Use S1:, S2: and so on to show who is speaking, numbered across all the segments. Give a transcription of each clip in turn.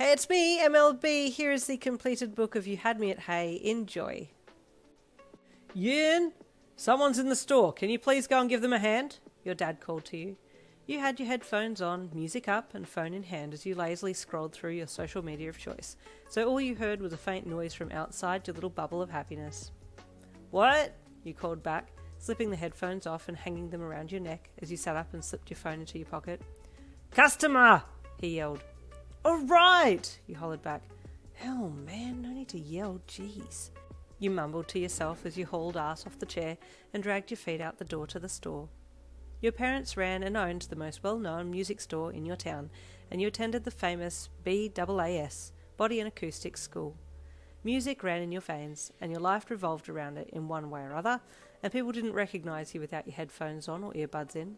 S1: It's me, MLB. Here is the completed book of You Had Me at Hey. Enjoy. Yin! Someone's in the store. Can you please go and give them a hand? Your dad called to you. You had your headphones on, music up, and phone in hand as you lazily scrolled through your social media of choice. So all you heard was a faint noise from outside your little bubble of happiness. What? You called back, slipping the headphones off and hanging them around your neck as you sat up and slipped your phone into your pocket. Customer! He yelled. All right! You hollered back. Hell, man, no need to yell, jeez. You mumbled to yourself as you hauled ass off the chair and dragged your feet out the door to the store. Your parents ran and owned the most well-known music store in your town, and you attended the famous BAAS, Body and Acoustics School. Music ran in your veins, and your life revolved around it in one way or other, and people didn't recognise you without your headphones on or earbuds in.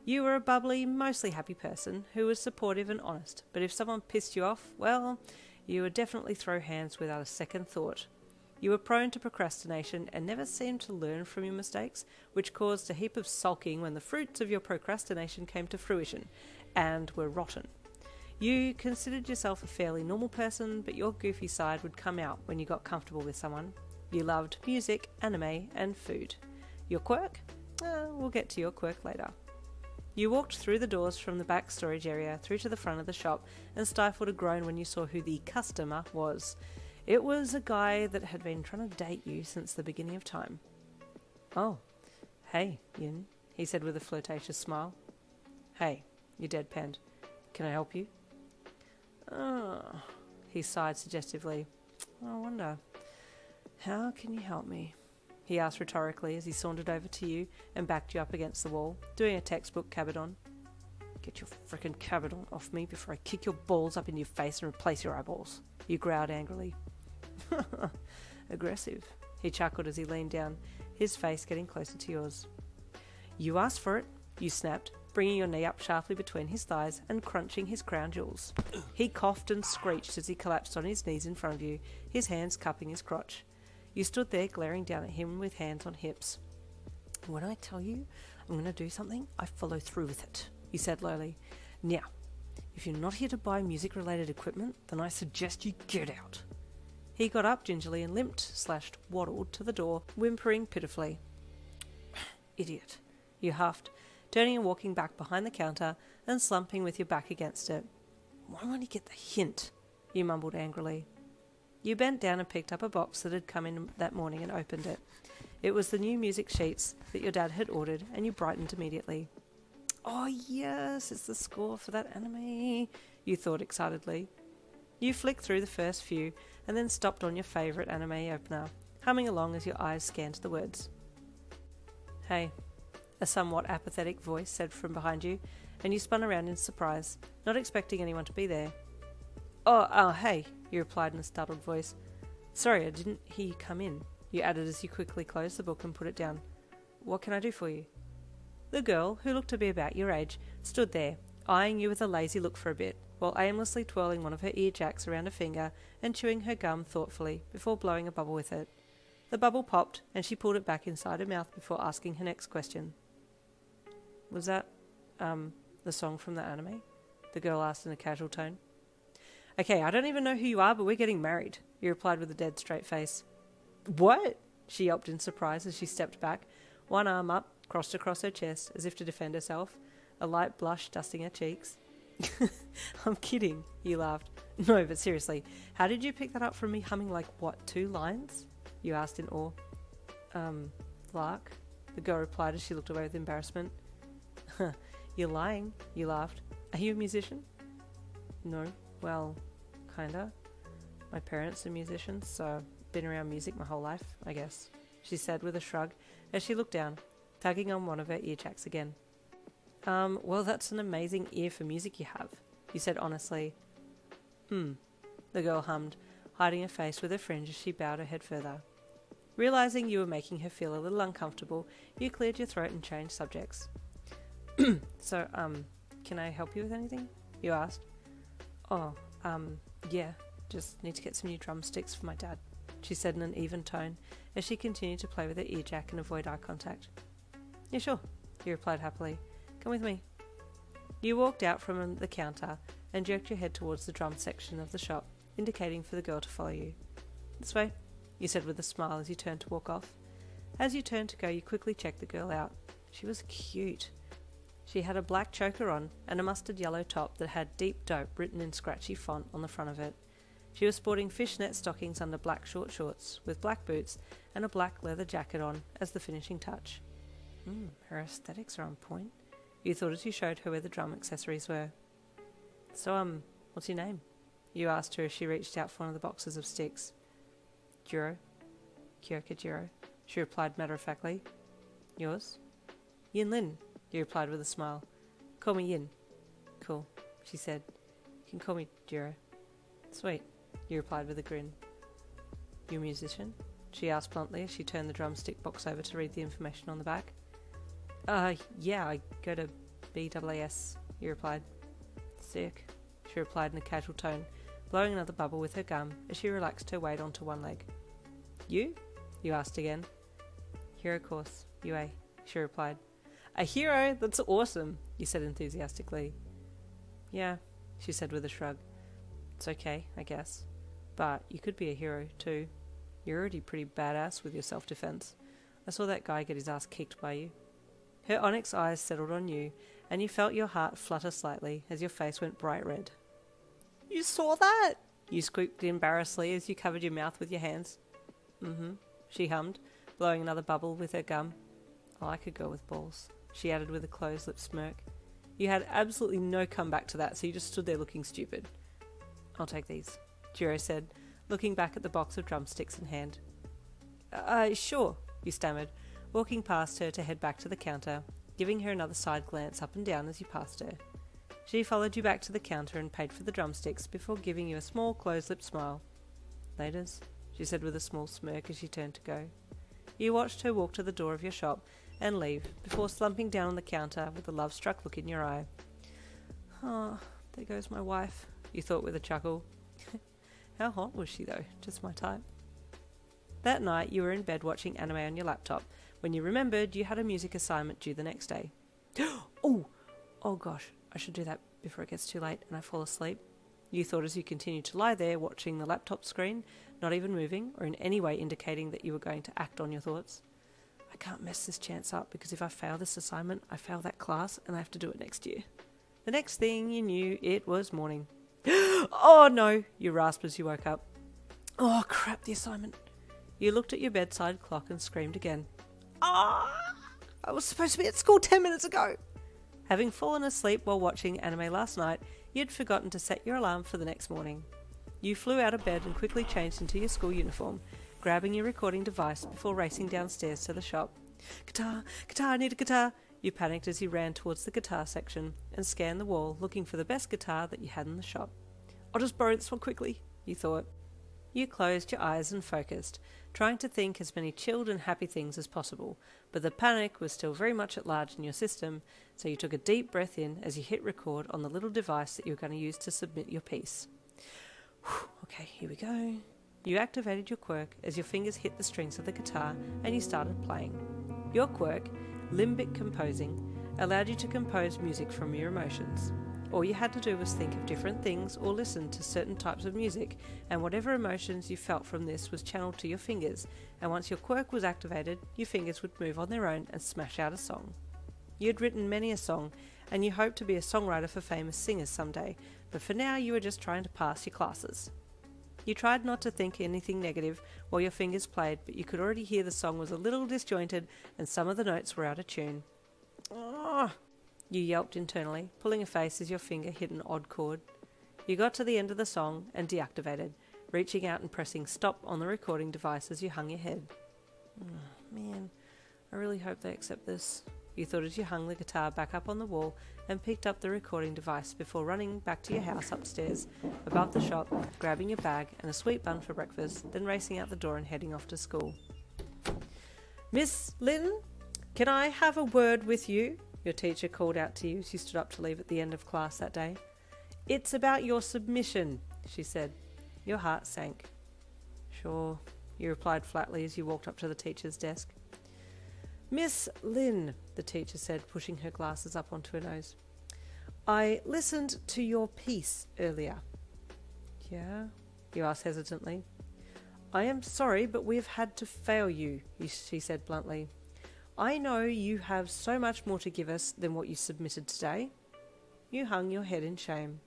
S1: You were a bubbly, mostly happy person who was supportive and honest, but if someone pissed you off, well, you would definitely throw hands without a second thought. You were prone to procrastination and never seemed to learn from your mistakes, which caused a heap of sulking when the fruits of your procrastination came to fruition, and were rotten. You considered yourself a fairly normal person, but your goofy side would come out when you got comfortable with someone. You loved music, anime, and food. Your quirk? We'll get to your quirk later. You walked through the doors from the back storage area through to the front of the shop and stifled a groan when you saw who the customer was. It was a guy that had been trying to date you since the beginning of time. Oh, hey, Yin, he said with a flirtatious smile. Hey, you deadpanned. Can I help you? He sighed suggestively. I wonder, how can you help me? He asked rhetorically as he sauntered over to you and backed you up against the wall, doing a textbook cabadon. Get your frickin' cabadon off me before I kick your balls up in your face and replace your eyeballs, you growled angrily. Aggressive, he chuckled as he leaned down, his face getting closer to yours. You asked for it, you snapped, bringing your knee up sharply between his thighs and crunching his crown jewels. He coughed and screeched as he collapsed on his knees in front of you, his hands cupping his crotch. You stood there glaring down at him with hands on hips. When I tell you I'm going to do something, I follow through with it, he said lowly. Now, if you're not here to buy music-related equipment, then I suggest you get out. He got up gingerly and limped/waddled to the door, whimpering pitifully. Idiot, you huffed, turning and walking back behind the counter and slumping with your back against it. Why won't he get the hint? You mumbled angrily. You bent down and picked up a box that had come in that morning and opened it. It was the new music sheets that your dad had ordered, and you brightened immediately. Oh yes, it's the score for that anime, you thought excitedly. You flicked through the first few and then stopped on your favourite anime opener, humming along as your eyes scanned the words. Hey, a somewhat apathetic voice said from behind you, and you spun around in surprise, not expecting anyone to be there. Oh, hey, you replied in a startled voice. Sorry, I didn't hear you come in, you added as you quickly closed the book and put it down. What can I do for you? The girl, who looked to be about your age, stood there, eyeing you with a lazy look for a bit, while aimlessly twirling one of her ear jacks around a finger and chewing her gum thoughtfully before blowing a bubble with it. The bubble popped, and she pulled it back inside her mouth before asking her next question. Was that, the song from the anime? The girl asked in a casual tone. Okay, I don't even know who you are, but we're getting married, you replied with a dead straight face. What? She yelped in surprise as she stepped back, one arm up, crossed across her chest, as if to defend herself, a light blush dusting her cheeks. I'm kidding, you laughed. No, but seriously, how did you pick that up from me humming like, 2 lines? You asked in awe. Lark, the girl replied as she looked away with embarrassment. You're lying, you laughed. Are you a musician? No, well, kinda. My parents are musicians, so I've been around music my whole life, I guess, she said with a shrug as she looked down, tugging on one of her ear jacks again. Well, that's an amazing ear for music you have, you said honestly. The girl hummed, hiding her face with her fringe as she bowed her head further. Realising you were making her feel a little uncomfortable, you cleared your throat and changed subjects. So, can I help you with anything? You asked. Oh, yeah, just need to get some new drumsticks for my dad, she said in an even tone as she continued to play with her ear jack and avoid eye contact. Yeah, sure, he replied happily. Come with me. You walked out from the counter and jerked your head towards the drum section of the shop, indicating for the girl to follow you. "This way," you said with a smile as you turned to walk off. As you turned to go, you quickly checked the girl out. She was cute. She had a black choker on and a mustard yellow top that had "Deep Dope" written in scratchy font on the front of it. She was sporting fishnet stockings under black short shorts, with black boots and a black leather jacket on as the finishing touch. Her aesthetics are on point, you thought as you showed her where the drum accessories were. "So, what's your name?" you asked her as she reached out for one of the boxes of sticks. "Jirou. Kyoka Jirou," she replied matter-of-factly. "Yours?" "Yin Lin," you replied with a smile. "Call me Yin." "Cool," she said. "You can call me Jiro." "Sweet," you replied with a grin. "You a musician?" she asked bluntly as she turned the drumstick box over to read the information on the back. Yeah, I go to BAAS, you replied. "Sick," she replied in a casual tone, blowing another bubble with her gum as she relaxed her weight onto one leg. "You?" you asked again. "Hero course, UA," she replied. "A hero? That's awesome," you said enthusiastically. "Yeah," she said with a shrug. "It's okay, I guess. But you could be a hero, too. You're already pretty badass with your self-defense. I saw that guy get his ass kicked by you." Her onyx eyes settled on you, and you felt your heart flutter slightly as your face went bright red. "You saw that?" you squeaked embarrassedly as you covered your mouth with your hands. "Mm-hmm," she hummed, blowing another bubble with her gum. "I like a girl with balls," she added with a closed-lipped smirk. You had absolutely no comeback to that, so you just stood there looking stupid. "I'll take these," Jiro said, looking back at the box of drumsticks in hand. Sure," you stammered, walking past her to head back to the counter, giving her another side glance up and down as you passed her. She followed you back to the counter and paid for the drumsticks before giving you a small closed-lipped smile. "Laters," she said with a small smirk as she turned to go. You watched her walk to the door of your shop and leave, before slumping down on the counter with a love-struck look in your eye. "Oh, there goes my wife," you thought with a chuckle. How hot was she, though? Just my type. That night, you were in bed watching anime on your laptop, when you remembered you had a music assignment due the next day. Oh gosh, I should do that before it gets too late and I fall asleep. You thought as you continued to lie there watching the laptop screen, not even moving or in any way indicating that you were going to act on your thoughts. "I can't mess this chance up because if I fail this assignment, I fail that class and I have to do it next year." The next thing you knew, it was morning. "Oh no," you rasped as you woke up. "Oh crap, the assignment." You looked at your bedside clock and screamed again. "Ah! I was supposed to be at school 10 minutes ago." Having fallen asleep while watching anime last night, you'd forgotten to set your alarm for the next morning. You flew out of bed and quickly changed into your school uniform, grabbing your recording device before racing downstairs to the shop. Guitar, I need a guitar." You panicked as you ran towards the guitar section and scanned the wall, looking for the best guitar that you had in the shop. "I'll just borrow this one quickly," you thought. You closed your eyes and focused, trying to think as many chilled and happy things as possible, but the panic was still very much at large in your system, so you took a deep breath in as you hit record on the little device that you were going to use to submit your piece. Okay, here we go. You activated your quirk as your fingers hit the strings of the guitar and you started playing. Your quirk, limbic composing, allowed you to compose music from your emotions. All you had to do was think of different things or listen to certain types of music, and whatever emotions you felt from this was channeled to your fingers, and once your quirk was activated, your fingers would move on their own and smash out a song. You had written many a song, and you hoped to be a songwriter for famous singers someday, but for now you were just trying to pass your classes. You tried not to think anything negative while your fingers played, but you could already hear the song was a little disjointed and some of the notes were out of tune. "Oh!" you yelped internally, pulling a face as your finger hit an odd chord. You got to the end of the song and deactivated, reaching out and pressing stop on the recording device as you hung your head. Man, I really hope they accept this," you thought as you hung the guitar back up on the wall and picked up the recording device before running back to your house upstairs, above the shop, grabbing your bag and a sweet bun for breakfast, then racing out the door and heading off to school. "Miss Lynn, can I have a word with you?" your teacher called out to you as you stood up to leave at the end of class that day. "It's about your submission," she said. Your heart sank. "Sure," you replied flatly as you walked up to the teacher's desk. "Miss Lynn," the teacher said, pushing her glasses up onto her nose, I listened to your piece earlier. Yeah? You asked hesitantly. I am sorry, but we have had to fail you, she said bluntly. I know you have so much more to give us than what you submitted today. You hung your head in shame.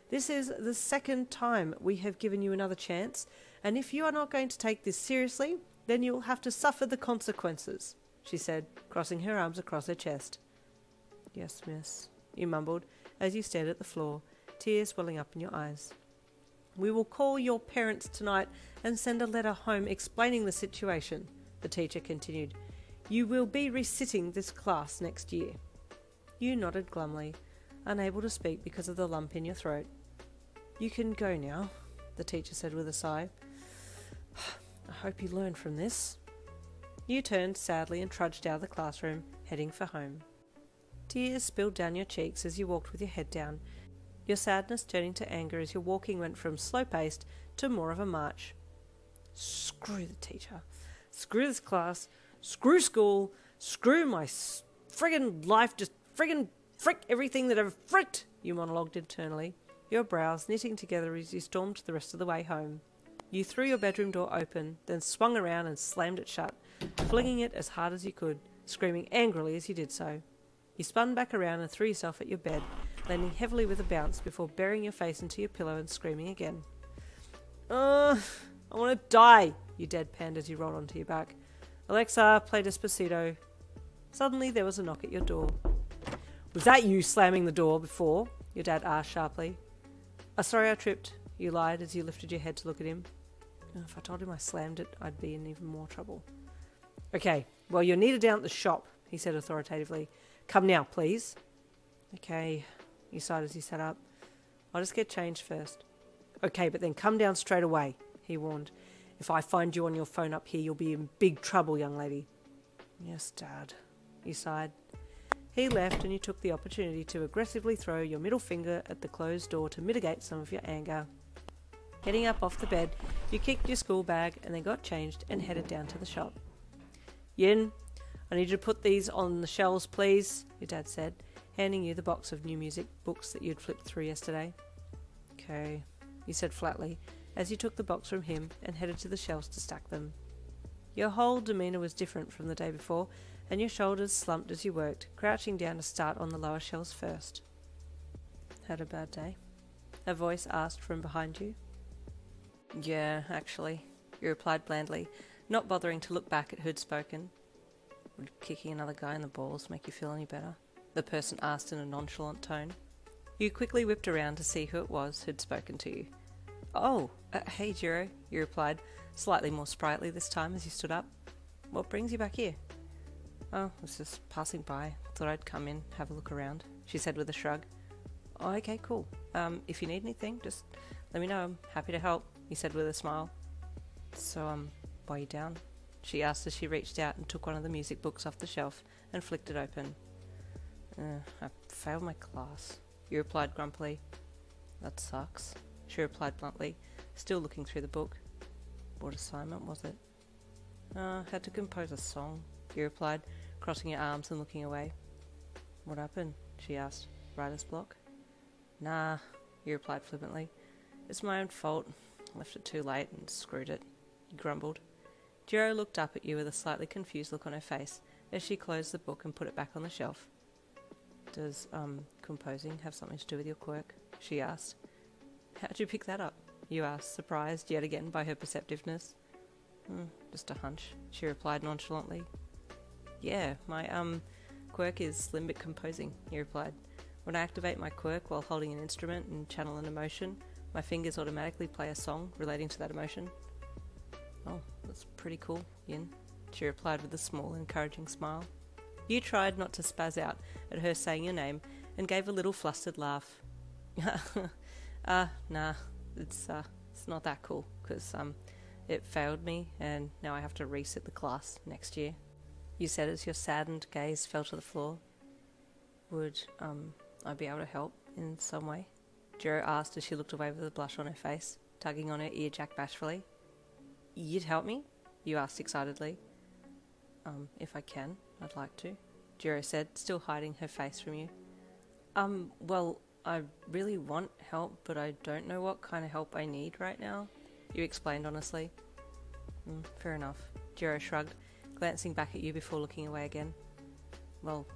S1: This is the second time we have given you another chance, and if you are not going to take this seriously, then you will have to suffer the consequences, she said, crossing her arms across her chest. Yes, miss, you mumbled as you stared at the floor, tears welling up in your eyes. We will call your parents tonight and send a letter home explaining the situation, the teacher continued. You will be resitting this class next year. You nodded glumly, unable to speak because of the lump in your throat. You can go now, the teacher said with a sigh. I hope you learn from this. You turned sadly and trudged out of the classroom, heading for home. Tears spilled down your cheeks as you walked with your head down, your sadness turning to anger as your walking went from slow-paced to more of a march. Screw the teacher. Screw this class. Screw school. Screw my friggin' life. Just friggin' frick everything that ever fricked, you monologued internally, your brows knitting together as you stormed the rest of the way home. You threw your bedroom door open, then swung around and slammed it shut, flinging it as hard as you could, screaming angrily as you did so. You spun back around and threw yourself at your bed, landing heavily with a bounce before burying your face into your pillow and screaming again. I want to die, you deadpanned as you rolled onto your back. Alexa, play Despacito. Suddenly there was a knock at your door. Was that you slamming the door before? Your dad asked sharply. Sorry, I tripped, you lied as you lifted your head to look at him. If I told him I slammed it, I'd be in even more trouble. Okay, well, you're needed down at the shop, he said authoritatively. Come now, please. Okay, you sighed as you sat up. I'll just get changed first. Okay, but then come down straight away, he warned. If I find you on your phone up here, you'll be in big trouble, young lady. Yes, Dad, you sighed. He left and you took the opportunity to aggressively throw your middle finger at the closed door to mitigate some of your anger. Getting up off the bed, you kicked your school bag and then got changed and headed down to the shop. Yin, I need you to put these on the shelves, please, your dad said, handing you the box of new music books that you'd flipped through yesterday. Okay, you said flatly, as you took the box from him and headed to the shelves to stack them. Your whole demeanour was different from the day before, and your shoulders slumped as you worked, crouching down to start on the lower shelves first. Had a bad day? A voice asked from behind you. Yeah, actually, you replied blandly, not bothering to look back at who'd spoken. Would kicking another guy in the balls make you feel any better? The person asked in a nonchalant tone. You quickly whipped around to see who it was who'd spoken to you. Oh, hey Jiro, you replied, slightly more sprightly this time as you stood up. What brings you back here? Oh, I was just passing by. Thought I'd come in, have a look around, she said with a shrug. Oh, okay, cool. If you need anything, just let me know. I'm happy to help, he said with a smile. So, why are you down? She asked as she reached out and took one of the music books off the shelf and flicked it open. I failed my class, you replied grumpily. That sucks, she replied bluntly, still looking through the book. What assignment was it? Had to compose a song, you replied, crossing your arms and looking away. What happened? She asked. Writer's block? Nah, you replied flippantly. It's my own fault. Left it too late and screwed it, he grumbled. Jiro looked up at you with a slightly confused look on her face as she closed the book and put it back on the shelf. Does, composing have something to do with your quirk? She asked. How'd you pick that up? You asked, surprised yet again by her perceptiveness. Just a hunch, she replied nonchalantly. Yeah, my, quirk is limbic composing, he replied. When I activate my quirk while holding an instrument and channel an emotion, my fingers automatically play a song relating to that emotion. Oh, that's pretty cool, Yin, she replied with a small, encouraging smile. You tried not to spaz out at her saying your name and gave a little flustered laugh. Nah, it's not that cool, because, it failed me and now I have to resit the class next year, you said as your saddened gaze fell to the floor. Would, I be able to help in some way? Jiro asked as she looked away with a blush on her face, tugging on her earjack bashfully. You'd help me? You asked excitedly. If I can, I'd like to, Jiro said, still hiding her face from you. Well, I really want help, but I don't know what kind of help I need right now, you explained honestly. Fair enough. Jirou shrugged, glancing back at you before looking away again. Well,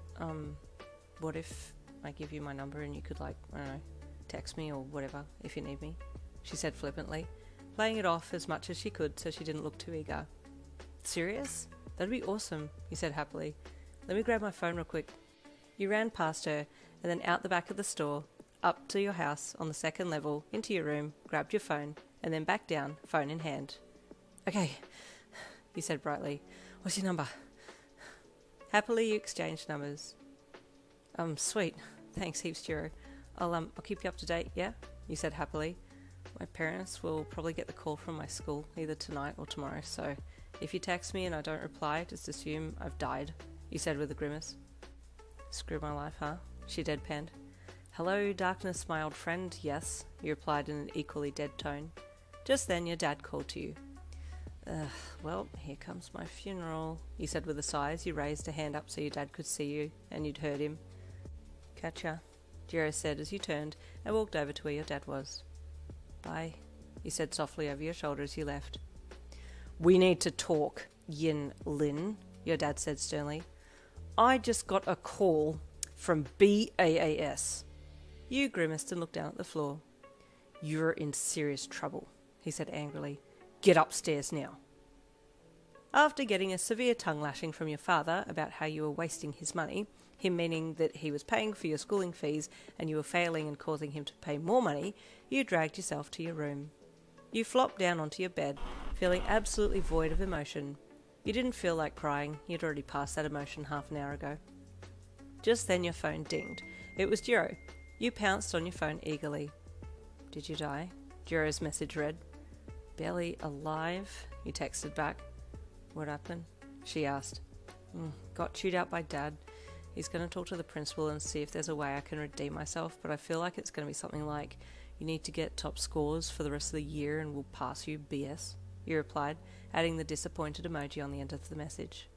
S1: what if I give you my number and you could, like, I don't know, text me or whatever if you need me, she said flippantly, playing it off as much as she could so she didn't look too eager. Serious? That'd be awesome, he said happily. Let me grab my phone real quick. You ran past her and then out the back of the store, up to your house on the second level, into your room, grabbed your phone, and then back down, phone in hand. Okay, you said brightly. What's your number? Happily, you exchanged numbers. Sweet. Thanks heaps, Jiro. I'll keep you up to date, yeah? You said happily. My parents will probably get the call from my school either tonight or tomorrow, so if you text me and I don't reply, just assume I've died, you said with a grimace. Screw my life, huh? She deadpanned. Hello, darkness, my old friend, yes, you replied in an equally dead tone. Just then your dad called to you. Well, here comes my funeral, you said with a sigh as you raised a hand up so your dad could see you and you'd heard him. Catcha, Jiro said as you turned and walked over to where your dad was. Bye, you said softly over your shoulder as you left. We need to talk, Yin Lin, your dad said sternly. I just got a call from BAAS. You grimaced and looked down at the floor. You're in serious trouble, he said angrily. Get upstairs now. After getting a severe tongue lashing from your father about how you were wasting his money, him meaning that he was paying for your schooling fees and you were failing and causing him to pay more money, you dragged yourself to your room. You flopped down onto your bed, feeling absolutely void of emotion. You didn't feel like crying, you'd already passed that emotion half an hour ago. Just then your phone dinged. It was Jiro. You pounced on your phone eagerly. Did you die? Jiro's message read. Barely alive, you texted back. What happened? She asked. Got chewed out by Dad. He's going to talk to the principal and see if there's a way I can redeem myself, but I feel like it's going to be something like, you need to get top scores for the rest of the year and we'll pass you, BS, you replied, adding the disappointed emoji on the end of the message.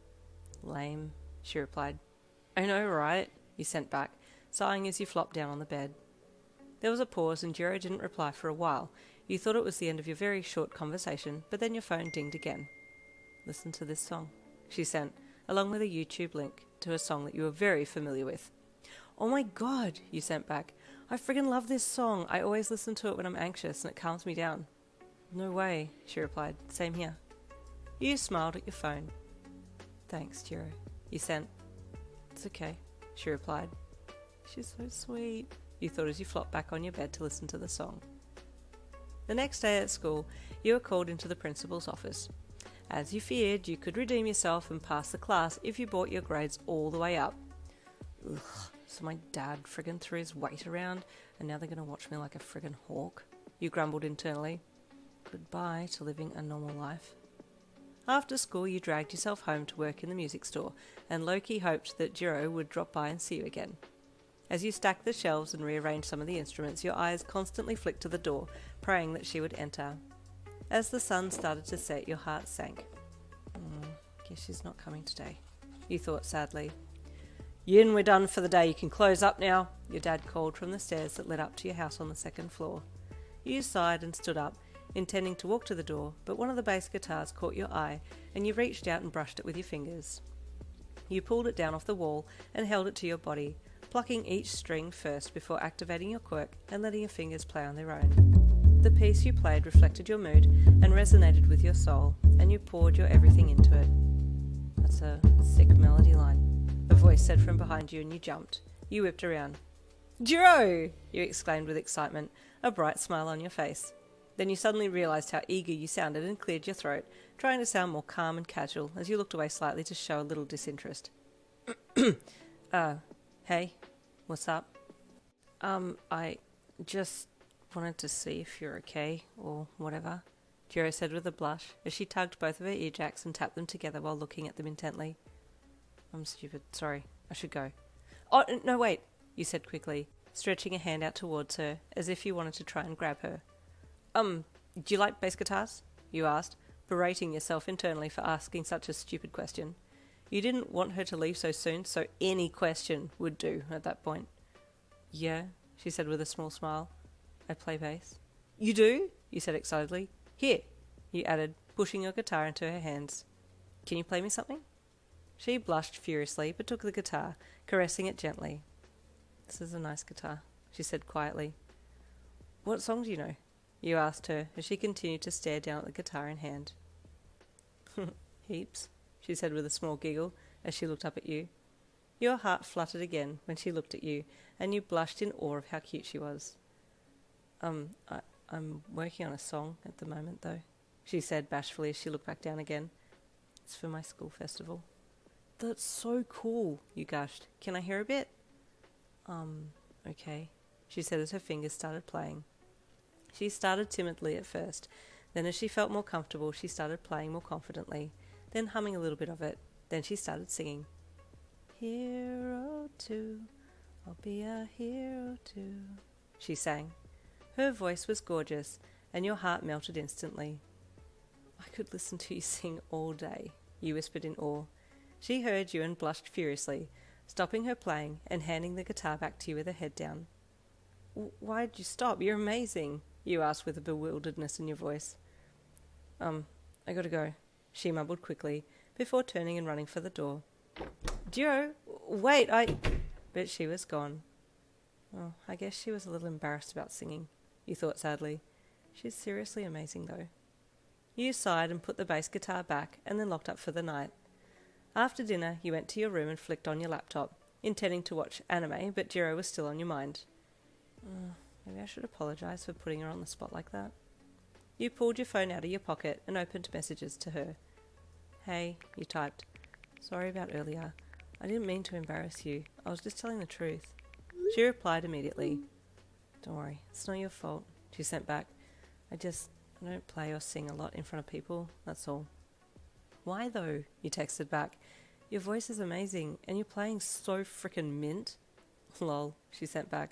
S1: Lame, she replied. I know, right? You sent back, sighing as you flopped down on the bed. There was a pause and Jiro didn't reply for a while. You thought it was the end of your very short conversation, but then your phone dinged again. Listen to this song, she sent, along with a YouTube link to a song that you were very familiar with. Oh my god, you sent back. I friggin' love this song. I always listen to it when I'm anxious and it calms me down. No way, she replied. Same here. You smiled at your phone. Thanks, Jiro, you sent. It's okay, she replied. She's so sweet, you thought as you flopped back on your bed to listen to the song. The next day at school, you were called into the principal's office. As you feared, you could redeem yourself and pass the class if you brought your grades all the way up. Ugh, so my dad friggin' threw his weight around, and now they're going to watch me like a friggin' hawk, you grumbled internally. Goodbye to living a normal life. After school, you dragged yourself home to work in the music store, and low-key hoped that Jiro would drop by and see you again. As you stacked the shelves and rearranged some of the instruments, your eyes constantly flicked to the door, praying that she would enter. As the sun started to set, your heart sank. Guess she's not coming today, you thought sadly. Yin, we're done for the day. You can close up now, your dad called from the stairs that led up to your house on the second floor. You sighed and stood up, intending to walk to the door, but one of the bass guitars caught your eye, and you reached out and brushed it with your fingers. You pulled it down off the wall and held it to your body, plucking each string first before activating your quirk and letting your fingers play on their own. The piece you played reflected your mood and resonated with your soul, and you poured your everything into it. That's a sick melody line, a voice said from behind you, and you jumped. You whipped around. Jirou! You exclaimed with excitement, a bright smile on your face. Then you suddenly realised how eager you sounded and cleared your throat, trying to sound more calm and casual as you looked away slightly to show a little disinterest. Hey, what's up? I just wanted to see if you're okay, or whatever, Jiro said with a blush, as she tugged both of her ear jacks and tapped them together while looking at them intently. I'm stupid, sorry, I should go. Oh, no, wait, you said quickly, stretching a hand out towards her, as if you wanted to try and grab her. Do you like bass guitars? You asked, berating yourself internally for asking such a stupid question. You didn't want her to leave so soon, so any question would do at that point. Yeah, she said with a small smile. I play bass. You do? You said excitedly. Here, you added, pushing your guitar into her hands. Can you play me something? She blushed furiously, but took the guitar, caressing it gently. This is a nice guitar, she said quietly. What song do you know? You asked her, as she continued to stare down at the guitar in hand. Heaps, she said with a small giggle, as she looked up at you. Your heart fluttered again when she looked at you, and you blushed in awe of how cute she was. I'm working on a song at the moment, though, she said bashfully as she looked back down again. It's for my school festival. That's so cool, you gushed. Can I hear a bit? Okay, she said as her fingers started playing. She started timidly at first. Then as she felt more comfortable, she started playing more confidently, then humming a little bit of it. Then she started singing. Hero too, I'll be a hero too, she sang. Her voice was gorgeous, and your heart melted instantly. I could listen to you sing all day, you whispered in awe. She heard you and blushed furiously, stopping her playing and handing the guitar back to you with her head down. Why'd you stop? You're amazing, you asked with a bewilderedness in your voice. I gotta go, she mumbled quickly, before turning and running for the door. Jiro, wait, But she was gone. Oh, I guess she was a little embarrassed about singing, you thought sadly. She's seriously amazing, though. You sighed and put the bass guitar back, and then locked up for the night. After dinner, you went to your room and flicked on your laptop, intending to watch anime, but Jiro was still on your mind. Maybe I should apologise for putting her on the spot like that. You pulled your phone out of your pocket and opened messages to her. Hey, you typed. Sorry about earlier. I didn't mean to embarrass you. I was just telling the truth. She replied immediately. Don't worry, it's not your fault, she sent back. I don't play or sing a lot in front of people, that's all. Why though? You texted back. Your voice is amazing, and you're playing so frickin' mint. Lol, she sent back.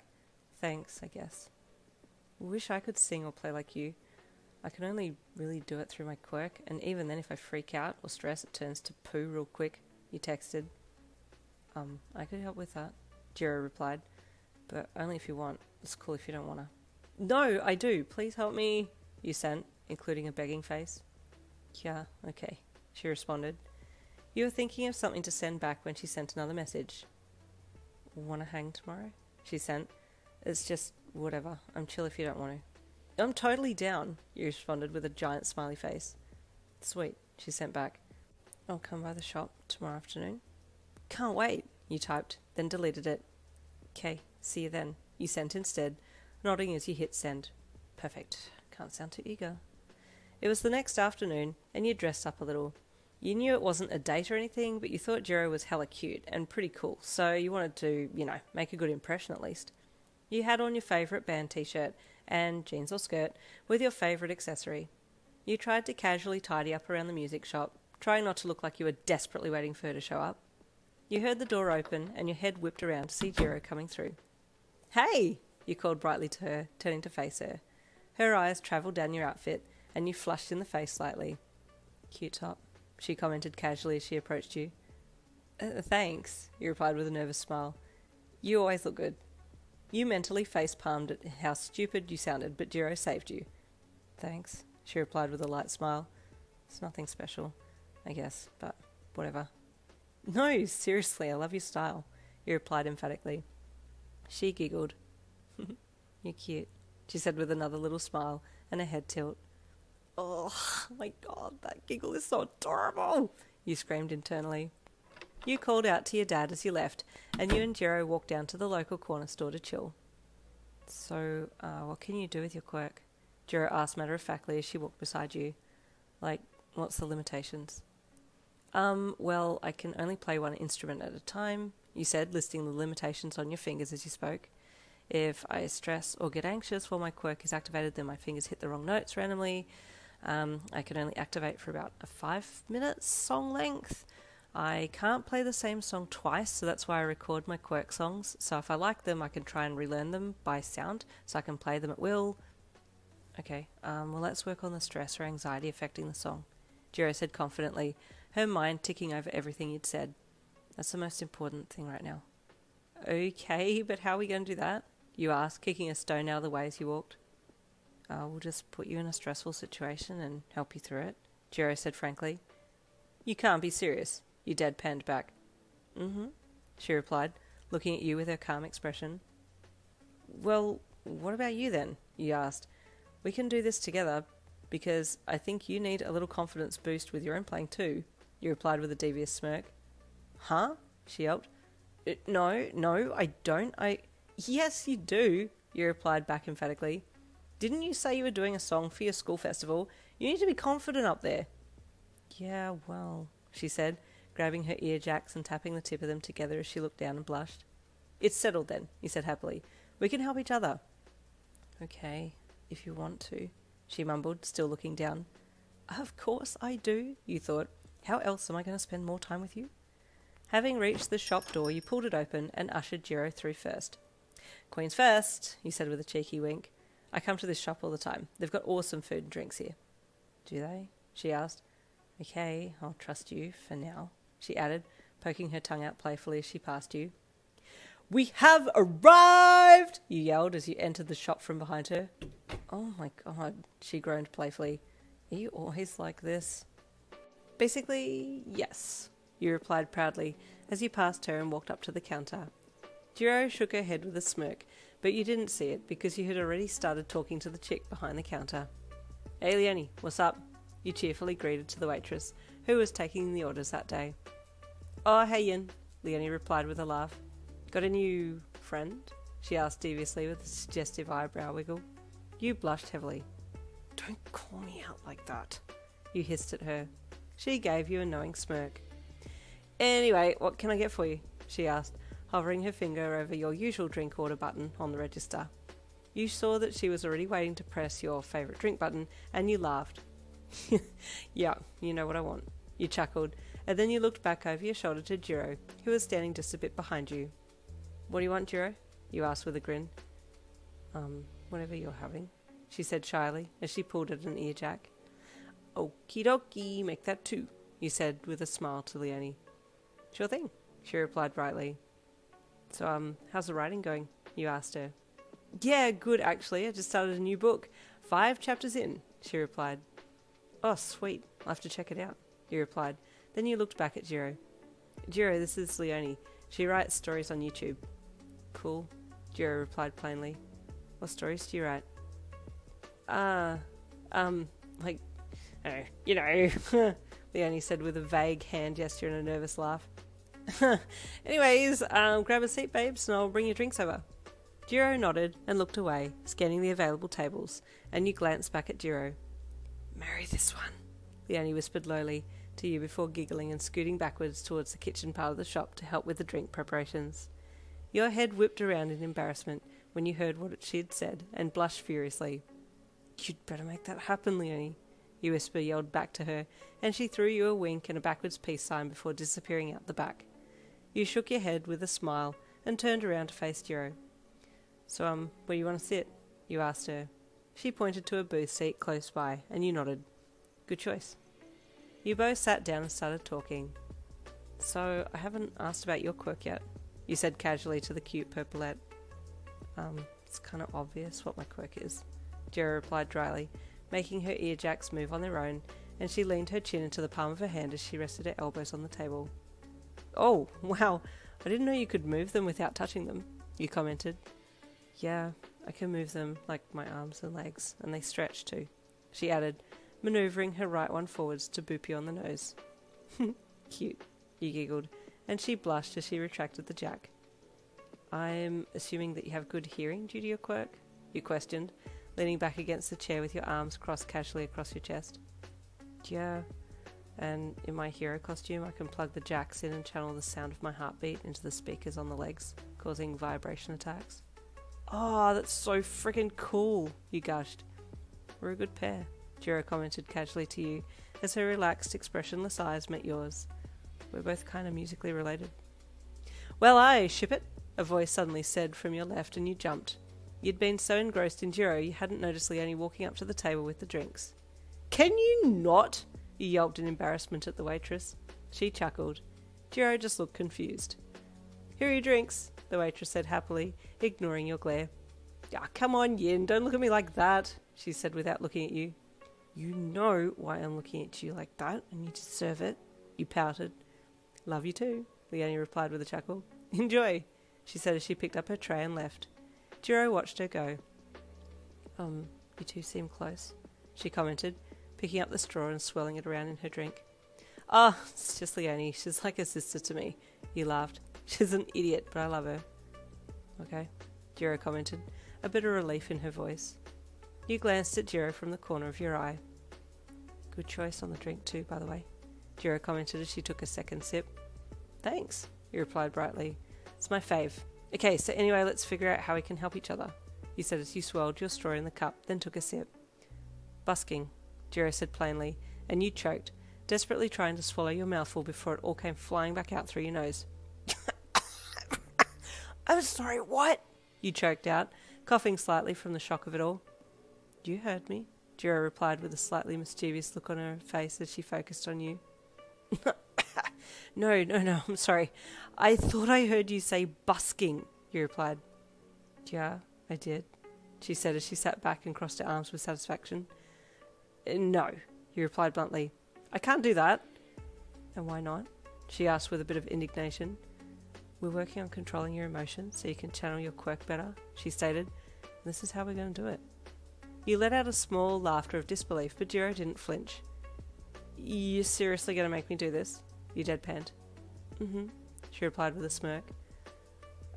S1: Thanks, I guess. Wish I could sing or play like you. I can only really do it through my quirk, and even then if I freak out or stress it turns to poo real quick, you texted. I could help with that, Jiro replied. But only if you want. It's cool if you don't wanna. No, I do. Please help me, you sent, including a begging face. Yeah, okay, she responded. You were thinking of something to send back when she sent another message. Wanna hang tomorrow? She sent. It's just whatever. I'm chill if you don't want to. I'm totally down, you responded with a giant smiley face. Sweet, she sent back. I'll come by the shop tomorrow afternoon. Can't wait, you typed, then deleted it. Okay, see you then, you sent instead, nodding as you hit send. Perfect. Can't sound too eager. It was the next afternoon, and you dressed up a little. You knew it wasn't a date or anything, but you thought Jiro was hella cute and pretty cool, so you wanted to, make a good impression at least. You had on your favourite band t-shirt and jeans or skirt with your favourite accessory. You tried to casually tidy up around the music shop, trying not to look like you were desperately waiting for her to show up. You heard the door open and your head whipped around to see Jiro coming through. Hey, you called brightly to her, turning to face her. Her eyes travelled down your outfit and you flushed in the face slightly. Cute top, she commented casually as she approached you. Thanks, you replied with a nervous smile. You always look good. You mentally face-palmed at how stupid you sounded, but Jiro saved you. Thanks, she replied with a light smile. It's nothing special, I guess, but whatever. No, seriously, I love your style, he replied emphatically. She giggled. You're cute, she said with another little smile and a head tilt. Oh my god, that giggle is so adorable, you screamed internally. You called out to your dad as you left, and you and Jiro walked down to the local corner store to chill. So, what can you do with your quirk? Jiro asked matter-of-factly as she walked beside you. Like, what's the limitations? Well, I can only play one instrument at a time, you said, listing the limitations on your fingers as you spoke. If I stress or get anxious while my quirk is activated, then my fingers hit the wrong notes randomly. I can only activate for about a 5-minute song length. I can't play the same song twice, so that's why I record my quirk songs. So if I like them, I can try and relearn them by sound, so I can play them at will. Okay, well let's work on the stress or anxiety affecting the song, Jiro said confidently, her mind ticking over everything you'd said. That's the most important thing right now. Okay, but how are we going to do that? you asked, kicking a stone out of the way as you walked. We'll just put you in a stressful situation and help you through it, Jiro said frankly. You can't be serious, you deadpanned back. Mm-hmm, she replied, looking at you with her calm expression. Well, what about you then? You asked. We can do this together, because I think you need a little confidence boost with your own playing too, you replied with a devious smirk. Huh? She yelped. No, I don't. Yes, you do, you replied back emphatically. Didn't you say you were doing a song for your school festival? You need to be confident up there. Yeah, well, she said, grabbing her ear jacks and tapping the tip of them together as she looked down and blushed. It's settled then, he said happily. We can help each other. Okay, if you want to, she mumbled, still looking down. Of course I do, you thought. How else am I going to spend more time with you? Having reached the shop door, you pulled it open and ushered Jiro through first. Queens first, he said with a cheeky wink. I come to this shop all the time. They've got awesome food and drinks here. Do they? She asked. Okay, I'll trust you for now, she added, poking her tongue out playfully as she passed you. We have arrived! You yelled as you entered the shop from behind her. Oh my god, she groaned playfully. Are you always like this? Basically, yes, you replied proudly as you passed her and walked up to the counter. Jiro shook her head with a smirk, but you didn't see it because you had already started talking to the chick behind the counter. Hey Leonie, what's up? You cheerfully greeted to the waitress, who was taking the orders that day. Oh, hey Yin, Leonie replied with a laugh. Got a new friend? She asked deviously with a suggestive eyebrow wiggle. You blushed heavily. Don't call me out like that, you hissed at her. She gave you a knowing smirk. Anyway, what can I get for you? She asked, hovering her finger over your usual drink order button on the register. You saw that she was already waiting to press your favourite drink button, and you laughed. Yeah, you know what I want, you chuckled, and then you looked back over your shoulder to Jiro, who was standing just a bit behind you. What do you want, Jiro? You asked with a grin. Whatever you're having, she said shyly as she pulled at an ear jack. Okie dokie, make that two, you said with a smile to Leonie. Sure thing, she replied brightly. So, how's the writing going? You asked her. Yeah, good actually, I just started a new book. 5 chapters in, she replied. Oh, sweet, I'll have to check it out, you replied. Then you looked back at Jiro. Jiro, this is Leonie. She writes stories on YouTube. Cool, Jiro replied plainly. What stories do you write? You know, Leonie said with a vague hand gesture and a nervous laugh. Anyways, grab a seat, babes, and I'll bring your drinks over. Jiro nodded and looked away, scanning the available tables, and you glanced back at Jiro. Marry this one, Leonie whispered lowly to you before giggling and scooting backwards towards the kitchen part of the shop to help with the drink preparations. Your head whipped around in embarrassment when you heard what she had said and blushed furiously. You'd better make that happen, Leonie, you whisper yelled back to her, and she threw you a wink and a backwards peace sign before disappearing out the back. You shook your head with a smile and turned around to face Jiro. So, where do you want to sit? You asked her. She pointed to a booth seat close by, and you nodded. Good choice. You both sat down and started talking. So, I haven't asked about your quirk yet, you said casually to the cute purplet. It's kind of obvious what my quirk is, Jiro replied dryly, making her ear jacks move on their own, and she leaned her chin into the palm of her hand as she rested her elbows on the table. Oh, wow, I didn't know you could move them without touching them, you commented. Yeah, I can move them like my arms and legs, and they stretch too, she added, manoeuvring her right one forwards to boop you on the nose. Cute, you giggled, and she blushed as she retracted the jack. I'm assuming that you have good hearing due to your quirk? You questioned, leaning back against the chair with your arms crossed casually across your chest. Yeah, and in my hero costume I can plug the jacks in and channel the sound of my heartbeat into the speakers on the legs, causing vibration attacks. Oh, that's so freaking cool, you gushed. We're a good pair, Jiro commented casually to you as her relaxed, expressionless eyes met yours. We're both kind of musically related. Well, I ship it, a voice suddenly said from your left, and you jumped. You'd been so engrossed in Jiro you hadn't noticed Leonie walking up to the table with the drinks. Can you not? You yelped in embarrassment at the waitress. She chuckled. Jiro just looked confused. Here are your drinks, the waitress said happily, ignoring your glare. Ah, come on, Yin, don't look at me like that, she said without looking at you. You know why I'm looking at you like that, and you deserve it, you pouted. Love you too, Leonie replied with a chuckle. Enjoy, she said as she picked up her tray and left. Jirou watched her go. You two seem close, she commented, picking up the straw and swirling it around in her drink. Oh, it's just Leonie, she's like a sister to me, he laughed. She's an idiot, but I love her. Okay, Jirou commented, a bit of relief in her voice. You glanced at Jirou from the corner of your eye. Good choice on the drink too, by the way, Jirou commented as she took a second sip. Thanks, he replied brightly. It's my fave. Okay, so anyway, let's figure out how we can help each other, you said as you swirled your straw in the cup, then took a sip. Busking, Jirou said plainly, and you choked, desperately trying to swallow your mouthful before it all came flying back out through your nose. I'm sorry, what? You choked out, coughing slightly from the shock of it all. You heard me, Jirou replied with a slightly mischievous look on her face as she focused on you. No, I'm sorry. I thought I heard you say busking, you replied. Yeah, I did, she said as she sat back and crossed her arms with satisfaction. No, he replied bluntly. I can't do that. And why not? She asked with a bit of indignation. We're working on controlling your emotions so you can channel your quirk better, she stated. This is how we're going to do it. You let out a small laughter of disbelief, but Jirou didn't flinch. You're seriously going to make me do this? You deadpanned. She replied with a smirk.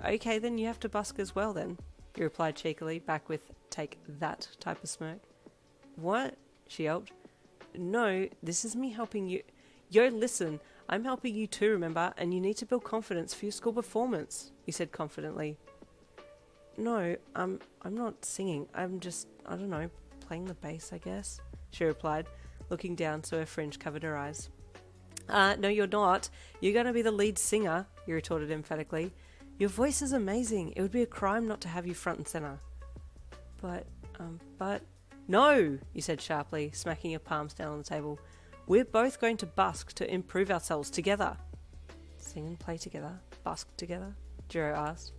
S1: Okay, then you have to busk as well then, he replied cheekily, back with take that type of smirk. What? She yelped. No, this is me helping you. Yo, listen, I'm helping you too, remember, and you need to build confidence for your school performance, he said confidently. No, I'm not singing. I'm just, I don't know, playing the bass, I guess, she replied, looking down so her fringe covered her eyes. No, you're not. You're going to be the lead singer, he retorted emphatically. Your voice is amazing. It would be a crime not to have you front and center. But... No, you said sharply, smacking your palms down on the table. We're both going to busk to improve ourselves together. Sing and play together? Busk together? Jirou asked.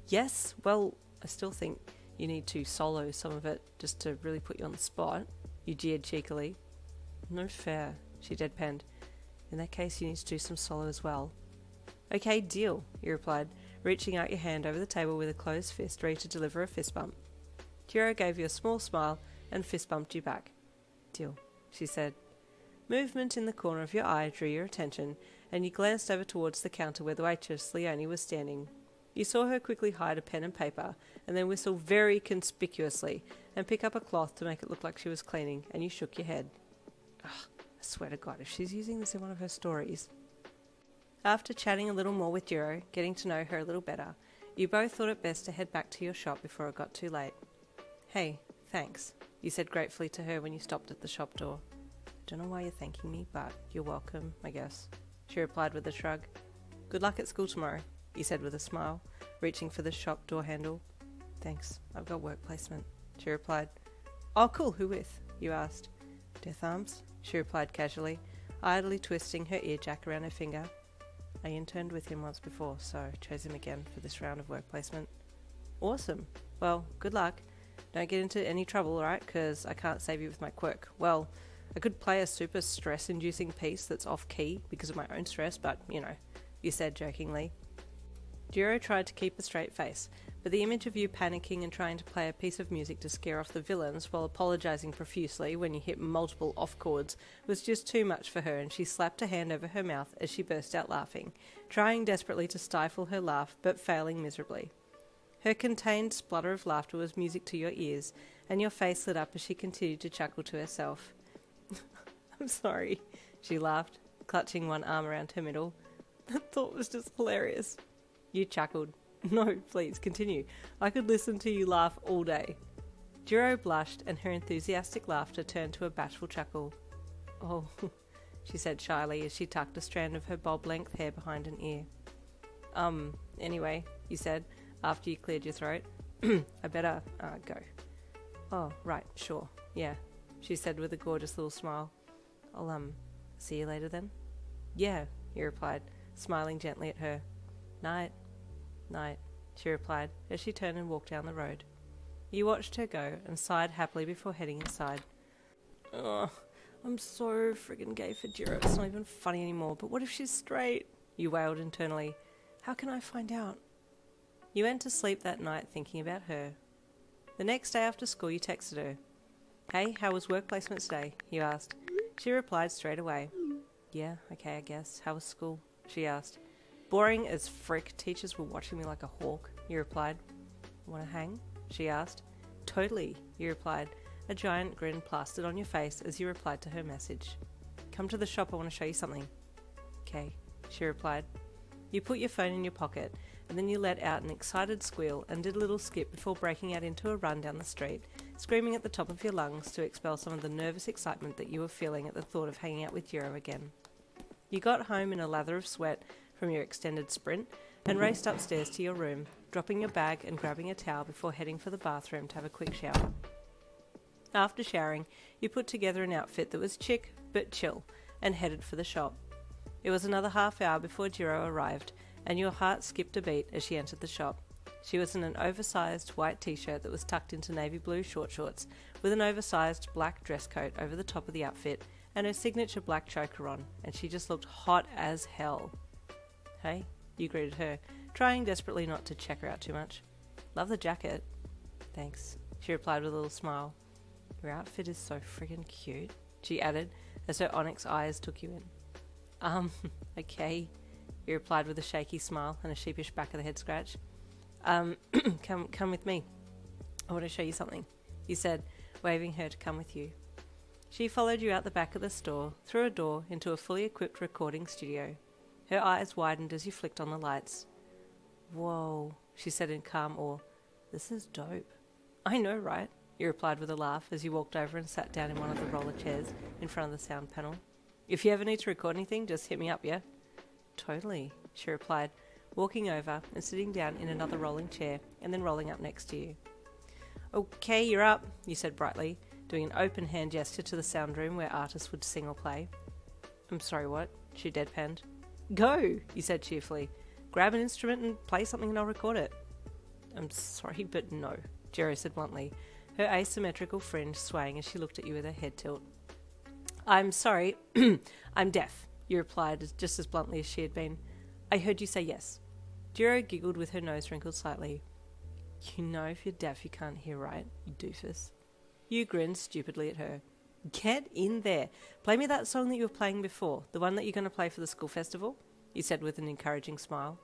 S1: Yes, well, I still think you need to solo some of it just to really put you on the spot, you jeered cheekily. No fair, she deadpanned. In that case, you need to do some solo as well. Okay, deal, he replied, reaching out your hand over the table with a closed fist ready to deliver a fist bump. Jirou gave you a small smile and fist bumped you back. Deal, she said. Movement in the corner of your eye drew your attention, and you glanced over towards the counter where the waitress, Leonie, was standing. You saw her quickly hide a pen and paper, and then whistle very conspicuously, and pick up a cloth to make it look like she was cleaning, and you shook your head. Ugh, I swear to God, if she's using this in one of her stories. After chatting a little more with Jirou, getting to know her a little better, you both thought it best to head back to your shop before it got too late. Hey, thanks, you said gratefully to her when you stopped at the shop door. Don't know why you're thanking me, but you're welcome, I guess, she replied with a shrug. Good luck at school tomorrow, he said with a smile, reaching for the shop door handle. Thanks, I've got work placement, she replied. Oh, cool, who with? You asked. Death Arms, she replied casually, idly twisting her ear jack around her finger. I interned with him once before, so I chose him again for this round of work placement. Awesome. Well, good luck. Don't get into any trouble, alright? Because I can't save you with my quirk. Well, I could play a super stress-inducing piece that's off-key because of my own stress, but, you know, you said jokingly. Jirou tried to keep a straight face, but the image of you panicking and trying to play a piece of music to scare off the villains while apologising profusely when you hit multiple off chords was just too much for her, and she slapped a hand over her mouth as she burst out laughing, trying desperately to stifle her laugh but failing miserably. Her contained splutter of laughter was music to your ears, and your face lit up as she continued to chuckle to herself. I'm sorry, she laughed, clutching one arm around her middle. That thought was just hilarious. You chuckled. No, please, continue. I could listen to you laugh all day. Jirou blushed, and her enthusiastic laughter turned to a bashful chuckle. Oh, she said shyly as she tucked a strand of her bob-length hair behind an ear. Anyway, you said, after you cleared your throat. I better, go. Oh, right, sure, yeah, she said with a gorgeous little smile. I'll, see you later then? Yeah, he replied, smiling gently at her. Night, she replied, as she turned and walked down the road. You watched her go and sighed happily before heading inside. Ugh, I'm so friggin' gay for Jiro. It's not even funny anymore. But what if she's straight? You wailed internally. How can I find out? You went to sleep that night thinking about her. The next day after school you texted her. Hey, how was work placement today? You asked. She replied straight away. Yeah, okay, I guess. How was school? She asked. Boring as frick. Teachers were watching me like a hawk. You replied. Want to hang? She asked. Totally, you replied, a giant grin plastered on your face as you replied to her message. Come to the shop, I want to show you something. Okay, she replied. You put your phone in your pocket, and then you let out an excited squeal and did a little skip before breaking out into a run down the street, screaming at the top of your lungs to expel some of the nervous excitement that you were feeling at the thought of hanging out with Jiro again. You got home in a lather of sweat from your extended sprint and raced upstairs to your room, dropping your bag and grabbing a towel before heading for the bathroom to have a quick shower. After showering, you put together an outfit that was chic but chill and headed for the shop. It was another half hour before Jiro arrived, and your heart skipped a beat as she entered the shop. She was in an oversized white t-shirt that was tucked into navy blue short shorts, with an oversized black dress coat over the top of the outfit and her signature black choker on, and she just looked hot as hell. Hey, you greeted her, trying desperately not to check her out too much. Love the jacket. Thanks, she replied with a little smile. Your outfit is so friggin' cute, she added as her onyx eyes took you in. Okay, you replied with a shaky smile and a sheepish back of the head scratch. Come with me. I want to show you something, you said, waving her to come with you. She followed you out the back of the store, through a door, into a fully equipped recording studio. Her eyes widened as you flicked on the lights. Whoa, she said in calm awe. This is dope. I know, right? You replied with a laugh as you walked over and sat down in one of the roller chairs in front of the sound panel. If you ever need to record anything, just hit me up, yeah? Totally, she replied, walking over and sitting down in another rolling chair and then rolling up next to you. Okay, you're up, you said brightly, doing an open hand gesture to the sound room where artists would sing or play. I'm sorry, what? She deadpanned. Go, you said cheerfully. Grab an instrument and play something and I'll record it. I'm sorry, but no, Jiro said bluntly, her asymmetrical fringe swaying as she looked at you with her head tilt. I'm sorry, I'm deaf, you replied just as bluntly as she had been. I heard you say yes. Jiro giggled with her nose wrinkled slightly. You know if you're deaf you can't hear right, you doofus. You grinned stupidly at her. Get in there. Play me that song that you were playing before, the one that you're going to play for the school festival, you said with an encouraging smile.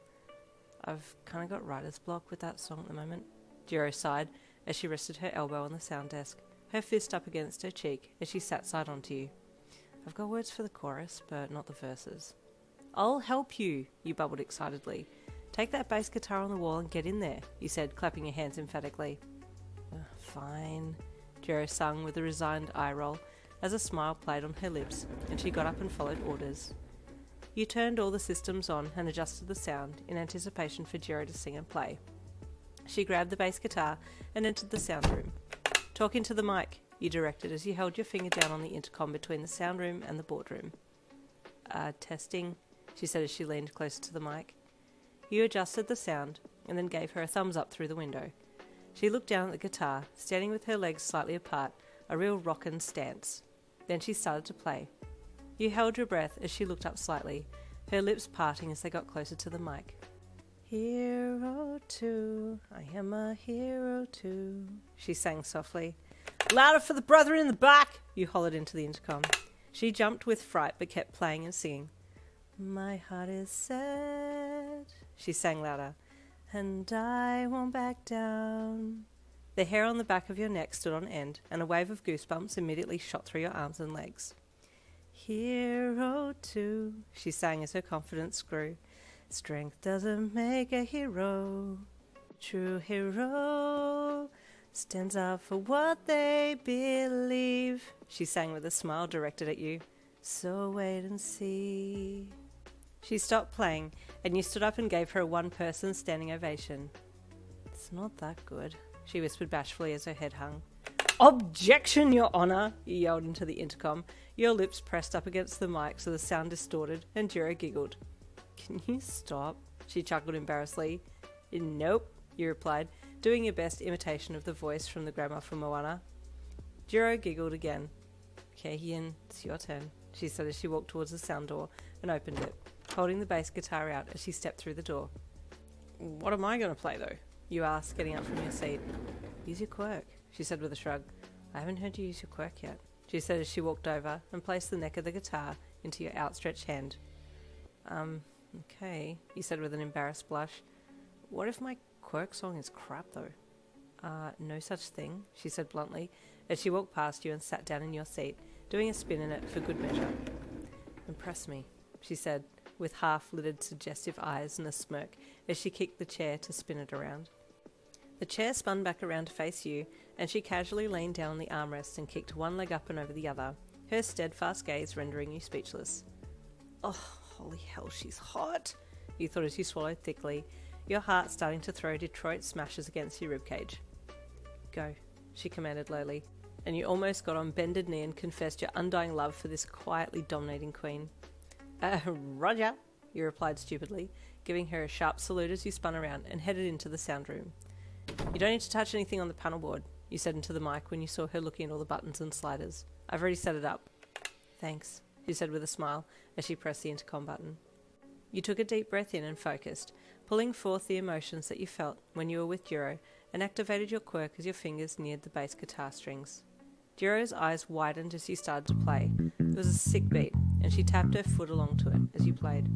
S1: I've kind of got writer's block with that song at the moment, Jiro sighed as she rested her elbow on the sound desk, her fist up against her cheek as she sat side onto you. I've got words for the chorus, but not the verses. I'll help you, you bubbled excitedly. Take that bass guitar on the wall and get in there, you said, clapping your hands emphatically. Fine, Jiro sung with a resigned eye roll as a smile played on her lips, and she got up and followed orders. You turned all the systems on and adjusted the sound in anticipation for Jiro to sing and play. She grabbed the bass guitar and entered the sound room. Talk into the mic, you directed as you held your finger down on the intercom between the sound room and the boardroom. Testing, she said as she leaned closer to the mic. You adjusted the sound and then gave her a thumbs up through the window. She looked down at the guitar, standing with her legs slightly apart, a real rockin' stance. Then she started to play. You held your breath as she looked up slightly, her lips parting as they got closer to the mic. Hero too, I am a hero too, she sang softly. Louder for the brother in the back, you hollered into the intercom. She jumped with fright but kept playing and singing. My heart is set, she sang louder, and I won't back down. The hair on the back of your neck stood on end, and a wave of goosebumps immediately shot through your arms and legs. Hero too, she sang as her confidence grew. Strength doesn't make a hero. True hero stands up for what they believe, she sang with a smile directed at you. So wait and see. She stopped playing, and you stood up and gave her a one-person standing ovation. It's not that good, she whispered bashfully as her head hung. Objection, Your Honour, you yelled into the intercom, your lips pressed up against the mic so the sound distorted, and Jiro giggled. Can you stop? She chuckled embarrassedly. Nope, you replied, doing your best imitation of the voice from the grandma from Moana. Jiro giggled again. Okay, Yin, it's your turn, she said as she walked towards the sound door and opened it, holding the bass guitar out as she stepped through the door. What am I going to play, though? You asked, getting up from your seat. Use your quirk, she said with a shrug. I haven't heard you use your quirk yet, she said as she walked over and placed the neck of the guitar into your outstretched hand. Okay, you said with an embarrassed blush. What if my quirk song is crap, though? No such thing, she said bluntly, as she walked past you and sat down in your seat, doing a spin in it for good measure. Impress me, she said, with half-lidded suggestive eyes and a smirk, as she kicked the chair to spin it around. The chair spun back around to face you, and she casually leaned down on the armrest and kicked one leg up and over the other, her steadfast gaze rendering you speechless. Oh, holy hell, she's hot, you thought as you swallowed thickly, your heart starting to throw Detroit smashes against your ribcage. Go, she commanded lowly, and you almost got on bended knee and confessed your undying love for this quietly dominating queen. Roger, you replied stupidly, giving her a sharp salute as you spun around and headed into the sound room. You don't need to touch anything on the panel board, you said into the mic when you saw her looking at all the buttons and sliders. I've already set it up. Thanks, she said with a smile as she pressed the intercom button. You took a deep breath in and focused, pulling forth the emotions that you felt when you were with Jiro, and activated your quirk as your fingers neared the bass guitar strings. Jiro's eyes widened as you started to play. It was a sick beat, and she tapped her foot along to it as you played.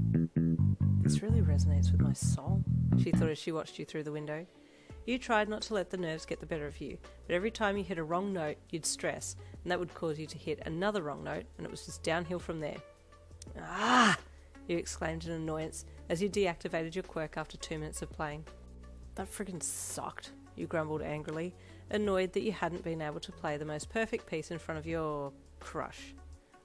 S1: This really resonates with my soul, she thought as she watched you through the window. You tried not to let the nerves get the better of you, but every time you hit a wrong note, you'd stress, and that would cause you to hit another wrong note, and it was just downhill from there. Ah! You exclaimed in annoyance as you deactivated your quirk after 2 minutes of playing. That friggin' sucked, you grumbled angrily, annoyed that you hadn't been able to play the most perfect piece in front of your crush.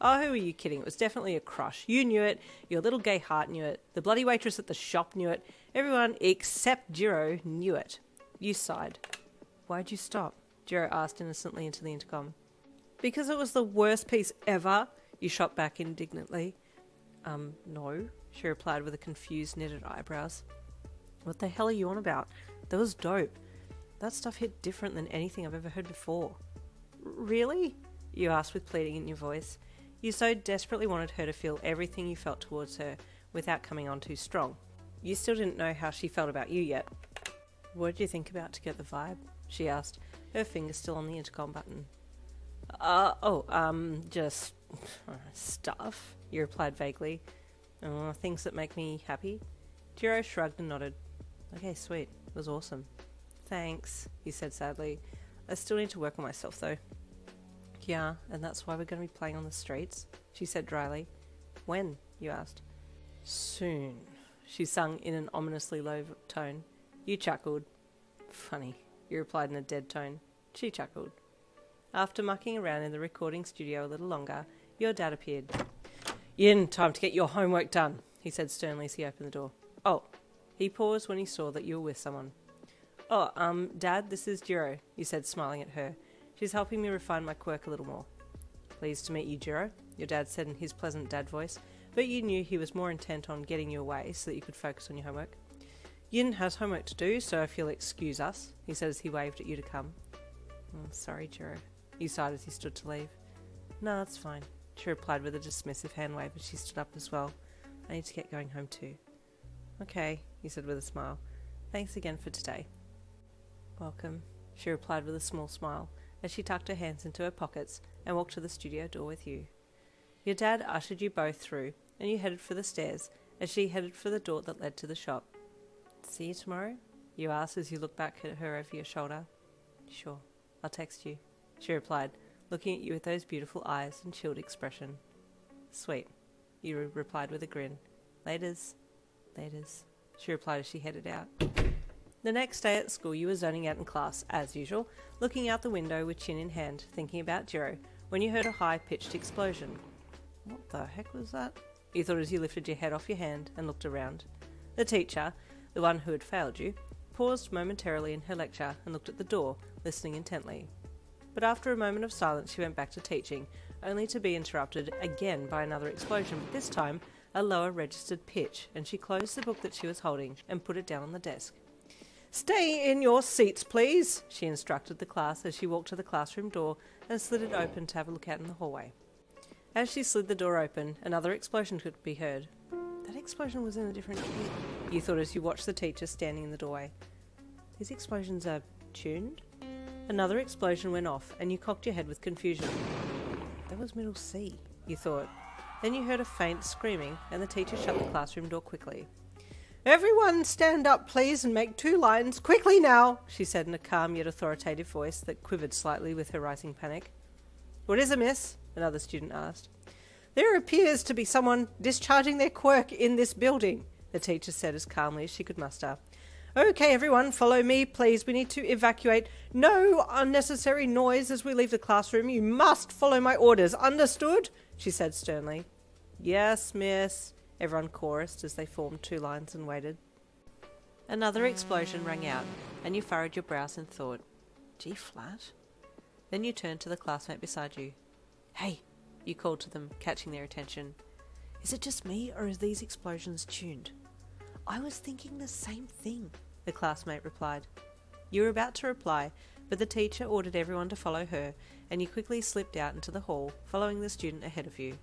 S1: Oh, who are you kidding? It was definitely a crush. You knew it. Your little gay heart knew it. The bloody waitress at the shop knew it. Everyone except Jiro knew it. You sighed. Why'd you stop? Jiro asked innocently into the intercom. Because it was the worst piece ever, you shot back indignantly. No, she replied with a confused knitted eyebrows. What the hell are you on about? That was dope. That stuff hit different than anything I've ever heard before. Really? You asked with pleading in your voice. You so desperately wanted her to feel everything you felt towards her without coming on too strong. You still didn't know how she felt about you yet. What did you think about to get the vibe? She asked, her finger still on the intercom button. Just stuff, you replied vaguely. Things that make me happy. Jiro shrugged and nodded. Okay, sweet. It was awesome. Thanks, he said sadly. I still need to work on myself, though. Yeah, and that's why we're going to be playing on the streets, she said dryly. When? You asked. Soon, she sung in an ominously low tone. You chuckled. Funny, you replied in a dead tone. She chuckled. After mucking around in the recording studio a little longer, your dad appeared. Yin, time to get your homework done, he said sternly as he opened the door. Oh, he paused when he saw that you were with someone. Oh, Dad, this is Jiro, you said, smiling at her. She's helping me refine my quirk a little more. Pleased to meet you, Jiro, your dad said in his pleasant dad voice, but you knew he was more intent on getting you away so that you could focus on your homework. Yin has homework to do, so if you'll excuse us, he said as he waved at you to come. Sorry, Jiro, you sighed as he stood to leave. No, that's fine, she replied with a dismissive hand wave as she stood up as well. I need to get going home too. Okay, he said with a smile. Thanks again for today. Welcome, she replied with a small smile as she tucked her hands into her pockets and walked to the studio door with you. Your dad ushered you both through, and you headed for the stairs as she headed for the door that led to the shop. See you tomorrow? You asked as you looked back at her over your shoulder. Sure, I'll text you, she replied, looking at you with those beautiful eyes and chilled expression. Sweet, you replied with a grin. Laters, she replied as she headed out. The next day at school you were zoning out in class, as usual, looking out the window with chin in hand, thinking about Jiro, when you heard a high-pitched explosion. What the heck was that? You thought as you lifted your head off your hand and looked around. The teacher, the one who had failed you, paused momentarily in her lecture and looked at the door, listening intently. But after a moment of silence she went back to teaching, only to be interrupted again by another explosion, but this time a lower registered pitch, and she closed the book that she was holding and put it down on the desk. Stay in your seats, please, she instructed the class as she walked to the classroom door and slid it open to have a look out in the hallway. As she slid the door open, another explosion could be heard. That explosion was in a different key, you thought as you watched the teacher standing in the doorway. These explosions are tuned? Another explosion went off, and you cocked your head with confusion. That was middle C, you thought. Then you heard a faint screaming, and the teacher shut the classroom door quickly. Everyone stand up, please, and make 2 lines. Quickly now, she said in a calm yet authoritative voice that quivered slightly with her rising panic. What is it, miss? Another student asked. There appears to be someone discharging their quirk in this building, the teacher said as calmly as she could muster. Okay, everyone, follow me, please. We need to evacuate. No unnecessary noise as we leave the classroom. You must follow my orders. Understood? She said sternly. Yes, miss, everyone chorused as they formed 2 lines and waited. Another explosion rang out, and you furrowed your brows in thought. G flat? Then you turned to the classmate beside you. Hey, you called to them, catching their attention. Is it just me, or are these explosions tuned? I was thinking the same thing, the classmate replied. You were about to reply, but the teacher ordered everyone to follow her, and you quickly slipped out into the hall, following the student ahead of you.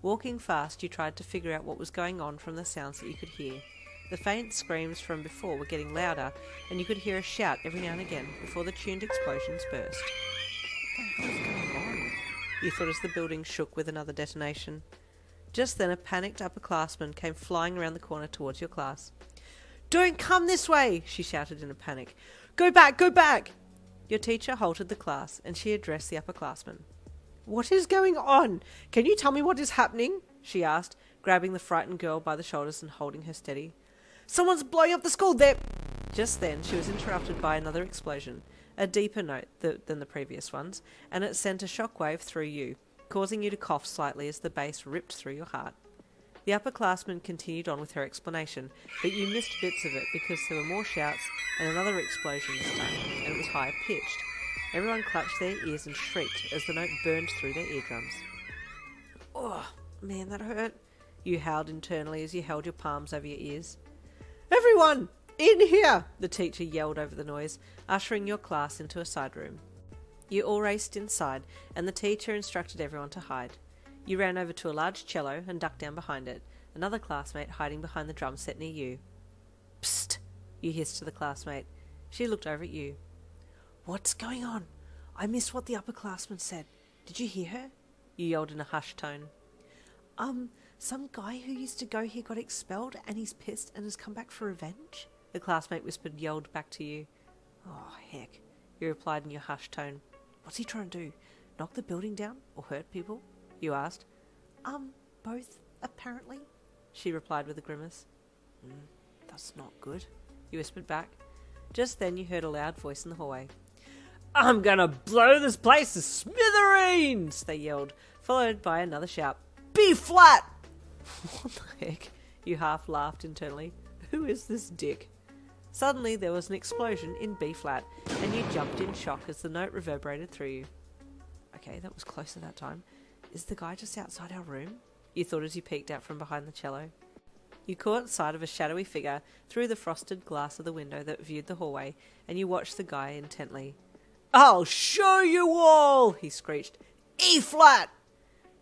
S1: Walking fast, you tried to figure out what was going on from the sounds that you could hear. The faint screams from before were getting louder, and you could hear a shout every now and again before the tuned explosions burst. What the hell is going on? You thought as the building shook with another detonation. Just then a panicked upperclassman came flying around the corner towards your class. Don't come this way, she shouted in a panic. Go back, go back! Your teacher halted the class, and she addressed the upperclassman. What is going on? Can you tell me what is happening? She asked, grabbing the frightened girl by the shoulders and holding her steady. Someone's blowing up the school there! Just then she was interrupted by another explosion, a deeper note than the previous ones, and it sent a shockwave through you, causing you to cough slightly as the bass ripped through your heart. The upperclassman continued on with her explanation, but you missed bits of it because there were more shouts and another explosion this time, and it was higher pitched. Everyone clutched their ears and shrieked as the note burned through their eardrums. Oh, man, that hurt, you howled internally as you held your palms over your ears. Everyone, in here, the teacher yelled over the noise, ushering your class into a side room. You all raced inside, and the teacher instructed everyone to hide. You ran over to a large cello and ducked down behind it, another classmate hiding behind the drum set near you. Psst, you hissed to the classmate. She looked over at you. What's going on? I missed what the upperclassman said. Did you hear her? You yelled in a hushed tone. Some guy who used to go here got expelled and he's pissed and has come back for revenge? The classmate yelled back to you. Oh, heck, you replied in your hushed tone. What's he trying to do? Knock the building down or hurt people? You asked. Both, apparently, she replied with a grimace. That's not good, you whispered back. Just then you heard a loud voice in the hallway. I'm gonna blow this place to smithereens, they yelled, followed by another shout. B flat! What the heck? You half laughed internally. Who is this dick? Suddenly there was an explosion in B flat, and you jumped in shock as the note reverberated through you. Okay, that was closer that time. Is the guy just outside our room? You thought as you peeked out from behind the cello. You caught sight of a shadowy figure through the frosted glass of the window that viewed the hallway, and you watched the guy intently. I'll show you all, he screeched. E flat!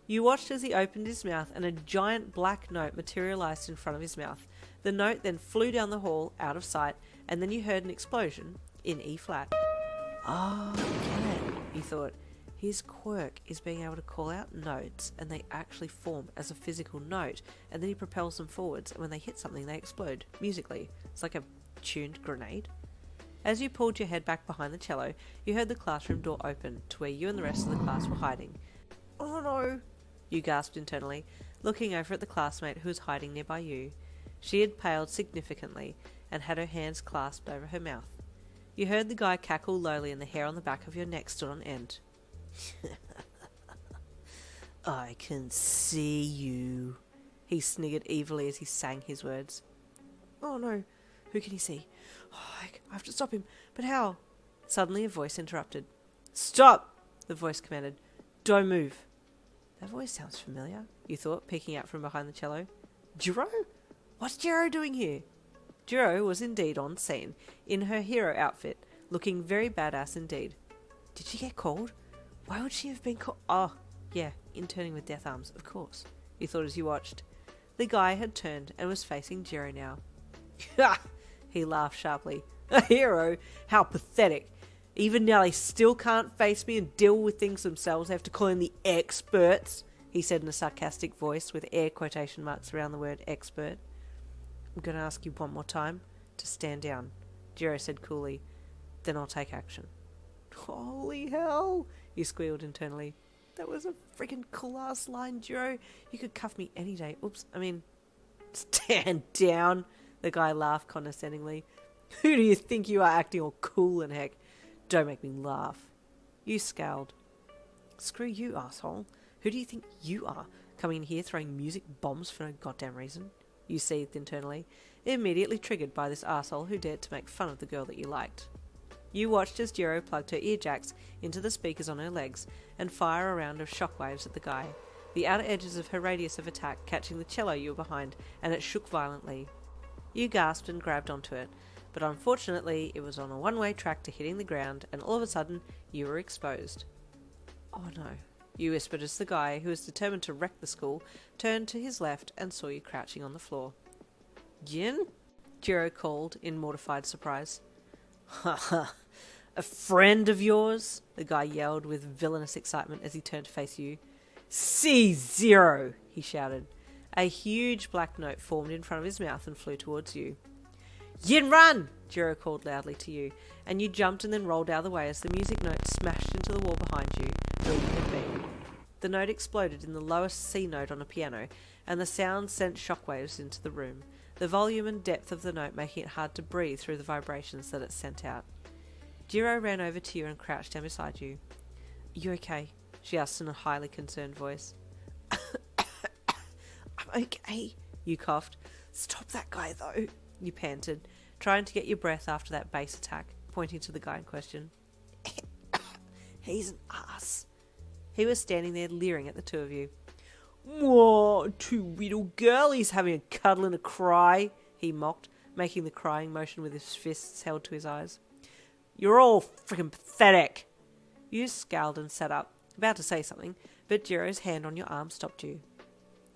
S1: You watched as he opened his mouth and a giant black note materialised in front of his mouth. The note then flew down the hall, out of sight, and then you heard an explosion in E flat. Oh, get it, you thought. His quirk is being able to call out notes and they actually form as a physical note, and then he propels them forwards, and when they hit something they explode, musically. It's like a tuned grenade. As you pulled your head back behind the cello, you heard the classroom door open to where you and the rest of the class were hiding. Oh no, you gasped internally, looking over at the classmate who was hiding nearby you. She had paled significantly and had her hands clasped over her mouth. You heard the guy cackle lowly and the hair on the back of your neck stood on end. I can see you, he sniggered evilly as he sang his words. Oh no, who can he see? Oh, I have to stop him, but how? Suddenly a voice interrupted. Stop, the voice commanded. Don't move. That voice sounds familiar, you thought, peeking out from behind the cello. Jirou? What's Jiro doing here? Jirou was indeed on scene, in her hero outfit, looking very badass indeed. Did she get called? Why would she have been called? Oh, yeah, interning with death arms, of course, you thought as you watched. The guy had turned and was facing Jirou now. Ha! He laughed sharply. A hero? How pathetic. Even now they still can't face me and deal with things themselves. They have to call in the experts, he said in a sarcastic voice with air quotation marks around the word expert. I'm going to ask you one more time to stand down, Jiro said coolly. Then I'll take action. Holy hell, you squealed internally. That was a freaking cool-ass line, Jiro. You could cuff me any day. Stand down, the guy laughed condescendingly. Who do you think you are, acting all cool and heck? Don't make me laugh. You scowled. Screw you, asshole. Who do you think you are, coming in here throwing music bombs for no goddamn reason? You seethed internally, immediately triggered by this asshole who dared to make fun of the girl that you liked. You watched as Jiro plugged her ear jacks into the speakers on her legs and fire a round of shockwaves at the guy, the outer edges of her radius of attack catching the cello you were behind, and it shook violently. You gasped and grabbed onto it, but unfortunately it was on a one-way track to hitting the ground, and all of a sudden you were exposed. Oh no, you whispered as the guy, who was determined to wreck the school, turned to his left and saw you crouching on the floor. Jin? Jiro called in mortified surprise. Ha ha! A friend of yours? The guy yelled with villainous excitement as he turned to face you. C0! He shouted. A huge black note formed in front of his mouth and flew towards you. Yin, run! Jiro called loudly to you, and you jumped and then rolled out of the way as the music note smashed into the wall behind you, where you had been. The note exploded in the lowest C note on a piano, and the sound sent shockwaves into the room, the volume and depth of the note making it hard to breathe through the vibrations that it sent out. Jiro ran over to you and crouched down beside you. You okay? She asked in a highly concerned voice. I'm okay, you coughed. Stop that guy though, you panted, trying to get your breath after that bass attack, pointing to the guy in question. He's an ass. He was standing there leering at the two of you. Whoa, two little girlies having a cuddle and a cry, he mocked, making the crying motion with his fists held to his eyes. You're all freaking pathetic. You scowled and sat up, about to say something, but Jiro's hand on your arm stopped you.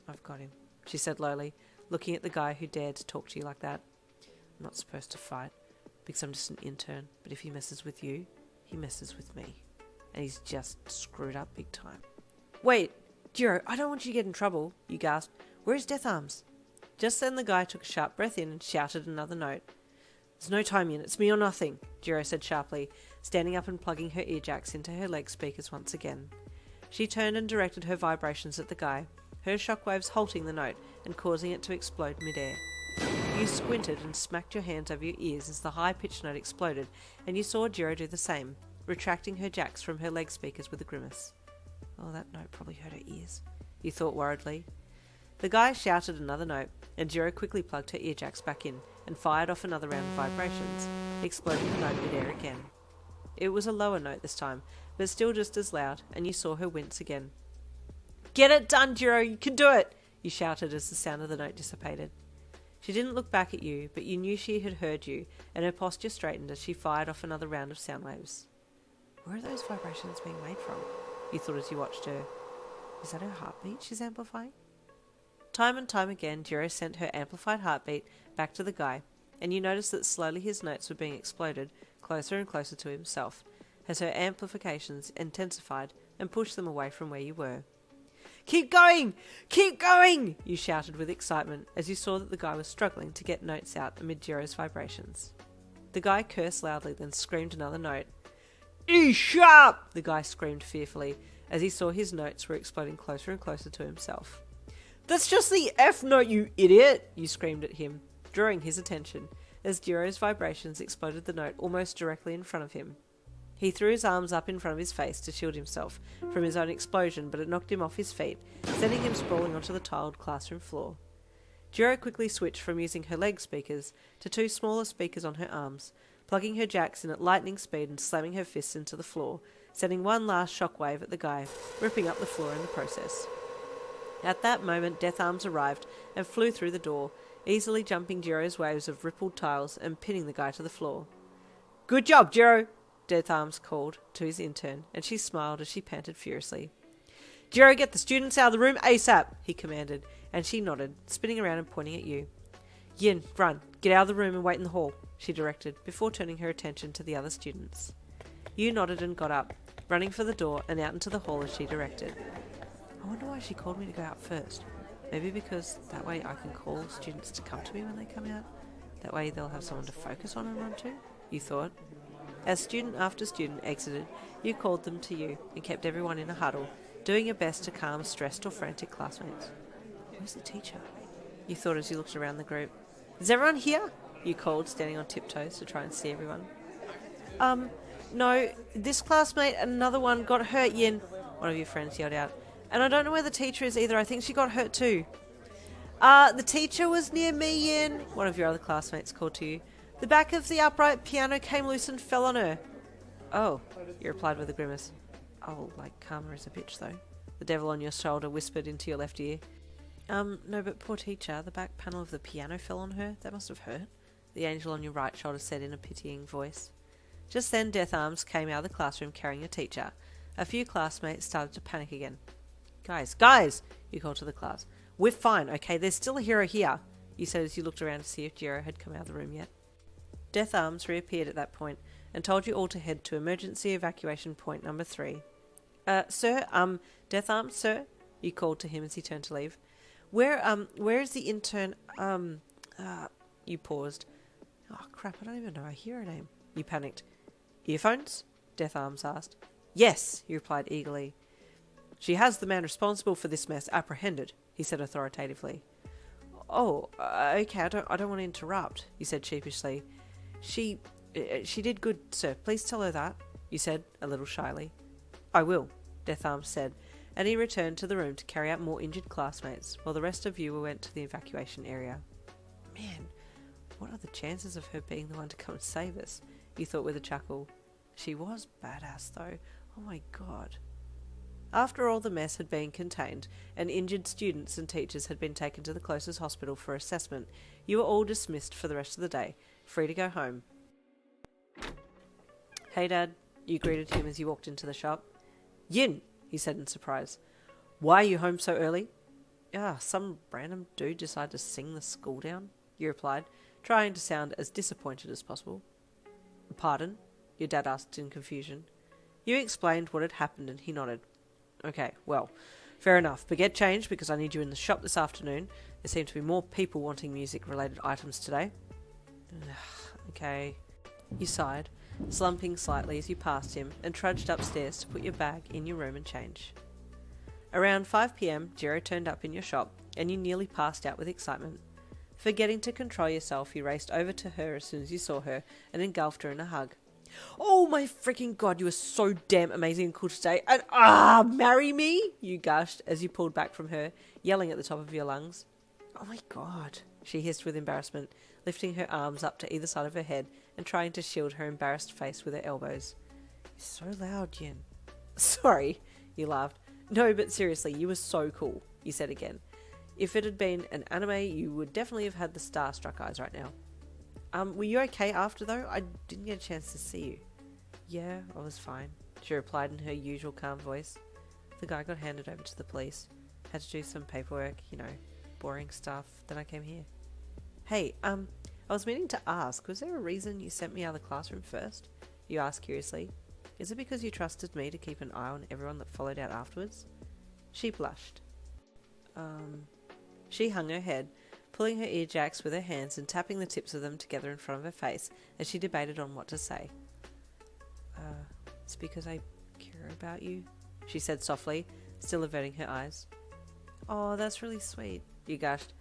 S1: I've got him, she said lowly, looking at the guy who dared to talk to you like that. I'm not supposed to fight, because I'm just an intern, but if he messes with you, he messes with me. And he's just screwed up big time. Wait, Jiro, I don't want you to get in trouble, you gasped. Where's Death Arms? Just then the guy took a sharp breath in and shouted another note. There's no time in, it's me or nothing, Jiro said sharply, standing up and plugging her ear jacks into her leg speakers once again. She turned and directed her vibrations at the guy, her shockwaves halting the note and causing it to explode midair. You squinted and smacked your hands over your ears as the high-pitched note exploded, and you saw Jiro do the same, retracting her jacks from her leg speakers with a grimace. Oh, that note probably hurt her ears, you thought worriedly. The guy shouted another note, and Jiro quickly plugged her ear jacks back in and fired off another round of vibrations, exploding the note midair again. It was a lower note this time, but still just as loud, and you saw her wince again. Get it done, Jiro! You can do it! You shouted as the sound of the note dissipated. She didn't look back at you, but you knew she had heard you, and her posture straightened as she fired off another round of sound waves. Where are those vibrations being made from? You thought as you watched her. Is that her heartbeat she's amplifying? Time and time again, Jiro sent her amplified heartbeat back to the guy, and you noticed that slowly his notes were being exploded closer and closer to himself, as her amplifications intensified and pushed them away from where you were. Keep going! Keep going! You shouted with excitement as you saw that the guy was struggling to get notes out amid Jiro's vibrations. The guy cursed loudly, then screamed another note. E-sharp! The guy screamed fearfully as he saw his notes were exploding closer and closer to himself. That's just the F note, you idiot! You screamed at him, drawing his attention, as Jiro's vibrations exploded the note almost directly in front of him. He threw his arms up in front of his face to shield himself from his own explosion, but it knocked him off his feet, sending him sprawling onto the tiled classroom floor. Jiro quickly switched from using her leg speakers to two smaller speakers on her arms, plugging her jacks in at lightning speed and slamming her fists into the floor, sending one last shockwave at the guy, ripping up the floor in the process. At that moment, Death Arms arrived and flew through the door, easily jumping Jiro's waves of rippled tiles and pinning the guy to the floor. "Good job, Jirou!" Death Arms called to his intern, and she smiled as she panted furiously. "Jirou, get the students out of the room ASAP!" he commanded, and she nodded, spinning around and pointing at you. "Yin, run, get out of the room and wait in the hall," she directed, before turning her attention to the other students. You nodded and got up, running for the door and out into the hall as she directed. I wonder why she called me to go out first. Maybe because that way I can call students to come to me when they come out. That way they'll have someone to focus on and run to, you thought. As student after student exited, you called them to you and kept everyone in a huddle, doing your best to calm stressed or frantic classmates. Where's the teacher? You thought as you looked around the group. Is everyone here? You called, standing on tiptoes to try and see everyone. No, this classmate and another one got hurt, Yin, one of your friends yelled out. And I don't know where the teacher is either. I think she got hurt too. The teacher was near me, Yin, one of your other classmates called to you. The back of the upright piano came loose and fell on her. Oh, you replied with a grimace. Oh, like karma is a bitch, though. The devil on your shoulder whispered into your left ear. No, but poor teacher, the back panel of the piano fell on her. That must have hurt. The angel on your right shoulder said in a pitying voice. Just then, Death Arms came out of the classroom carrying a teacher. A few classmates started to panic again. Guys, you called to the class. We're fine, okay? There's still a hero here, you said as you looked around to see if Jiro had come out of the room yet. Death Arms reappeared at that point and told you all to head to emergency evacuation point number 3. Sir, Death Arms, sir, you called to him as he turned to leave. Where is the intern, you paused. Oh, crap, I don't even know her hero name. You panicked. Earphones? Death Arms asked. Yes, you replied eagerly. She has the man responsible for this mess apprehended, he said authoritatively. Oh, okay, I don't want to interrupt, you said sheepishly. She did good, sir. Please tell her that, you said, a little shyly. I will, Death Arms said, and he returned to the room to carry out more injured classmates, while the rest of you went to the evacuation area. Man, what are the chances of her being the one to come and save us? You thought with a chuckle. She was badass, though. Oh my god. After all the mess had been contained, and injured students and teachers had been taken to the closest hospital for assessment, you were all dismissed for the rest of the day, free to go home. Hey, Dad, you greeted him as you walked into the shop. Yin, he said in surprise. Why are you home so early? Some random dude decided to sing the school down, you replied, trying to sound as disappointed as possible. Pardon? Your dad asked in confusion. You explained what had happened and he nodded. Okay, well, fair enough, but get changed because I need you in the shop this afternoon. There seem to be more people wanting music-related items today. Okay. You sighed, slumping slightly as you passed him and trudged upstairs to put your bag in your room and change. Around 5 p.m, Jiro turned up in your shop and you nearly passed out with excitement. Forgetting to control yourself, you raced over to her as soon as you saw her and engulfed her in a hug. Oh my freaking god, you are so damn amazing and cool today. And marry me, you gushed as you pulled back from her, yelling at the top of your lungs. Oh my god, she hissed with embarrassment, lifting her arms up to either side of her head and trying to shield her embarrassed face with her elbows. You're so loud, Yin. Sorry, you laughed. No, but seriously, you were so cool, you said again. If it had been an anime, you would definitely have had the starstruck eyes right now. Were you okay after, though? I didn't get a chance to see you. Yeah, I was fine, she replied in her usual calm voice. The guy got handed over to the police. Had to do some paperwork, boring stuff. Then I came here. Hey, I was meaning to ask, was there a reason you sent me out of the classroom first? You asked curiously. Is it because you trusted me to keep an eye on everyone that followed out afterwards? She blushed. She hung her head, pulling her ear jacks with her hands and tapping the tips of them together in front of her face as she debated on what to say. It's because I care about you, she said softly, still averting her eyes. Oh, that's really sweet, you gushed.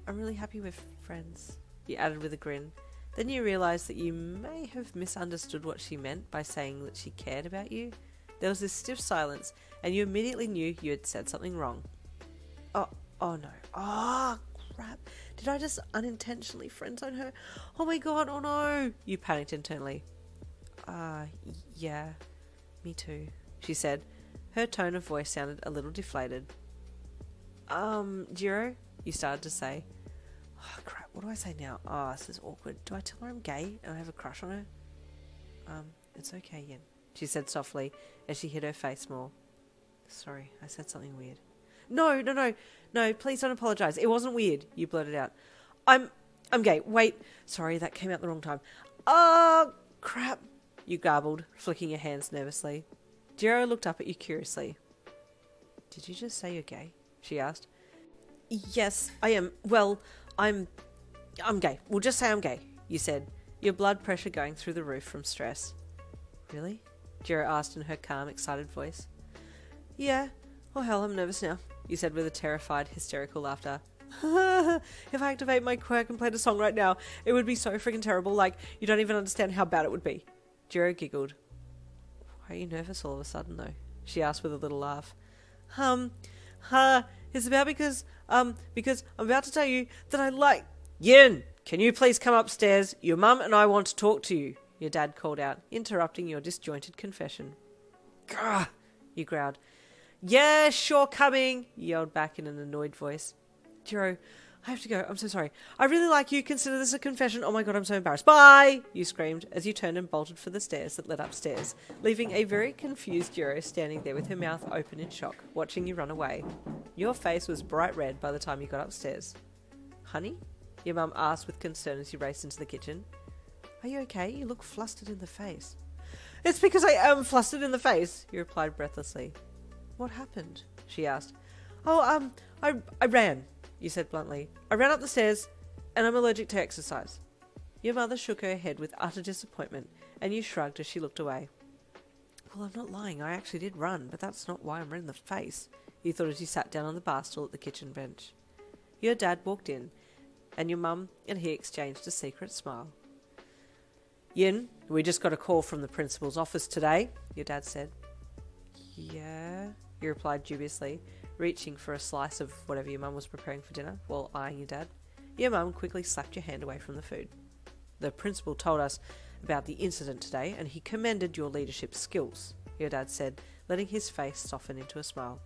S1: I'm really happy we're friends, you added with a grin. Then you realised that you may have misunderstood what she meant by saying that she cared about you. There was this stiff silence, and you immediately knew you had said something wrong. Oh no. Oh, crap. Did I just unintentionally friendzone her? Oh my god, oh no. You panicked internally. Yeah, me too, she said. Her tone of voice sounded a little deflated. Jiro, you started to say. Oh crap, what do I say now? Oh, this is awkward. Do I tell her I'm gay and I have a crush on her? It's okay, Yin, she said softly as she hid her face more. Sorry, I said something weird. No, please don't apologise. It wasn't weird, you blurted out. I'm gay. Wait, sorry, that came out the wrong time. Oh, crap, you garbled, flicking your hands nervously. Jiro looked up at you curiously. Did you just say you're gay? She asked. Yes, I am. Well, I'm gay. We'll just say I'm gay, you said, your blood pressure going through the roof from stress. Really? Jiro asked in her calm, excited voice. Yeah. Oh hell, I'm nervous now, you said with a terrified, hysterical laughter. If I activate my quirk and played a song right now, it would be so freaking terrible, like, you don't even understand how bad it would be. Jiro giggled. Why are you nervous all of a sudden, though? She asked with a little laugh. It's about because I'm about to tell you that I like... Yin, can you please come upstairs? Your mum and I want to talk to you, your dad called out, interrupting your disjointed confession. Gah, you growled. Yeah, sure, coming, you yelled back in an annoyed voice. Jiro, I have to go. I'm so sorry. I really like you. Consider this a confession. Oh my god, I'm so embarrassed. Bye, you screamed as you turned and bolted for the stairs that led upstairs, leaving a very confused Jiro standing there with her mouth open in shock, watching you run away. Your face was bright red by the time you got upstairs. Honey? Your mum asked with concern as you raced into the kitchen. Are you okay? You look flustered in the face. It's because I am flustered in the face, you replied breathlessly. What happened? She asked. Oh, I ran, you said bluntly. I ran up the stairs, and I'm allergic to exercise. Your mother shook her head with utter disappointment, and you shrugged as she looked away. Well, I'm not lying. I actually did run, but that's not why I'm red in the face, you thought as you sat down on the bar stool at the kitchen bench. Your dad walked in, and your mum and he exchanged a secret smile. Yin, we just got a call from the principal's office today, your dad said. Yeah, you replied dubiously, reaching for a slice of whatever your mum was preparing for dinner while eyeing your dad. Your mum quickly slapped your hand away from the food. The principal told us about the incident today and he commended your leadership skills, your dad said, letting his face soften into a smile.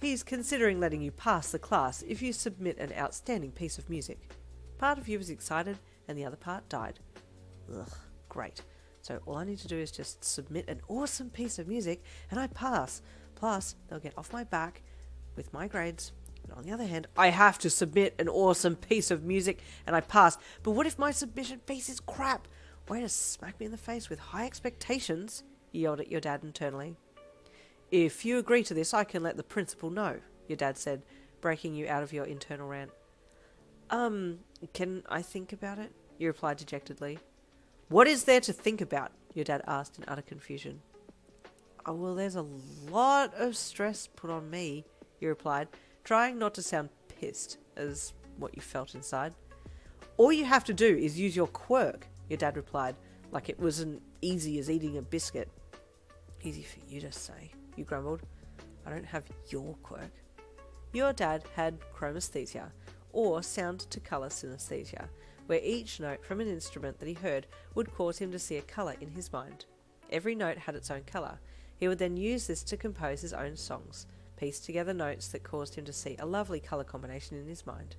S1: He's considering letting you pass the class if you submit an outstanding piece of music. Part of you was excited and the other part died. Ugh, great. So all I need to do is just submit an awesome piece of music and I pass. Plus, they'll get off my back with my grades. And on the other hand, I have to submit an awesome piece of music and I pass. But what if my submission piece is crap? Way to smack me in the face with high expectations, you yelled at your dad internally. If you agree to this, I can let the principal know, your dad said, breaking you out of your internal rant. Can I think about it? You replied dejectedly. What is there to think about? Your dad asked in utter confusion. Oh, well, there's a lot of stress put on me, you replied, trying not to sound pissed as what you felt inside. All you have to do is use your quirk, your dad replied, like it wasn't easy as eating a biscuit. Easy for you to say, you grumbled. I don't have your quirk. Your dad had chromesthesia, or sound-to-colour synesthesia, where each note from an instrument that he heard would cause him to see a colour in his mind. Every note had its own colour. He would then use this to compose his own songs, piece together notes that caused him to see a lovely colour combination in his mind.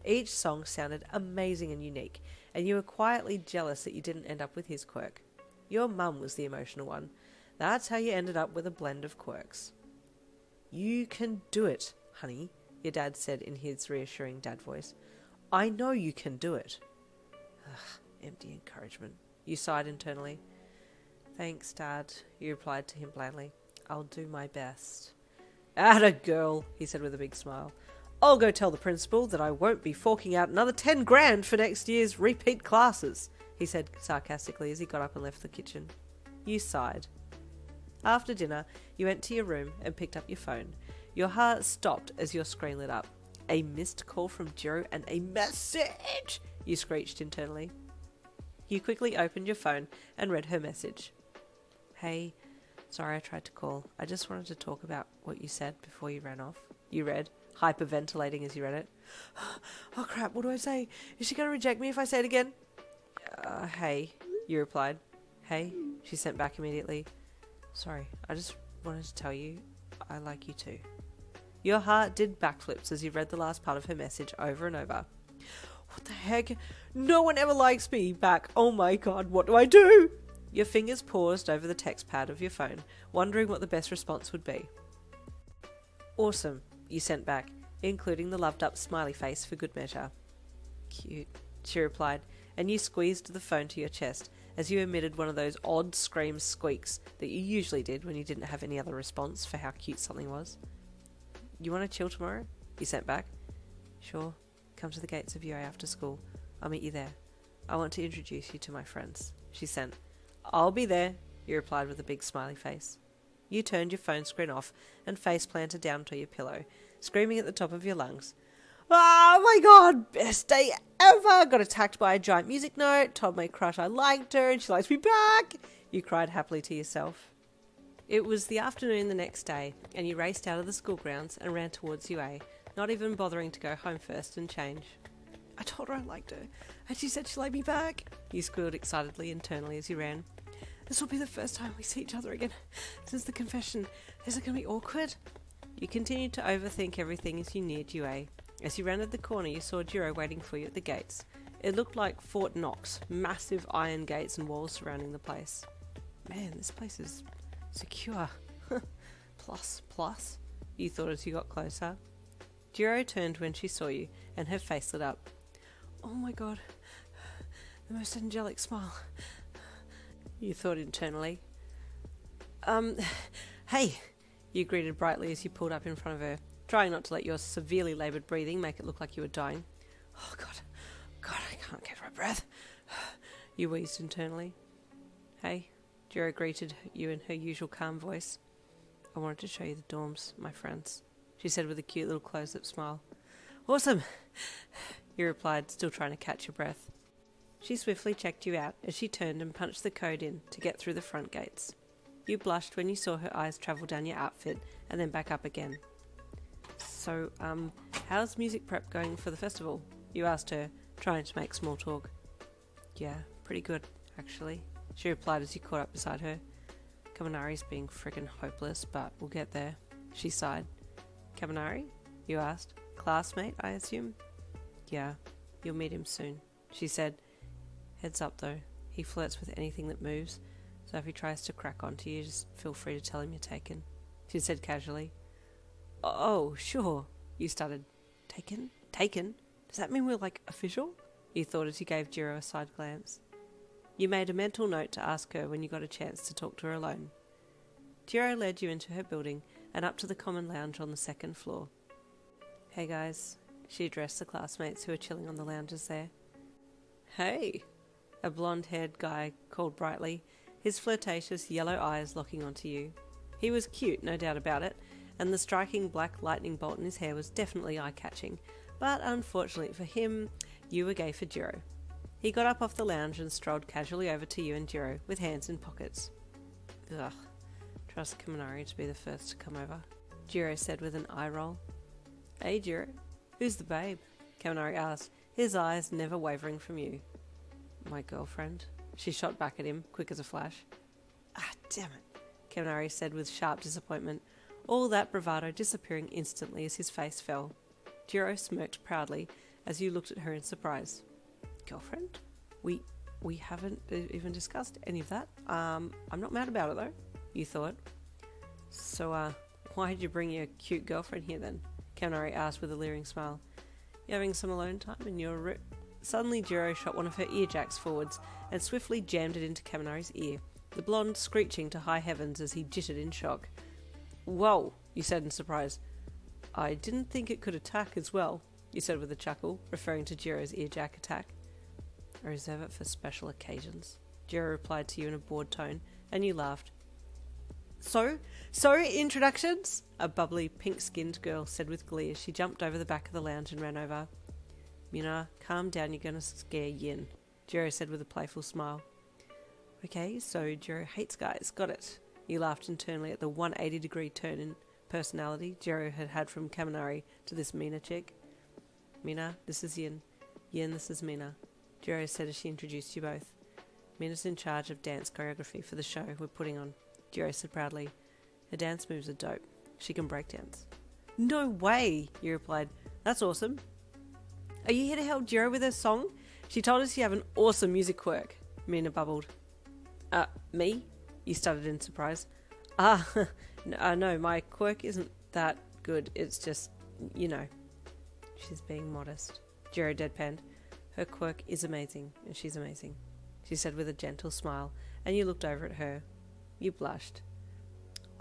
S1: Each song sounded amazing and unique, and you were quietly jealous that you didn't end up with his quirk. Your mum was the emotional one. That's how you ended up with a blend of quirks. You can do it, honey, your dad said in his reassuring dad voice. I know you can do it. Ugh, empty encouragement. You sighed internally. Thanks, Dad, you replied to him blandly. I'll do my best. Atta girl, he said with a big smile. I'll go tell the principal that I won't be forking out another 10 grand for next year's repeat classes, he said sarcastically as he got up and left the kitchen. You sighed. After dinner, you went to your room and picked up your phone. Your heart stopped as your screen lit up. A missed call from Jirou and a message, you screeched internally. You quickly opened your phone and read her message. Hey, sorry I tried to call. I just wanted to talk about what you said before you ran off. You read, hyperventilating as you read it. Oh crap, what do I say? Is she going to reject me if I say it again? Hey, you replied. Hey, she sent back immediately. Sorry, I just wanted to tell you I like you too. Your heart did backflips as you read the last part of her message over and over. What the heck? No one ever likes me back. Oh my god, what do I do? Your fingers paused over the text pad of your phone, wondering what the best response would be. Awesome, you sent back, including the loved up smiley face for good measure. Cute, she replied, and you squeezed the phone to your chest as you emitted one of those odd scream squeaks that you usually did when you didn't have any other response for how cute something was. You want to chill tomorrow? You sent back. Sure, come to the gates of UA after school. I'll meet you there. I want to introduce you to my friends, she sent. I'll be there, you replied with a big smiley face. You turned your phone screen off and face planted down to your pillow, screaming at the top of your lungs. Oh my god, best day ever! Got attacked by a giant music note, told my crush I liked her and she likes me back! You cried happily to yourself. It was the afternoon the next day, and you raced out of the school grounds and ran towards UA, not even bothering to go home first and change. I told her I liked her, and she said she'd like me back, you squealed excitedly internally as you ran. This will be the first time we see each other again since the confession. Is it going to be awkward? You continued to overthink everything as you neared UA. As you rounded the corner, you saw Jiro waiting for you at the gates. It looked like Fort Knox, massive iron gates and walls surrounding the place. Man, this place is secure. plus, you thought as you got closer. Jiro turned when she saw you, and her face lit up. Oh my god, the most angelic smile, you thought internally. Hey, you greeted brightly as you pulled up in front of her, trying not to let your severely laboured breathing make it look like you were dying. Oh god, I can't catch my breath, you wheezed internally. Hey, Jiro greeted you in her usual calm voice. I wanted to show you the dorms, my friends, she said with a cute little close-up smile. Awesome, you replied, still trying to catch your breath. She swiftly checked you out as she turned and punched the code in to get through the front gates. You blushed when you saw her eyes travel down your outfit and then back up again. So, how's music prep going for the festival? You asked her, trying to make small talk. Yeah, pretty good, actually, she replied as you caught up beside her. Kaminari's being frickin' hopeless, but we'll get there, she sighed. Kaminari? You asked. Classmate, I assume? Yeah, you'll meet him soon, she said. Heads up though, he flirts with anything that moves, so if he tries to crack onto you, just feel free to tell him you're taken, she said casually. Oh, sure, you stuttered. Taken? Taken? Does that mean we're like official? You thought as you gave Jiro a side glance. You made a mental note to ask her when you got a chance to talk to her alone. Jiro led you into her building and up to the common lounge on the second floor. Hey guys, she addressed the classmates who were chilling on the lounges there. Hey, a blonde-haired guy called brightly, his flirtatious yellow eyes locking onto you. He was cute, no doubt about it, and the striking black lightning bolt in his hair was definitely eye-catching, but unfortunately for him, you were gay for Jiro. He got up off the lounge and strolled casually over to you and Jiro, with hands in pockets. Ugh, trust Kaminari to be the first to come over, Jiro said with an eye roll. Hey Jiro, who's the babe? Kaminari asked, his eyes never wavering from you. My girlfriend, she shot back at him, quick as a flash. Ah, damn it, Kaminari said with sharp disappointment, all that bravado disappearing instantly as his face fell. Jiro smirked proudly as you looked at her in surprise. Girlfriend? We haven't even discussed any of that. I'm not mad about it though, you thought. So, why did you bring your cute girlfriend here then? Kaminari asked with a leering smile. You having some alone time in your room? Suddenly Jiro shot one of her ear jacks forwards and swiftly jammed it into Kaminari's ear, the blonde screeching to high heavens as he jittered in shock. Whoa, you said in surprise. I didn't think it could attack as well, you said with a chuckle, referring to Jiro's ear jack attack. I reserve it for special occasions, Jiro replied to you in a bored tone, and you laughed. So, introductions? A bubbly, pink-skinned girl said with glee as she jumped over the back of the lounge and ran over. Mina, calm down, you're gonna scare Yin, Jiro said with a playful smile. Okay, so Jiro hates guys, got it. You laughed internally at the 180-degree turn in personality Jiro had had from Kaminari to this Mina chick. Mina, this is Yin. Yin, this is Mina, Jiro said as she introduced you both. Mina's in charge of dance choreography for the show we're putting on, Jiro said proudly. Her dance moves are dope. She can break dance. No way, you replied. That's awesome. Are you here to help Jiro with her song? She told us you have an awesome music quirk, Mina bubbled. Me? You stuttered in surprise. No, my quirk isn't that good. It's just, you know. She's being modest. Jiro deadpanned. Her quirk is amazing, and she's amazing, she said with a gentle smile, and you looked over at her. You blushed.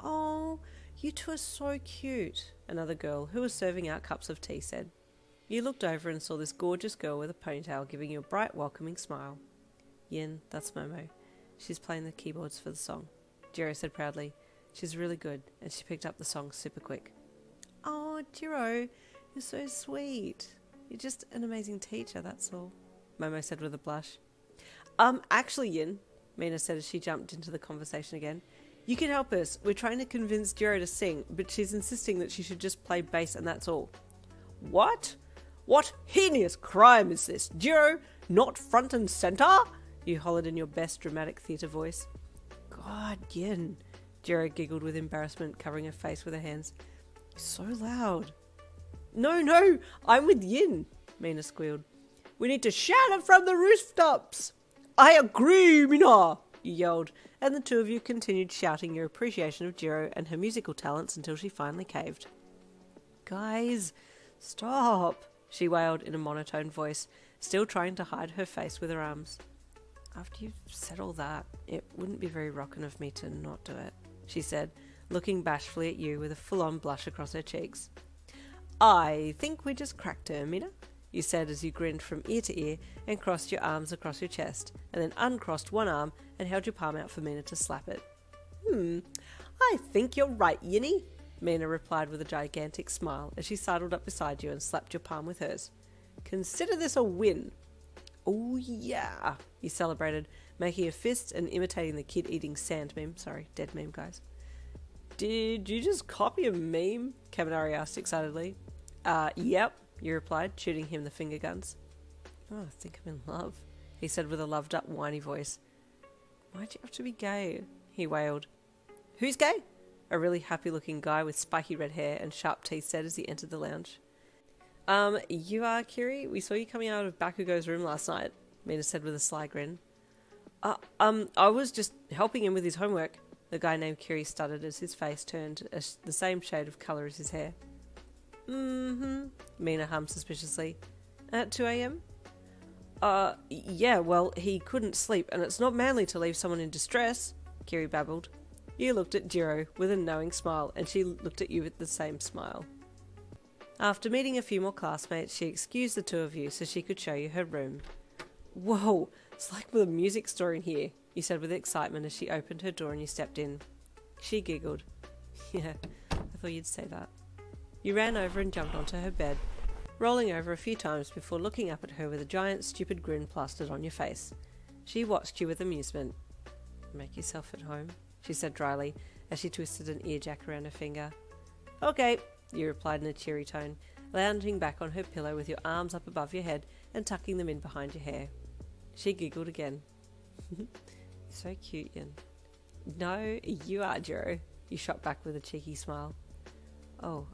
S1: Oh, you two are so cute, another girl who was serving out cups of tea said. You looked over and saw this gorgeous girl with a ponytail giving you a bright, welcoming smile. Yin, that's Momo. She's playing the keyboards for the song, Jiro said proudly. She's really good, and she picked up the song super quick. Oh, Jiro, you're so sweet. You're just an amazing teacher, that's all, Momo said with a blush. Actually, Yin, Mina said as she jumped into the conversation again. You can help us. We're trying to convince Jiro to sing, but she's insisting that she should just play bass and that's all. What? What heinous crime is this? Jiro, not front and centre? You hollered in your best dramatic theatre voice. God, Yin, Jiro giggled with embarrassment, covering her face with her hands. So loud. No, I'm with Yin, Mina squealed. We need to shout it from the rooftops. I agree, Mina, you yelled, and the two of you continued shouting your appreciation of Jiro and her musical talents until she finally caved. Guys, stop, she wailed in a monotone voice, still trying to hide her face with her arms. After you've said all that, it wouldn't be very rockin' of me to not do it, she said, looking bashfully at you with a full-on blush across her cheeks. I think we just cracked her, Mina, you said as you grinned from ear to ear and crossed your arms across your chest, and then uncrossed one arm and held your palm out for Mina to slap it. I think you're right, Yinny, Mina replied with a gigantic smile as she sidled up beside you and slapped your palm with hers. Consider this a win. Oh yeah, you celebrated, making a fist and imitating the kid eating sand meme. Sorry, dead meme, guys. Did you just copy a meme? Kaminari asked excitedly. Yep, you replied, shooting him the finger guns. Oh, I think I'm in love, he said with a loved-up, whiny voice. Why'd you have to be gay? He wailed. Who's gay? A really happy-looking guy with spiky red hair and sharp teeth said as he entered the lounge. You are, Kiri? We saw you coming out of Bakugo's room last night, Mina said with a sly grin. I was just helping him with his homework, the guy named Kiri stuttered as his face turned the same shade of colour as his hair. Mina hummed suspiciously. At 2 a.m? Yeah, well, he couldn't sleep, and it's not manly to leave someone in distress, Kiri babbled. You looked at Jiro with a knowing smile, and she looked at you with the same smile. After meeting a few more classmates, she excused the two of you so she could show you her room. Whoa, it's like with a music store in here, you said with excitement as she opened her door and you stepped in. She giggled. Yeah, I thought you'd say that. You ran over and jumped onto her bed, rolling over a few times before looking up at her with a giant stupid grin plastered on your face. She watched you with amusement. Make yourself at home, she said dryly as she twisted an earjack around her finger. Okay, you replied in a cheery tone, lounging back on her pillow with your arms up above your head and tucking them in behind your hair. She giggled again. You're so cute, Yin. No, you are, Jiro, you shot back with a cheeky smile. Oh,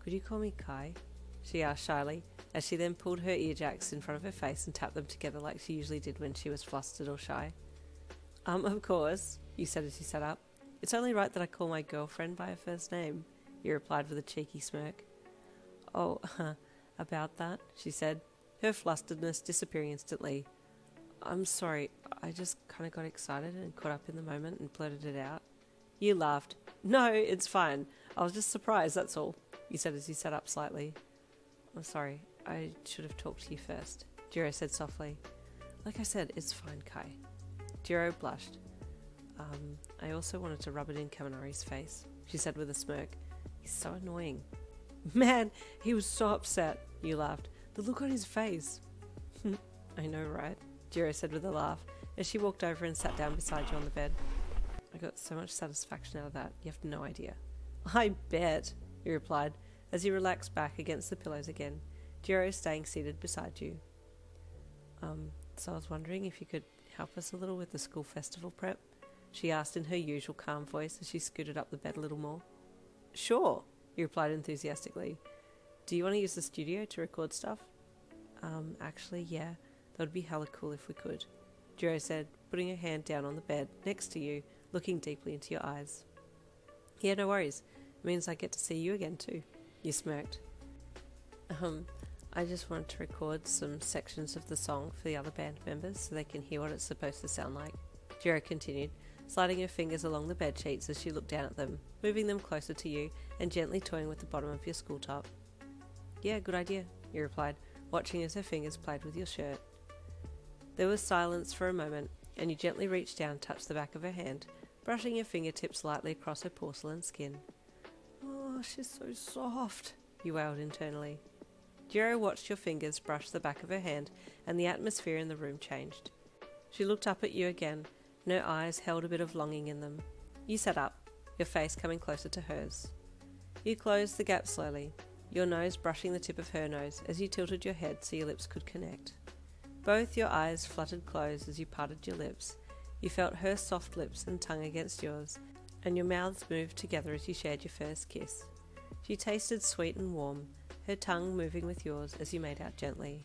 S1: could you call me Kai? She asked shyly, as she then pulled her earjacks in front of her face and tapped them together like she usually did when she was flustered or shy. Of course, you said as you sat up. It's only right that I call my girlfriend by her first name, you replied with a cheeky smirk. Oh, about that, she said, her flusteredness disappearing instantly. I'm sorry, I just kind of got excited and caught up in the moment and blurted it out. You laughed. No, it's fine. I was just surprised, that's all, you said as you sat up slightly. I'm sorry, I should have talked to you first, Jiro said softly. Like I said, it's fine, Kai. Jiro blushed. I also wanted to rub it in Kaminari's face, she said with a smirk. He's so annoying. Man, he was so upset, you laughed. The look on his face. I know, right? Jiro said with a laugh as she walked over and sat down beside you on the bed. I got so much satisfaction out of that, you have no idea. I bet, you replied as you relaxed back against the pillows again, Jiro staying seated beside you. So I was wondering if you could help us a little with the school festival prep, she asked in her usual calm voice as she scooted up the bed a little more. Sure, you replied enthusiastically. Do you want to use the studio to record stuff? Actually, yeah, that would be hella cool if we could, Jirou said, putting her hand down on the bed next to you, looking deeply into your eyes. Yeah, no worries. It means I get to see you again too. You smirked. I just wanted to record some sections of the song for the other band members so they can hear what it's supposed to sound like. Jirou continued, sliding her fingers along the bed sheets as she looked down at them, moving them closer to you and gently toying with the bottom of your school top. Yeah, good idea, you replied, watching as her fingers played with your shirt. There was silence for a moment, and you gently reached down and touched the back of her hand, brushing your fingertips lightly across her porcelain skin. Oh, she's so soft, you wailed internally. Jirou watched your fingers brush the back of her hand, and the atmosphere in the room changed. She looked up at you again, and her eyes held a bit of longing in them. You sat up, your face coming closer to hers. You closed the gap slowly, your nose brushing the tip of her nose as you tilted your head so your lips could connect. Both your eyes fluttered closed as you parted your lips. You felt her soft lips and tongue against yours, and your mouths moved together as you shared your first kiss. She tasted sweet and warm, her tongue moving with yours as you made out gently.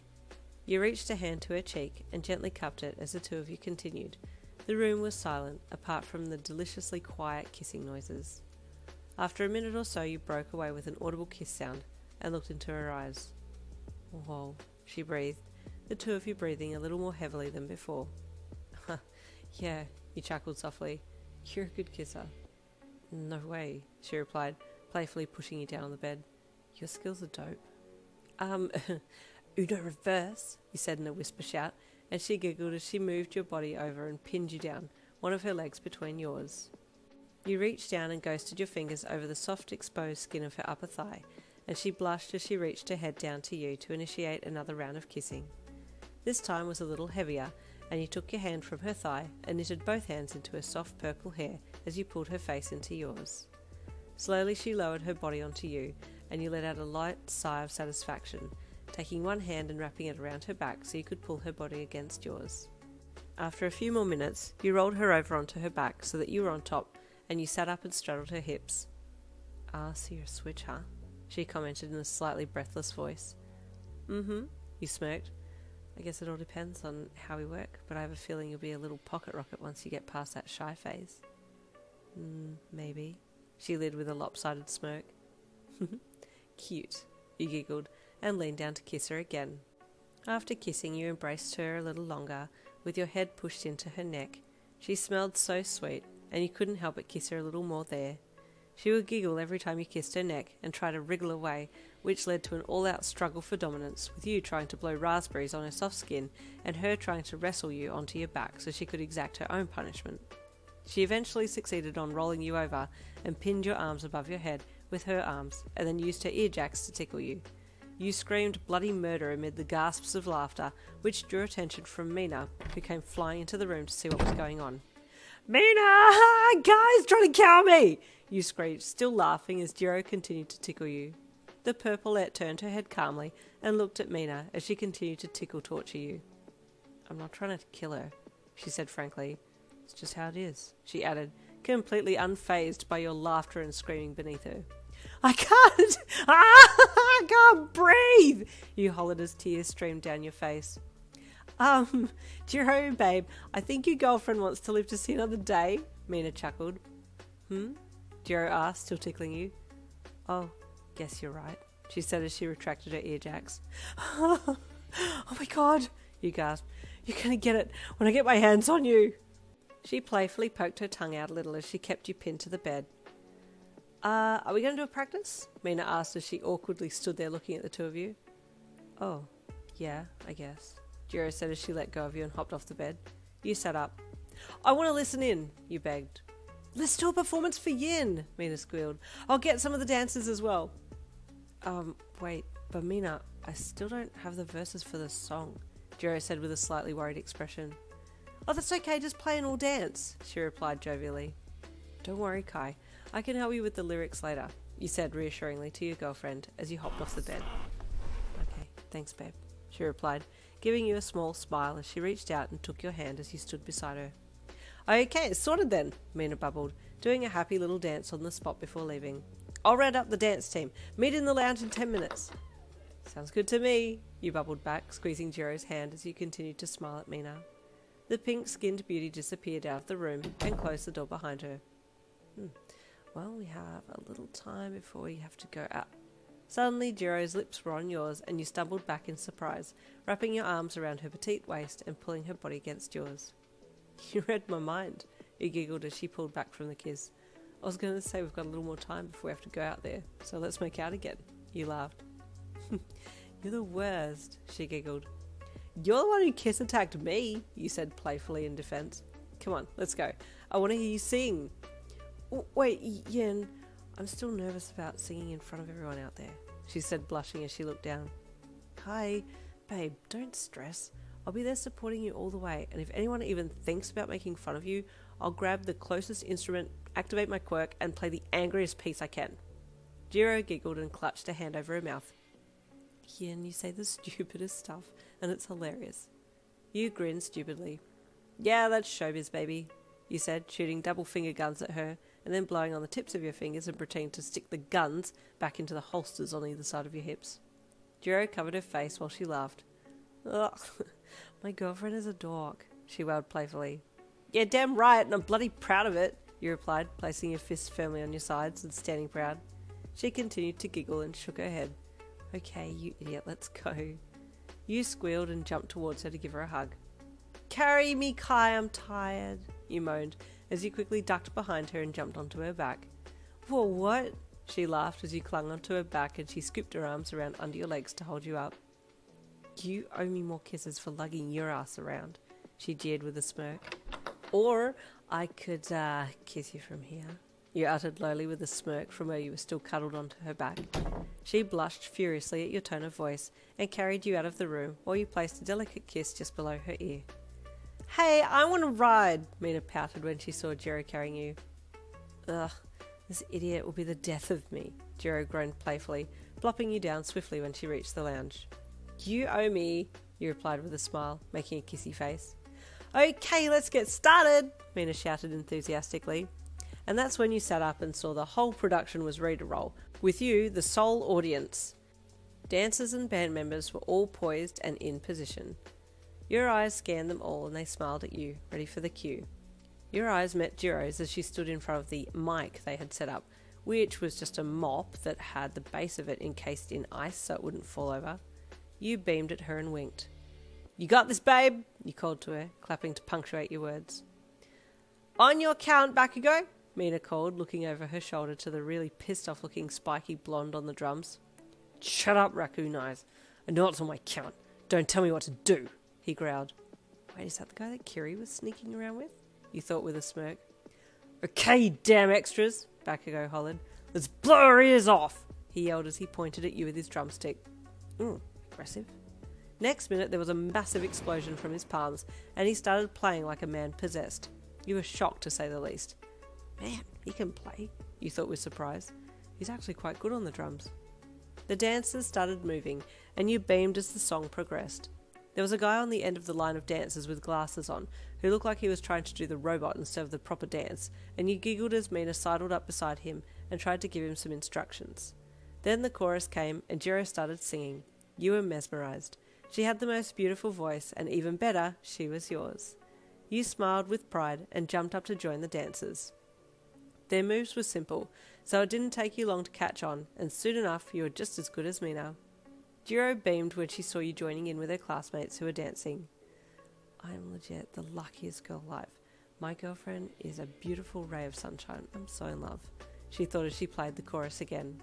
S1: You reached a hand to her cheek and gently cupped it as the two of you continued. The room was silent, apart from the deliciously quiet kissing noises. After a minute or so, you broke away with an audible kiss sound and looked into her eyes. Whoa, she breathed, the two of you breathing a little more heavily than before. Yeah, you chuckled softly. You're a good kisser. No way, she replied, playfully pushing you down on the bed. Your skills are dope. Uno reverse, you said in a whisper shout, and she giggled as she moved your body over and pinned you down, one of her legs between yours. You reached down and ghosted your fingers over the soft exposed skin of her upper thigh, and she blushed as she reached her head down to you to initiate another round of kissing. This time was a little heavier, and you took your hand from her thigh and knitted both hands into her soft purple hair as you pulled her face into yours. Slowly she lowered her body onto you, and you let out a light sigh of satisfaction, taking one hand and wrapping it around her back so you could pull her body against yours. After a few more minutes, you rolled her over onto her back so that you were on top, and you sat up and straddled her hips. Ah, so you're a switch, huh? She commented in a slightly breathless voice. Mm-hmm, you smirked. I guess it all depends on how we work, but I have a feeling you'll be a little pocket rocket once you get past that shy phase. Maybe, she lid with a lopsided smirk. Cute, you giggled, and leaned down to kiss her again. After kissing, you embraced her a little longer, with your head pushed into her neck. She smelled so sweet, and you couldn't help but kiss her a little more there. She would giggle every time you kissed her neck and try to wriggle away, which led to an all-out struggle for dominance, with you trying to blow raspberries on her soft skin and her trying to wrestle you onto your back so she could exact her own punishment. She eventually succeeded on rolling you over and pinned your arms above your head with her arms, and then used her ear jacks to tickle you. You screamed bloody murder amid the gasps of laughter, which drew attention from Mina, who came flying into the room to see what was going on. Mina! Guys, trying to kill me! You screamed, still laughing as Jiro continued to tickle you. The purpleette turned her head calmly and looked at Mina as she continued to torture you. I'm not trying to kill her, she said frankly. It's just how it is, she added, completely unfazed by your laughter and screaming beneath her. I can't! I can't breathe! You hollered as tears streamed down your face. Jirou, babe, I think your girlfriend wants to live to see another day, Mina chuckled. Jirou asked, still tickling you. Oh, guess you're right, she said as she retracted her ear jacks. Oh my god, you gasped. You're gonna get it when I get my hands on you. She playfully poked her tongue out a little as she kept you pinned to the bed. Are we going to do a practice? Mina asked as she awkwardly stood there looking at the two of you. Oh, yeah, I guess, Jiro said as she let go of you and hopped off the bed. You sat up. I want to listen in, you begged. Let's do a performance for Yin, Mina squealed. I'll get some of the dancers as well. Wait, but Mina, I still don't have the verses for the song, Jiro said with a slightly worried expression. Oh, that's okay, just play and we'll dance, she replied jovially. Don't worry, Kai. I can help you with the lyrics later, you said reassuringly to your girlfriend as you hopped off the bed. Okay, thanks, babe, she replied, giving you a small smile as she reached out and took your hand as you stood beside her. Okay, sorted then, Mina bubbled, doing a happy little dance on the spot before leaving. I'll round up the dance team. Meet in the lounge in 10 minutes. Sounds good to me, you bubbled back, squeezing Jirou's hand as you continued to smile at Mina. The pink-skinned beauty disappeared out of the room and closed the door behind her. Well, we have a little time before we have to go out. Suddenly, Jirou's lips were on yours, and you stumbled back in surprise, wrapping your arms around her petite waist and pulling her body against yours. You read my mind, you giggled as she pulled back from the kiss. I was going to say we've got a little more time before we have to go out there, so let's make out again. You laughed. You're the worst, she giggled. You're the one who kiss attacked me, you said playfully in defense. Come on, let's go. I want to hear you sing. Wait, Yen, I'm still nervous about singing in front of everyone out there, she said, blushing as she looked down. Hi, babe, don't stress. I'll be there supporting you all the way, and if anyone even thinks about making fun of you, I'll grab the closest instrument, activate my quirk, and play the angriest piece I can. Jirou giggled and clutched a hand over her mouth. Yen, you say the stupidest stuff, and it's hilarious. You grinned stupidly. Yeah, that's showbiz, baby, you said, shooting double finger guns at her, and then blowing on the tips of your fingers and pretending to stick the guns back into the holsters on either side of your hips. Jirou covered her face while she laughed. Ugh, my girlfriend is a dork, she wailed playfully. Yeah, damn right, and I'm bloody proud of it, you replied, placing your fists firmly on your sides and standing proud. She continued to giggle and shook her head. Okay, you idiot, let's go. You squealed and jumped towards her to give her a hug. Carry me, Kai, I'm tired, you moaned, as you quickly ducked behind her and jumped onto her back. Whoa, what? She laughed as you clung onto her back and she scooped her arms around under your legs to hold you up. You owe me more kisses for lugging your ass around, she jeered with a smirk. Or I could kiss you from here, you uttered lowly with a smirk from where you were still cuddled onto her back. She blushed furiously at your tone of voice and carried you out of the room while you placed a delicate kiss just below her ear. Hey, I want to ride, Mina pouted when she saw Jirou carrying you. Ugh, this idiot will be the death of me, Jirou groaned playfully, plopping you down swiftly when she reached the lounge. You owe me, you replied with a smile, making a kissy face. Okay, let's get started, Mina shouted enthusiastically. And that's when you sat up and saw the whole production was ready to roll, with you, the sole audience. Dancers and band members were all poised and in position. Your eyes scanned them all and they smiled at you, ready for the cue. Your eyes met Jirou's as she stood in front of the mic they had set up, which was just a mop that had the base of it encased in ice so it wouldn't fall over. You beamed at her and winked. You got this, babe, you called to her, clapping to punctuate your words. On your count, Bakugo, Mina called, looking over her shoulder to the really pissed-off looking spiky blonde on the drums. Shut up, Raccoon Eyes. I know it's on my count. Don't tell me what to do, he growled. Wait, is that the guy that Kiri was sneaking around with? You thought with a smirk. Okay, you damn extras, Bakugo hollered. Let's blow our ears off, he yelled as he pointed at you with his drumstick. Aggressive. Next minute, there was a massive explosion from his palms, and he started playing like a man possessed. You were shocked, to say the least. Man, he can play, you thought with surprise. He's actually quite good on the drums. The dancers started moving, and you beamed as the song progressed. There was a guy on the end of the line of dancers with glasses on, who looked like he was trying to do the robot instead of the proper dance, and you giggled as Mina sidled up beside him and tried to give him some instructions. Then the chorus came, and Jirou started singing. You were mesmerized. She had the most beautiful voice, and even better, she was yours. You smiled with pride and jumped up to join the dancers. Their moves were simple, so it didn't take you long to catch on, and soon enough you were just as good as Mina. Jirou beamed when she saw you joining in with her classmates who were dancing. I'm legit the luckiest girl alive. My girlfriend is a beautiful ray of sunshine. I'm so in love, she thought as she played the chorus again.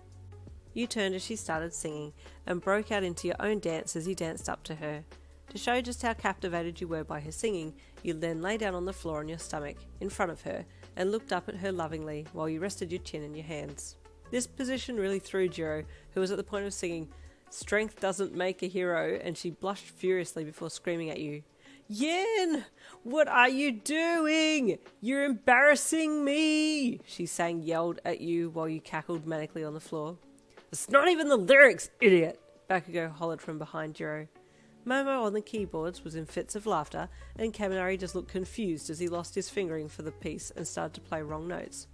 S1: You turned as she started singing and broke out into your own dance as you danced up to her. To show just how captivated you were by her singing, you then lay down on the floor on your stomach, in front of her, and looked up at her lovingly while you rested your chin in your hands. This position really threw Jirou, who was at the point of singing, "Strength doesn't make a hero," and she blushed furiously before screaming at you. Yen! What are you doing? You're embarrassing me! She yelled at you while you cackled manically on the floor. It's not even the lyrics, idiot! Bakugo hollered from behind Jirou. Momo on the keyboards was in fits of laughter, and Kaminari just looked confused as he lost his fingering for the piece and started to play wrong notes.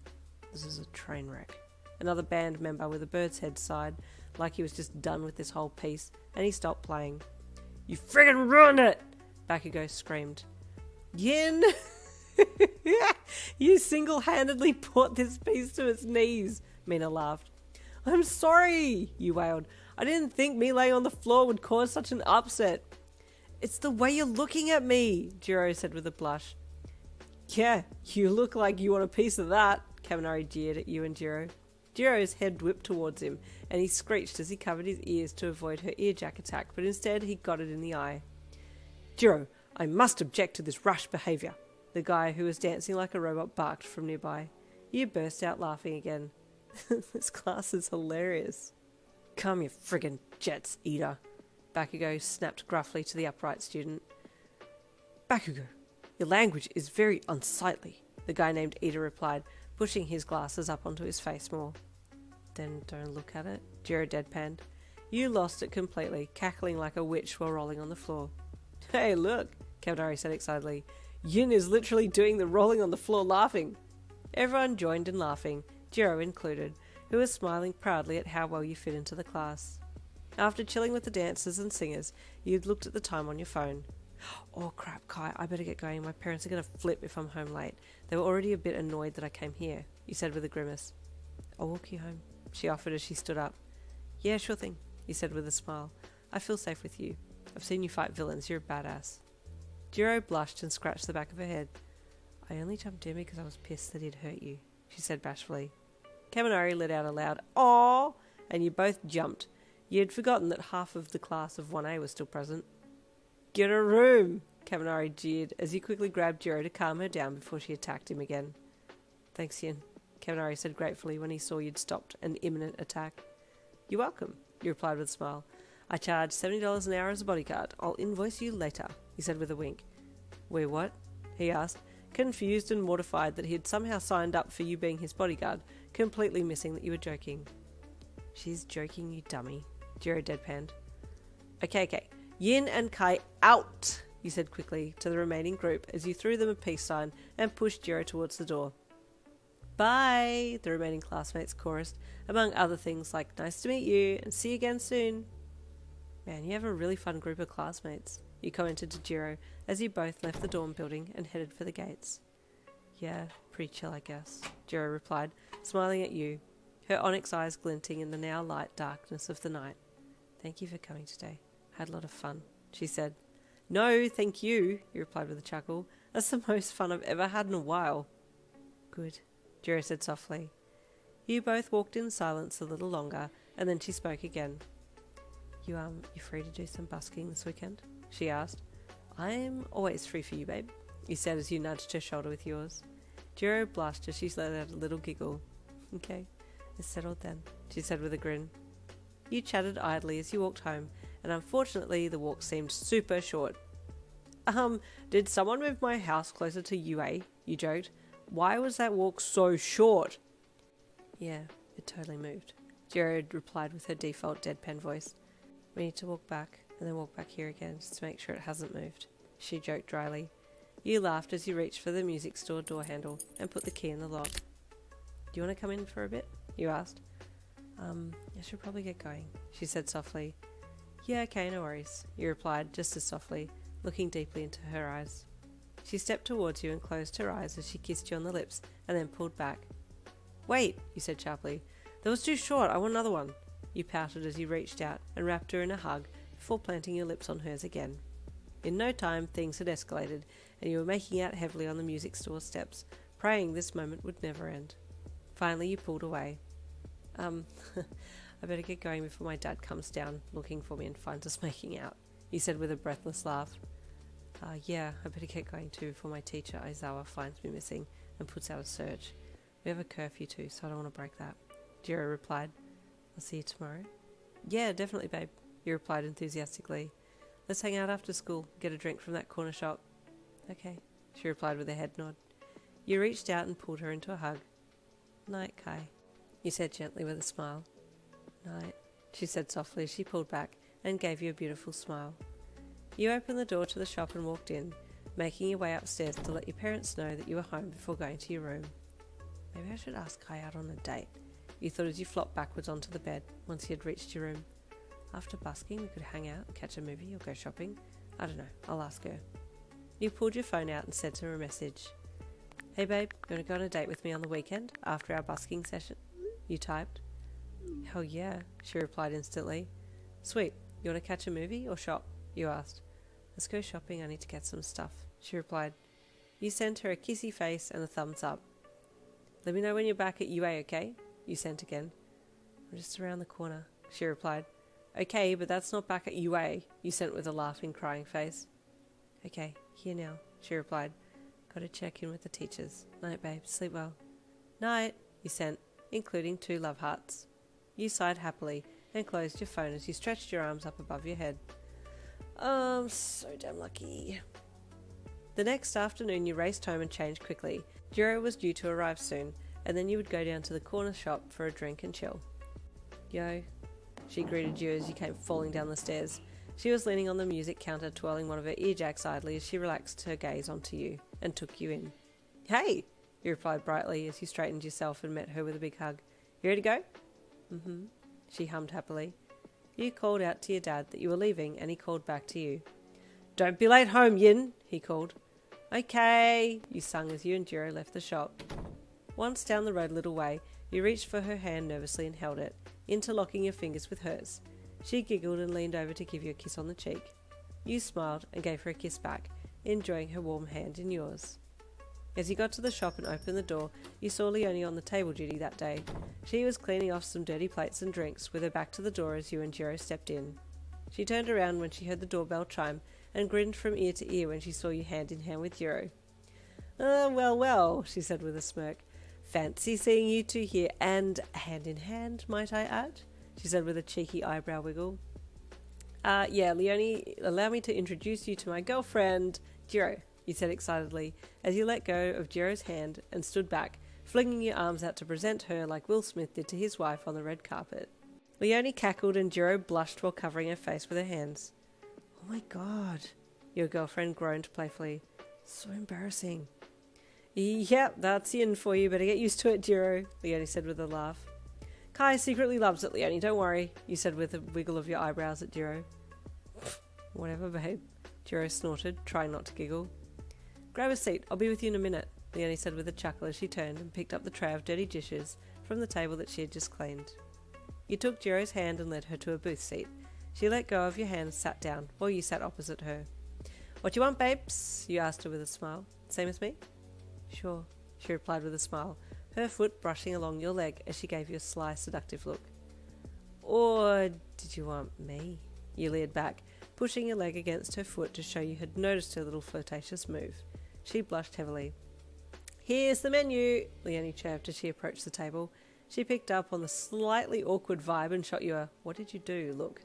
S1: This is a train wreck. Another band member with a bird's head sighed, like he was just done with this whole piece, and he stopped playing. "You friggin' ruined it!" Bakugo screamed. "Yin! You single-handedly brought this piece to its knees," Mina laughed. "I'm sorry," you wailed. "I didn't think me laying on the floor would cause such an upset." "It's the way you're looking at me," Jirou said with a blush. "Yeah, you look like you want a piece of that," Kaminari jeered at you and Jirou. Jirou's head whipped towards him, and he screeched as he covered his ears to avoid her earjack attack, but instead he got it in the eye. "Jirou, I must object to this rash behaviour," the guy who was dancing like a robot barked from nearby. You burst out laughing again. "This class is hilarious." "Calm your friggin' jets, Ida," Bakugo snapped gruffly to the upright student. "Bakugo, your language is very unsightly," the guy named Ida replied, pushing his glasses up onto his face more. "Then don't look at it," Jiro deadpanned. You lost it completely, cackling like a witch while rolling on the floor. "Hey, look," Kaminari said excitedly. "Yin is literally doing the rolling on the floor laughing." Everyone joined in laughing, Jiro included, who was smiling proudly at how well you fit into the class. After chilling with the dancers and singers, you'd looked at the time on your phone. "Oh crap, Kai, I better get going. My parents are going to flip if I'm home late. They were already a bit annoyed that I came here," you said with a grimace. "I'll walk you home," she offered as she stood up. "Yeah, sure thing," you said with a smile. "I feel safe with you. I've seen you fight villains. You're a badass." Jiro blushed and scratched the back of her head. "I only jumped in because I was pissed that he'd hurt you," she said bashfully. Kaminari let out a loud "Aww!" and you both jumped. You had forgotten that half of the class of 1A was still present. "Get a room!" Kaminari jeered as he quickly grabbed Jiro to calm her down before she attacked him again. "Thanks, Yin," Kaminari said gratefully when he saw you'd stopped an imminent attack. "You're welcome," you replied with a smile. "I charge $70 an hour as a bodyguard. I'll invoice you later," he said with a wink. "Wait, what?" he asked, confused and mortified that he had somehow signed up for you being his bodyguard, completely missing that you were joking. "She's joking, you dummy," Jiro deadpanned. Okay. "Yin and Kai out," you said quickly to the remaining group as you threw them a peace sign and pushed Jiro towards the door. "Bye," the remaining classmates chorused, among other things like "nice to meet you" and "see you again soon." "Man, you have a really fun group of classmates," you commented to Jiro as you both left the dorm building and headed for the gates. "Yeah, pretty chill, I guess," Jiro replied, smiling at you, her onyx eyes glinting in the now light darkness of the night. "Thank you for coming today. Had a lot of fun," she said. "No, thank you," he replied with a chuckle. "That's the most fun I've ever had in a while." "Good," Jiro said softly. You both walked in silence a little longer, and then she spoke again. You're free to do some busking this weekend?" she asked. "I'm always free for you, babe," you said as you nudged her shoulder with yours. Jiro blushed as she let out a little giggle. "Okay, it's settled then," she said with a grin. You chatted idly as you walked home, and unfortunately the walk seemed super short. Did someone move my house closer to UA? You joked. "Why was that walk so short?" "Yeah, it totally moved," Jiro replied with her default deadpan voice. "We need to walk back, and then walk back here again just to make sure it hasn't moved," she joked dryly. You laughed as you reached for the music store door handle and put the key in the lock. "Do you want to come in for a bit?" you asked. I should probably get going," she said softly. "Yeah, okay, no worries," you replied just as softly, looking deeply into her eyes. She stepped towards you and closed her eyes as she kissed you on the lips and then pulled back. "Wait," you said sharply. "That was too short. I want another one." You pouted as you reached out and wrapped her in a hug before planting your lips on hers again. In no time, things had escalated, and you were making out heavily on the music store steps, praying this moment would never end. Finally, you pulled away. I better get going before my dad comes down looking for me and finds us making out," he said with a breathless laugh. Yeah, I better get going too before my teacher, Aizawa, finds me missing and puts out a search. We have a curfew too, so I don't want to break that," Jiro replied. "I'll see you tomorrow." "Yeah, definitely, babe," you replied enthusiastically. "Let's hang out after school, get a drink from that corner shop." "Okay," she replied with a head nod. You reached out and pulled her into a hug. "Night, Kai," you said gently with a smile. "Night," she said softly as she pulled back and gave you a beautiful smile. You opened the door to the shop and walked in, making your way upstairs to let your parents know that you were home before going to your room. "Maybe I should ask Kai out on a date," you thought as you flopped backwards onto the bed once you had reached your room. After busking, we could hang out and catch a movie or go shopping. I don't know, I'll ask her. You pulled your phone out and sent her a message. Hey babe, you want to go on a date with me on the weekend after our busking session? You typed. Hell yeah, she replied instantly. Sweet, you want to catch a movie or shop? You asked. Let's go shopping, I need to get some stuff, she replied. You sent her a kissy face and a thumbs up. Let me know when you're back at UA, okay? You sent again. I'm just around the corner, she replied. Okay, but that's not back at UA, you sent with a laughing, crying face. Okay, here now, she replied. Gotta check in with the teachers. Night, babe, sleep well. Night, you sent, including 2 love hearts. You sighed happily and closed your phone as you stretched your arms up above your head. I'm so damn lucky. The next afternoon you raced home and changed quickly. Jiro was due to arrive soon, and then you would go down to the corner shop for a drink and chill. Yo, she greeted you as you came falling down the stairs. She was leaning on the music counter, twirling one of her earjacks idly as she relaxed her gaze onto you and took you in. Hey, you replied brightly as you straightened yourself and met her with a big hug. You ready to go? Mm-hmm, she hummed happily. You called out to your dad that you were leaving, and he called back to you. Don't be late home, Yin, he called. Okay, you sung as you and Jiro left the shop. Once down the road a little way, you reached for her hand nervously and held it, interlocking your fingers with hers. She giggled and leaned over to give you a kiss on the cheek. You smiled and gave her a kiss back, enjoying her warm hand in yours. As you got to the shop and opened the door, you saw Leonie on the table duty that day. She was cleaning off some dirty plates and drinks with her back to the door as you and Jiro stepped in. She turned around when she heard the doorbell chime and grinned from ear to ear when she saw you hand in hand with Jiro. Well, she said with a smirk. Fancy seeing you two here, and hand in hand, might I add? She said with a cheeky eyebrow wiggle. Yeah, Leonie, allow me to introduce you to my girlfriend, Jiro, you said excitedly, as you let go of Jiro's hand and stood back, flinging your arms out to present her like Will Smith did to his wife on the red carpet. Leonie cackled and Jiro blushed while covering her face with her hands. Oh my god, your girlfriend groaned playfully. So embarrassing. Yep, that's in for you, better get used to it, Jiro, Leonie said with a laugh. Kai secretly loves it, Leonie, don't worry, you said with a wiggle of your eyebrows at Jiro. Whatever, babe, Jiro snorted, trying not to giggle. Grab a seat, I'll be with you in a minute, Leonie said with a chuckle as she turned and picked up the tray of dirty dishes from the table that she had just cleaned. You took Jiro's hand and led her to a booth seat. She let go of your hand and sat down, while you sat opposite her. What you want, babes? You asked her with a smile. Same as me? Sure, she replied with a smile, her foot brushing along your leg as she gave you a sly, seductive look. Or did you want me? You leered back, pushing your leg against her foot to show you had noticed her little flirtatious move. She blushed heavily. Here's the menu, Leonie chirped as she approached the table. She picked up on the slightly awkward vibe and shot you a "what did you do" look.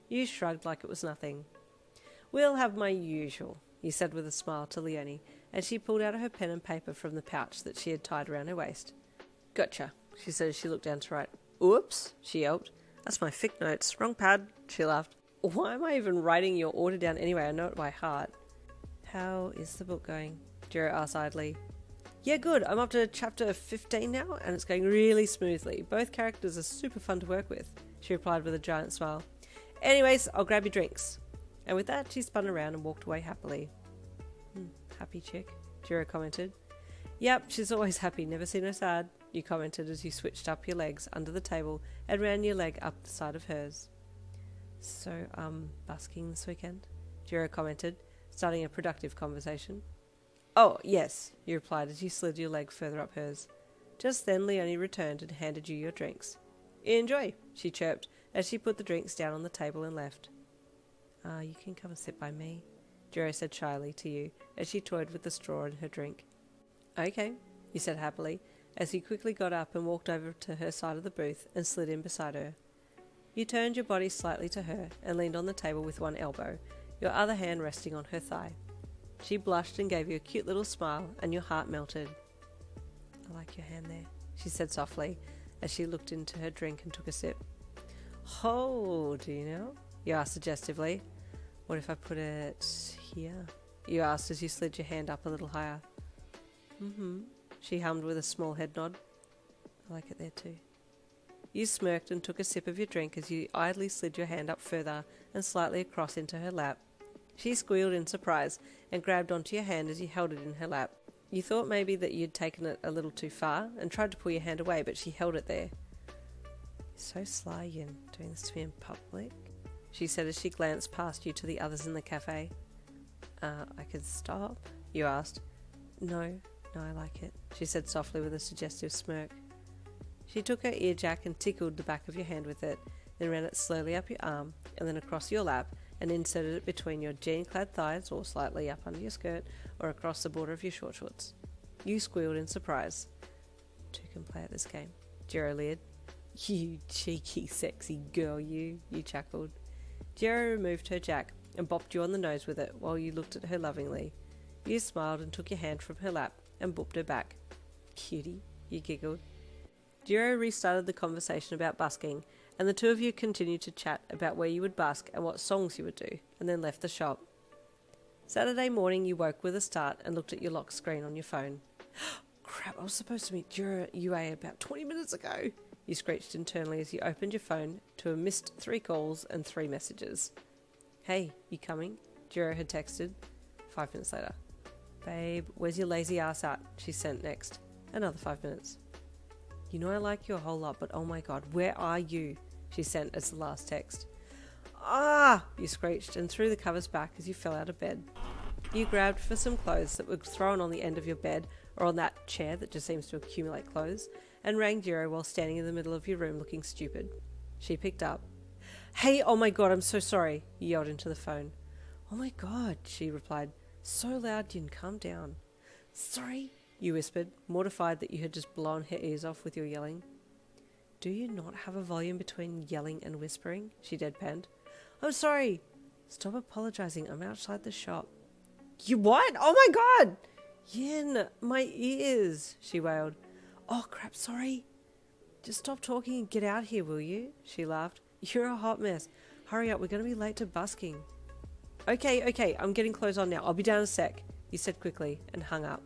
S1: You shrugged like it was nothing. We'll have my usual, you said with a smile to Leonie, as she pulled out her pen and paper from the pouch that she had tied around her waist. Gotcha, she said as she looked down to write. Oops, she yelped. That's my fic notes. Wrong pad, she laughed. Why am I even writing your order down anyway? I know it by heart. How is the book going? Jiro asked idly. Yeah, good. I'm up to chapter 15 now, and it's going really smoothly. Both characters are super fun to work with, she replied with a giant smile. Anyways, I'll grab your drinks. And with that, she spun around and walked away happily. Happy chick, Jiro commented. Yep, she's always happy, never seen her sad, you commented as you switched up your legs under the table and ran your leg up the side of hers. So, busking this weekend? Jiro commented, starting a productive conversation. Oh, yes, you replied as you slid your leg further up hers. Just then Leonie returned and handed you your drinks. Enjoy, she chirped as she put the drinks down on the table and left. You can come and sit by me, Jiro said shyly to you as she toyed with the straw in her drink. Okay, you said happily as you quickly got up and walked over to her side of the booth and slid in beside her. You turned your body slightly to her and leaned on the table with one elbow, your other hand resting on her thigh. She blushed and gave you a cute little smile, and your heart melted. I like your hand there, she said softly as she looked into her drink and took a sip. Oh, do you know? You asked suggestively. What if I put it here? You asked as you slid your hand up a little higher. She hummed with a small head nod. I like it there too. You smirked and took a sip of your drink as you idly slid your hand up further and slightly across into her lap. She squealed in surprise and grabbed onto your hand as you held it in her lap. You thought maybe that you'd taken it a little too far and tried to pull your hand away, but she held it there. So sly, Yin, doing this to me in public, she said as she glanced past you to the others in the cafe. I can stop? You asked. No, I like it, she said softly with a suggestive smirk. She took her ear jack and tickled the back of your hand with it, then ran it slowly up your arm and then across your lap and inserted it between your jean-clad thighs or slightly up under your skirt or across the border of your short shorts. You squealed in surprise. Two can play at this game, Jirou leered. You cheeky, sexy girl, you chuckled. Jirou removed her jack and bopped you on the nose with it while you looked at her lovingly. You smiled and took your hand from her lap and booped her back. Cutie, you giggled. Jiro restarted the conversation about busking, and the two of you continued to chat about where you would busk and what songs you would do, and then left the shop. Saturday morning you woke with a start and looked at your lock screen on your phone. Crap, I was supposed to meet Jiro at UA about 20 minutes ago, you screeched internally as you opened your phone to a missed 3 calls and 3 messages. Hey, you coming? Jiro had texted. 5 minutes later. Babe, where's your lazy ass at? She sent next. Another 5 minutes. You know I like you a whole lot, but oh my god, where are you? She sent as the last text. Ah! You screeched and threw the covers back as you fell out of bed. You grabbed for some clothes that were thrown on the end of your bed or on that chair that just seems to accumulate clothes and rang Jiro while standing in the middle of your room looking stupid. She picked up. Hey, oh my god, I'm so sorry, you yelled into the phone. Oh my god, she replied. So loud, Yin, calm down. Sorry, you whispered, mortified that you had just blown her ears off with your yelling. Do you not have a volume between yelling and whispering? She deadpanned. I'm sorry. Stop apologizing. I'm outside the shop. You what? Oh my god! Yin, my ears, she wailed. Oh crap, sorry. Just stop talking and get out here, will you? She laughed. You're a hot mess. Hurry up, we're going to be late to busking. Okay, I'm getting clothes on now. I'll be down in a sec, you said quickly and hung up.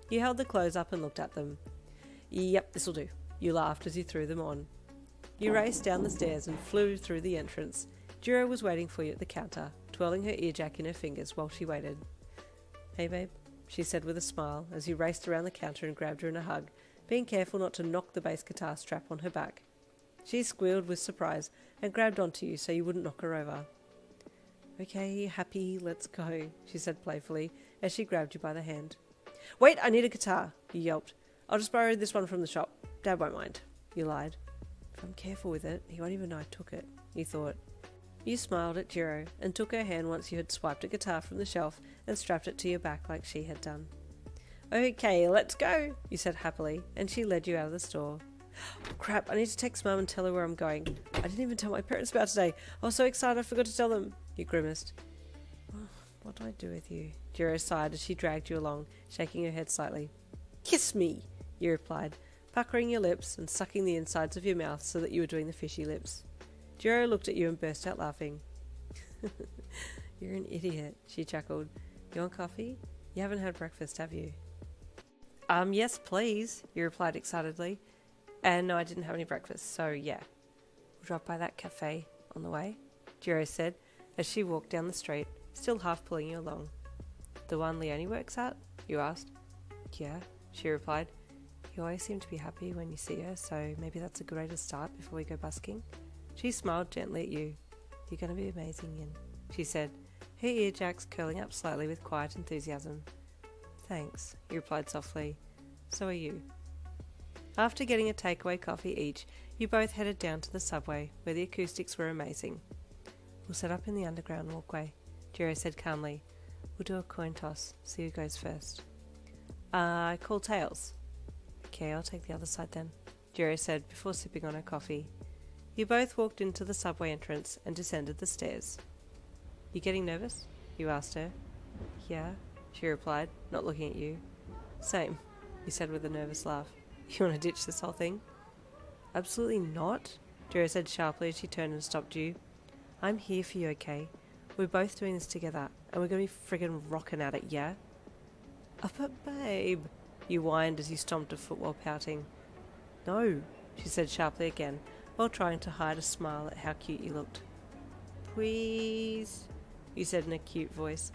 S1: You held the clothes up and looked at them. Yep, this'll do. You laughed as you threw them on. You raced down the stairs and flew through the entrance. Jiro was waiting for you at the counter, twirling her earjack in her fingers while she waited. Hey babe, she said with a smile as you raced around the counter and grabbed her in a hug, being careful not to knock the bass guitar strap on her back. She squealed with surprise and grabbed onto you so you wouldn't knock her over. Okay, happy, let's go, she said playfully as she grabbed you by the hand. Wait, I need a guitar, you yelped. I'll just borrow this one from the shop. Dad won't mind, you lied. If I'm careful with it, he won't even know I took it, you thought. You smiled at Jiro and took her hand once you had swiped a guitar from the shelf and strapped it to your back like she had done. Okay, let's go, you said happily, and she led you out of the store. Oh, crap, I need to text Mum and tell her where I'm going. I didn't even tell my parents about today. I was so excited I forgot to tell them, you grimaced. Oh, what do I do with you? Jiro sighed as she dragged you along, shaking her head slightly. Kiss me, you replied, puckering your lips and sucking the insides of your mouth so that you were doing the fishy lips. Jiro looked at you and burst out laughing. You're an idiot, she chuckled. You want coffee? You haven't had breakfast, have you? Yes, please, you replied excitedly. And no, I didn't have any breakfast, so yeah. We'll drop by that cafe on the way, Jiro said as she walked down the street, still half pulling you along. The one Leonie works at? You asked. Yeah, she replied. You always seem to be happy when you see her, so maybe that's a good way to start before we go busking. She smiled gently at you. You're going to be amazing, Yin, she said, her earjacks curling up slightly with quiet enthusiasm. Thanks, you replied softly. So are you. After getting a takeaway coffee each, you both headed down to the subway, where the acoustics were amazing. We'll set up in the underground walkway, Jiro said calmly. We'll do a coin toss, see who goes first. I call tails. Okay, I'll take the other side then, Jiro said before sipping on her coffee. You both walked into the subway entrance and descended the stairs. You getting nervous? You asked her. Yeah, she replied, not looking at you. Same, you said with a nervous laugh. You want to ditch this whole thing? Absolutely not, Jiro said sharply as she turned and stopped you. I'm here for you, okay? We're both doing this together, and we're going to be friggin' rocking at it, yeah? Oh, but babe, you whined as you stomped a foot while pouting. No, she said sharply again, while trying to hide a smile at how cute you looked. Please, you said in a cute voice,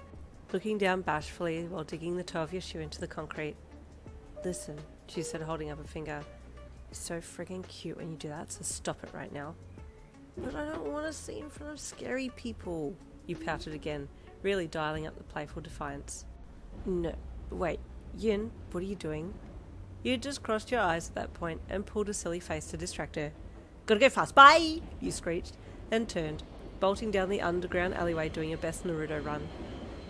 S1: looking down bashfully while digging the toe of your shoe into the concrete. Listen, she said, holding up a finger. You're so friggin' cute when you do that, so stop it right now. But I don't want to see in front of scary people, you pouted again, really dialing up the playful defiance. No, wait, Yin, what are you doing? You had just crossed your eyes at that point and pulled a silly face to distract her. Gotta go fast, bye! You screeched, and turned, bolting down the underground alleyway doing your best Naruto run.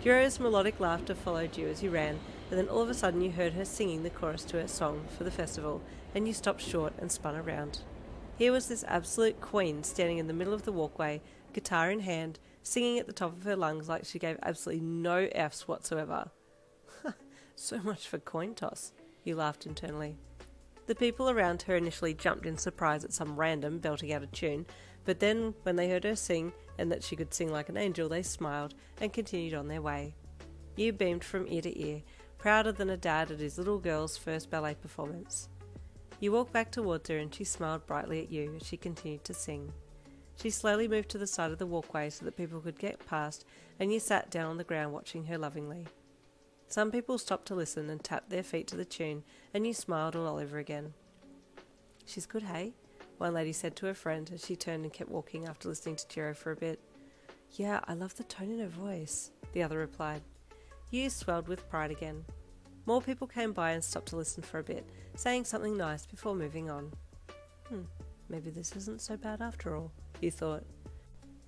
S1: Jiro's melodic laughter followed you as you ran, and then all of a sudden you heard her singing the chorus to her song for the festival, and you stopped short and spun around. Here was this absolute queen standing in the middle of the walkway, guitar in hand, singing at the top of her lungs like she gave absolutely no Fs whatsoever. So much for coin toss, you laughed internally. The people around her initially jumped in surprise at some random belting out a tune, but then when they heard her sing, and that she could sing like an angel, they smiled and continued on their way. You beamed from ear to ear, prouder than a dad at his little girl's first ballet performance. You walked back towards her and she smiled brightly at you as she continued to sing. She slowly moved to the side of the walkway so that people could get past, and you sat down on the ground watching her lovingly. Some people stopped to listen and tapped their feet to the tune, and you smiled all over again. She's good, hey? One lady said to her friend as she turned and kept walking after listening to Jiro for a bit. Yeah, I love the tone in her voice, the other replied. You swelled with pride again. More people came by and stopped to listen for a bit, saying something nice before moving on. Maybe this isn't so bad after all, you thought.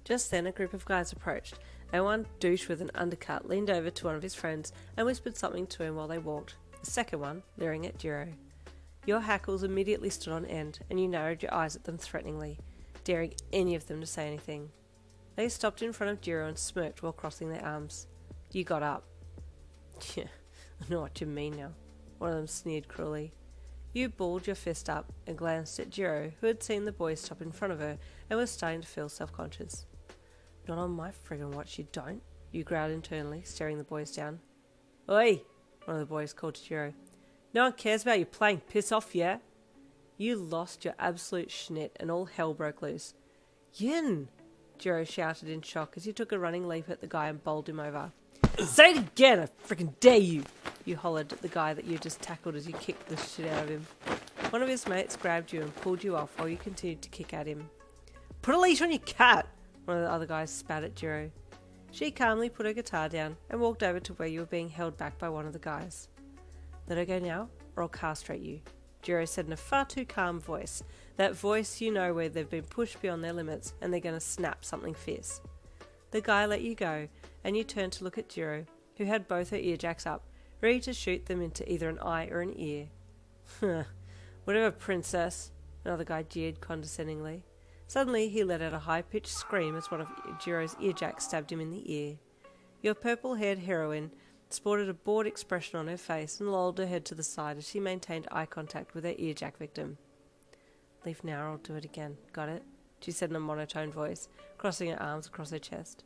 S1: Just then a group of guys approached, and one douche with an undercut leaned over to one of his friends and whispered something to him while they walked, the second one leering at Jiro. Your hackles immediately stood on end, and you narrowed your eyes at them threateningly, daring any of them to say anything. They stopped in front of Jiro and smirked while crossing their arms. You got up. Yeah, I know what you mean now, one of them sneered cruelly. You balled your fist up and glanced at Jiro, who had seen the boys stop in front of her and was starting to feel self-conscious. Not on my friggin' watch you don't, you growled internally, staring the boys down. Oi, one of the boys called to Jiro. No one cares about you playing piss off, yeah? You lost your absolute schnitt and all hell broke loose. Yin! Jiro shouted in shock as he took a running leap at the guy and bowled him over. Say it again, I frickin' dare you! You hollered at the guy that you just tackled as you kicked the shit out of him. One of his mates grabbed you and pulled you off while you continued to kick at him. Put a leash on your cat! One of the other guys spat at Jiro. She calmly put her guitar down and walked over to where you were being held back by one of the guys. Let her go now, or I'll castrate you, Jiro said in a far too calm voice. That voice you know where they've been pushed beyond their limits and they're going to snap something fierce. The guy let you go, and you turned to look at Jiro, who had both her earjacks up, ready to shoot them into either an eye or an ear. Whatever, princess, another guy jeered condescendingly. Suddenly he let out a high-pitched scream as one of Jiro's earjacks stabbed him in the ear. Your purple-haired heroine sported a bored expression on her face and lolled her head to the side as she maintained eye contact with her earjack victim. Leave now or I'll do it again, got it? She said in a monotone voice, crossing her arms across her chest.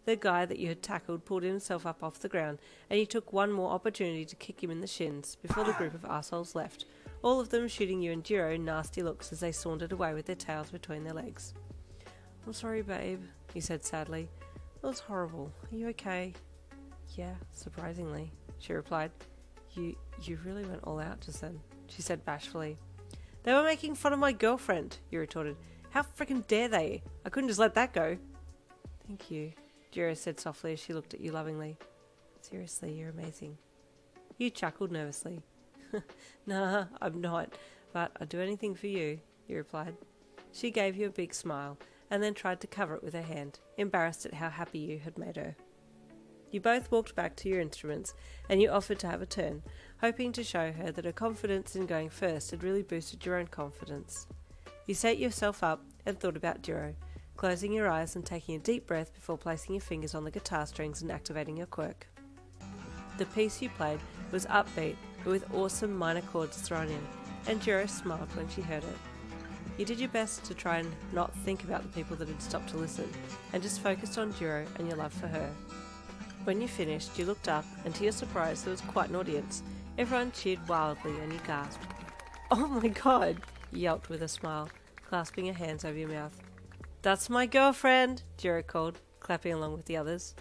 S1: The guy that you had tackled pulled himself up off the ground, and you took one more opportunity to kick him in the shins before the group of arseholes left, all of them shooting you and Jiro nasty looks as they sauntered away with their tails between their legs. I'm sorry, babe, he said sadly. It was horrible. Are you okay? Yeah, surprisingly, she replied. You really went all out just then, she said bashfully. They were making fun of my girlfriend, you retorted. How frickin' dare they? I couldn't just let that go. Thank you, Jiro said softly as she looked at you lovingly. Seriously, you're amazing. You chuckled nervously. Nah, I'm not, but I'd do anything for you, you replied. She gave you a big smile and then tried to cover it with her hand, embarrassed at how happy you had made her. You both walked back to your instruments and you offered to have a turn, hoping to show her that her confidence in going first had really boosted your own confidence. You set yourself up and thought about Jiro, closing your eyes and taking a deep breath before placing your fingers on the guitar strings and activating your quirk. The piece you played was upbeat, but with awesome minor chords thrown in, and Jiro smiled when she heard it. You did your best to try and not think about the people that had stopped to listen, and just focused on Jiro and your love for her. When you finished, you looked up, and to your surprise there was quite an audience. Everyone cheered wildly and you gasped. Oh my god! you yelped with a smile, clasping your hands over your mouth. That's my girlfriend, Jiro called, clapping along with the others.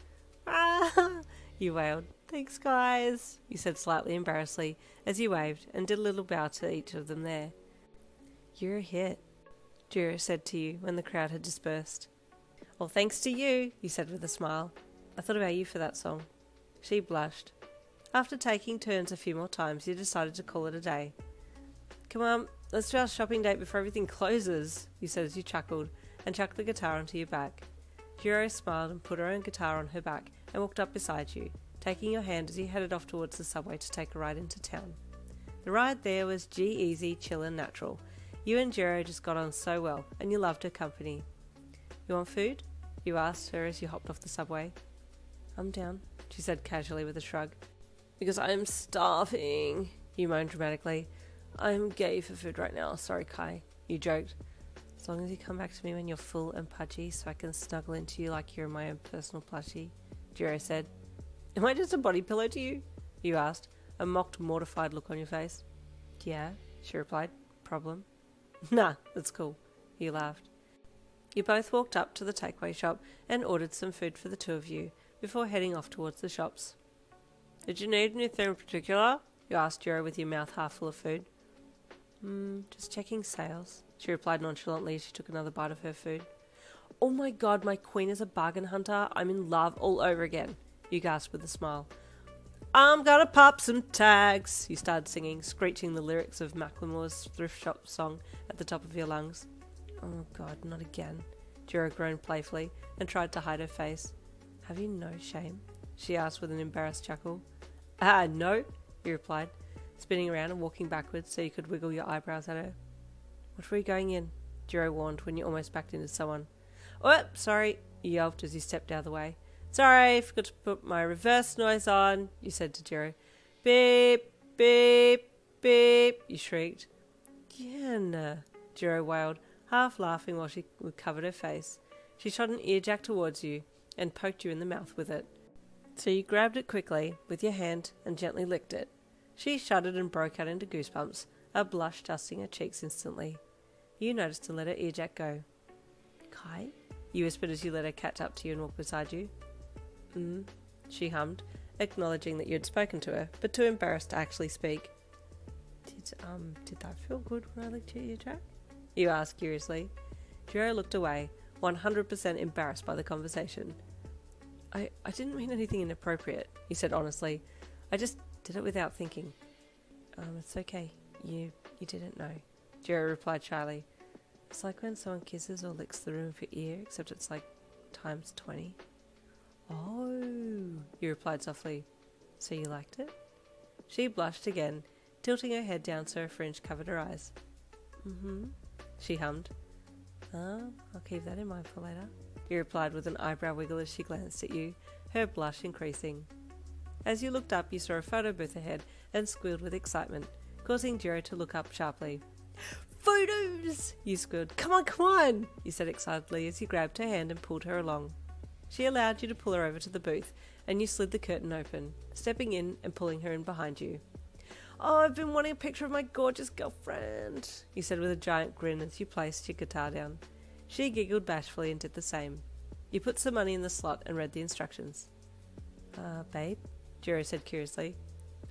S1: Ah, you wailed. Thanks, guys, you said slightly embarrassedly as you waved and did a little bow to each of them there. You're a hit, Jiro said to you when the crowd had dispersed. Well, thanks to you, you said with a smile. I thought about you for that song. She blushed. After taking turns a few more times, you decided to call it a day. Come on, let's do our shopping date before everything closes, you said as you chuckled and chucked the guitar onto your back. Jiro smiled and put her own guitar on her back and walked up beside you, taking your hand as you headed off towards the subway to take a ride into town. The ride there was G-easy, chill and natural. You and Jiro just got on so well, and you loved her company. You want food? You asked her as you hopped off the subway. I'm down, she said casually with a shrug. Because I'm starving, you moaned dramatically. I'm gay for food right now, sorry Kai, you joked. As long as you come back to me when you're full and pudgy so I can snuggle into you like you're my own personal plushie, Jiro said. Am I just a body pillow to you? You asked, a mocked, mortified look on your face. Yeah, she replied. Problem? Nah, that's cool, he laughed. You both walked up to the takeaway shop and ordered some food for the two of you before heading off towards the shops. Did you need anything in particular? You asked Jiro with your mouth half full of food. Just checking sales, she replied nonchalantly as she took another bite of her food. Oh my god, my queen is a bargain hunter. I'm in love all over again, you gasped with a smile. I'm gonna pop some tags, you started singing, screeching the lyrics of Macklemore's thrift shop song at the top of your lungs. Oh god, not again, Jiro groaned playfully and tried to hide her face. Have you no shame? She asked with an embarrassed chuckle. No, he replied, spinning around and walking backwards so you could wiggle your eyebrows at her. What were you going in? Jiro warned when you almost backed into someone. Oh, sorry, you yelped as you stepped out of the way. Sorry, I forgot to put my reverse noise on, you said to Jiro. Beep, beep, beep, you shrieked. Yen, Jiro wailed, half laughing while she covered her face. She shot an earjack towards you and poked you in the mouth with it. So you grabbed it quickly with your hand and gently licked it. She shuddered and broke out into goosebumps, a blush dusting her cheeks instantly. You noticed and let her earjack go. Kai? You whispered as you let her catch up to you and walk beside you. She hummed, acknowledging that you had spoken to her, but too embarrassed to actually speak. Did that feel good when I licked your earjack? You asked curiously. Jiro looked away, 100% embarrassed by the conversation. I didn't mean anything inappropriate, he said honestly. I just did it without thinking. It's okay. You didn't know, Jiro replied shyly. It's like when someone kisses or licks the rim of your ear, except it's like times 20. Oh, you replied softly. So you liked it? She blushed again, tilting her head down so her fringe covered her eyes. She hummed. I'll keep that in mind for later, he replied with an eyebrow wiggle as she glanced at you, her blush increasing. As you looked up, you saw a photo booth ahead and squealed with excitement, causing Jiro to look up sharply. Photos! You squealed. Come on, you said excitedly as you grabbed her hand and pulled her along. She allowed you to pull her over to the booth, and you slid the curtain open, stepping in and pulling her in behind you. Oh, I've been wanting a picture of my gorgeous girlfriend, you said with a giant grin as you placed your guitar down. She giggled bashfully and did the same. You put some money in the slot and read the instructions. Babe? Jiro said curiously.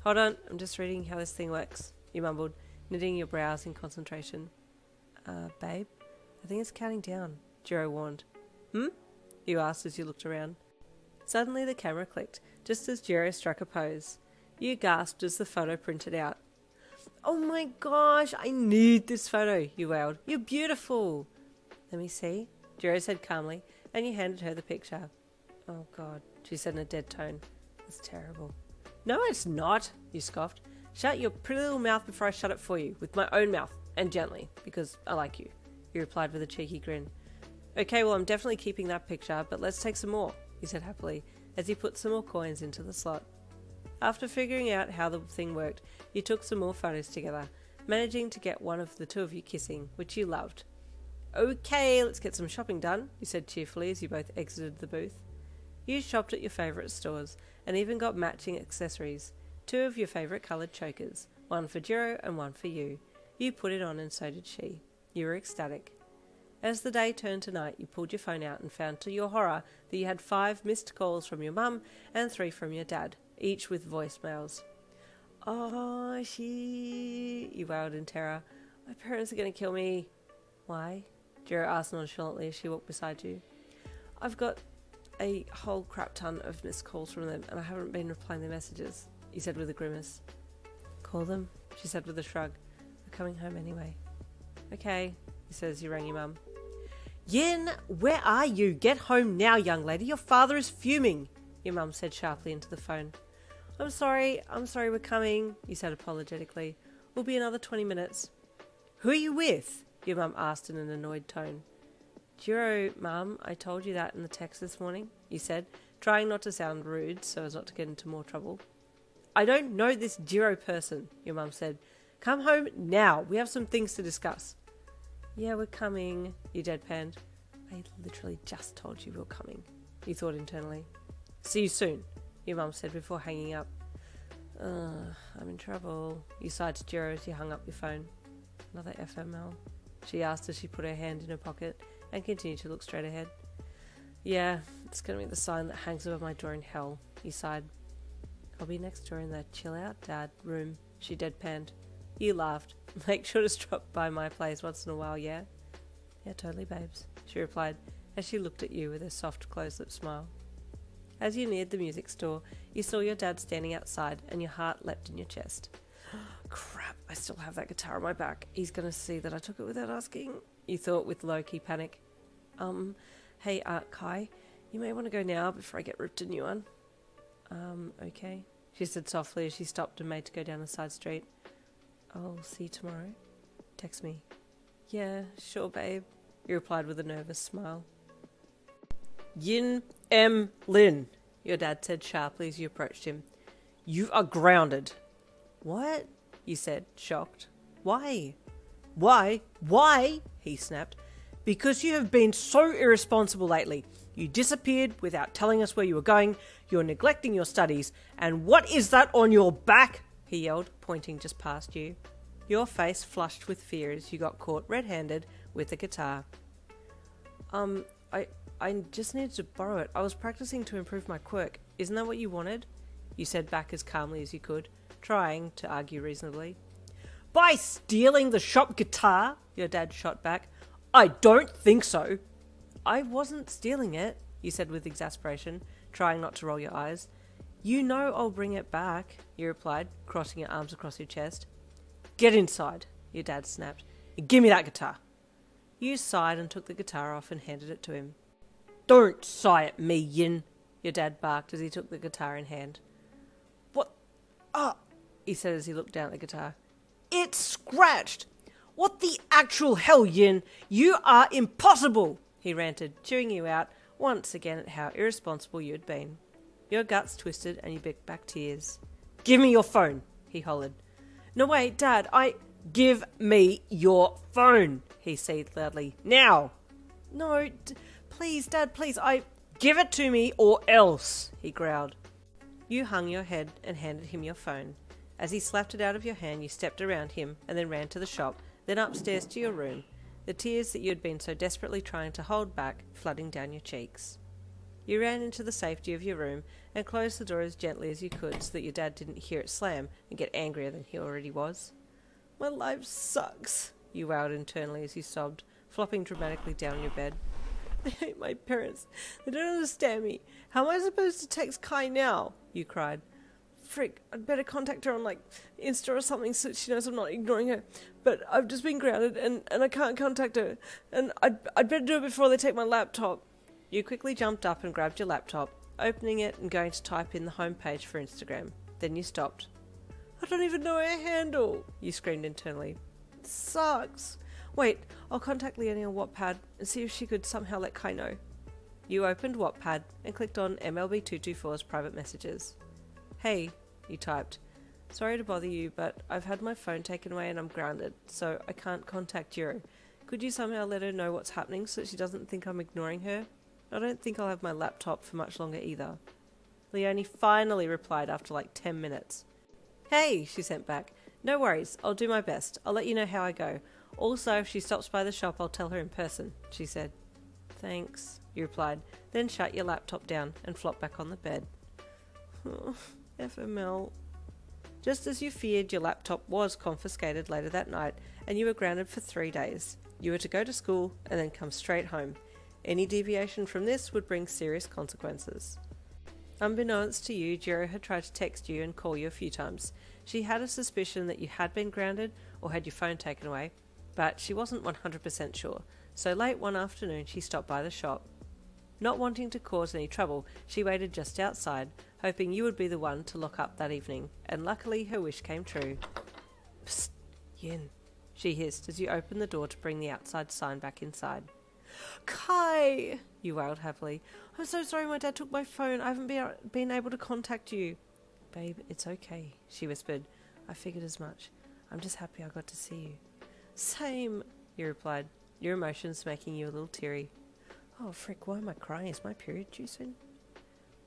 S1: Hold on, I'm just reading how this thing works, you mumbled, knitting your brows in concentration. Babe? I think it's counting down, Jiro warned. You asked as you looked around. Suddenly the camera clicked, just as Jiro struck a pose. You gasped as the photo printed out. Oh my gosh, I need this photo, you wailed. You're beautiful. Let me see, Jiro said calmly, and you handed her the picture. Oh god, she said in a dead tone. That's terrible. No, it's not, you scoffed. Shut your pretty little mouth before I shut it for you, with my own mouth, and gently, because I like you, he replied with a cheeky grin. Okay, well I'm definitely keeping that picture, but let's take some more, he said happily, as he put some more coins into the slot. After figuring out how the thing worked, you took some more photos together, managing to get one of the two of you kissing, which you loved. Okay, let's get some shopping done, you said cheerfully as you both exited the booth. You shopped at your favourite stores, and even got matching accessories, 2 of your favourite coloured chokers, one for Jiro and one for you. You put it on and so did she. You were ecstatic. As the day turned to night, you pulled your phone out and found to your horror that you had 5 missed calls from your mum and 3 from your dad, each with voicemails. "Oh, you wailed in terror. "My parents are going to kill me." "Why?" Jiro asked nonchalantly as she walked beside you. "I've got a whole crap ton of missed calls from them and I haven't been replying their messages," you said with a grimace. "Call them," she said with a shrug. "We're coming home anyway." "Okay," he said as you rang your mum. "Yin, where are you? Get home now, young lady. Your father is fuming," your mum said sharply into the phone. I'm sorry, we're coming," you said apologetically. "We'll be another 20 minutes. "Who are you with?" your mum asked in an annoyed tone. "Jiro, Mum, I told you that in the text this morning," you said, trying not to sound rude so as not to get into more trouble. "I don't know this Jiro person," your mum said. "Come home now. We have some things to discuss." "Yeah, we're coming," you deadpanned. "I literally just told you we were coming," you thought internally. "See you soon," your mum said before hanging up. I'm in trouble," you sighed to Jiro as you hung up your phone. "Another FML?" she asked as she put her hand in her pocket and continued to look straight ahead. "Yeah, it's going to be the sign that hangs above my door in hell," you sighed. "I'll be next door in the chill out, Dad room," she deadpanned. You laughed. "Make sure to stop by my place once in a while, yeah?" "Yeah, totally, babes," she replied as she looked at you with her soft close-lipped smile. As you neared the music store, you saw your dad standing outside and your heart leapt in your chest. "Crap, I still have that guitar on my back. He's going to see that I took it without asking," you thought with low-key panic. Hey, Kai, you may want to go now before I get ripped a new one." Okay," she said softly as she stopped and made to go down a side street. "I'll see you tomorrow. Text me." "Yeah, sure, babe," you replied with a nervous smile. "Yin M. Lin," your dad said sharply as you approached him. "You are grounded." "What?" you said, shocked. "Why?" Why? He snapped. "Because you have been so irresponsible lately. You disappeared without telling us where you were going, you're neglecting your studies, and what is that on your back?" he yelled, pointing just past you. Your face flushed with fear as you got caught red-handed with a guitar. I just needed to borrow it. I was practicing to improve my quirk. Isn't that what you wanted?" you said back as calmly as you could, trying to argue reasonably. "By stealing the shop guitar?" your dad shot back. "I don't think so." "I wasn't stealing it," you said with exasperation, trying not to roll your eyes. "You know I'll bring it back," you replied, crossing your arms across your chest. "Get inside," your dad snapped, "and give me that guitar." You sighed and took the guitar off and handed it to him. "Don't sigh at me, Yin," your dad barked as he took the guitar in hand. "What? He said as he looked down at the guitar. "It's scratched! What the actual hell, Yin? You are impossible!" he ranted, chewing you out once again at how irresponsible you had been. Your guts twisted and you bit back tears. "Give me your phone," he hollered. "No, wait, Dad, Give me your phone," he seethed loudly. "Now!" "No, please, Dad, please, Give it to me or else," he growled. You hung your head and handed him your phone. As he slapped it out of your hand, you stepped around him and then ran to the shop, then upstairs to your room, the tears that you had been so desperately trying to hold back flooding down your cheeks. You ran into the safety of your room and closed the door as gently as you could so that your dad didn't hear it slam and get angrier than he already was. "My life sucks," you wailed internally as you sobbed, flopping dramatically down on your bed. "I hate my parents. They don't understand me. How am I supposed to text Kai now?" you cried. "Frick, I'd better contact her on, Insta or something so she knows I'm not ignoring her. But I've just been grounded and I can't contact her. And I'd better do it before they take my laptop." You quickly jumped up and grabbed your laptop, opening it and going to type in the homepage for Instagram. Then you stopped. "I don't even know her handle," you screamed internally. "It sucks. Wait, I'll contact Leonie on Wattpad and see if she could somehow let Kai know." You opened Wattpad and clicked on MLB224's private messages. "Hey," you typed. "Sorry to bother you, but I've had my phone taken away and I'm grounded, so I can't contact Jiro. Could you somehow let her know what's happening so that she doesn't think I'm ignoring her? I don't think I'll have my laptop for much longer either." Leonie finally replied after 10 minutes. "Hey," she sent back. No worries, I'll do my best. I'll let you know how I go. Also, if she stops by the shop, I'll tell her in person, she said. Thanks, you replied, then shut your laptop down and flopped back on the bed. Oh, FML. Just as you feared, your laptop was confiscated later that night and you were grounded for 3 days. You were to go to school and then come straight home. Any deviation from this would bring serious consequences. Unbeknownst to you, Jiro had tried to text you and call you a few times. She had a suspicion that you had been grounded or had your phone taken away, but she wasn't 100% sure, so late one afternoon she stopped by the shop. Not wanting to cause any trouble, she waited just outside, hoping you would be the one to lock up that evening, and luckily her wish came true. Psst, Yin, she hissed as you opened the door to bring the outside sign back inside. Kai, you wailed happily. I'm so sorry my dad took my phone. I haven't been able to contact you. Babe, it's okay, she whispered. I figured as much. I'm just happy I got to see you. Same, you replied, your emotions making you a little teary. Oh, frick, why am I crying? Is my period due soon?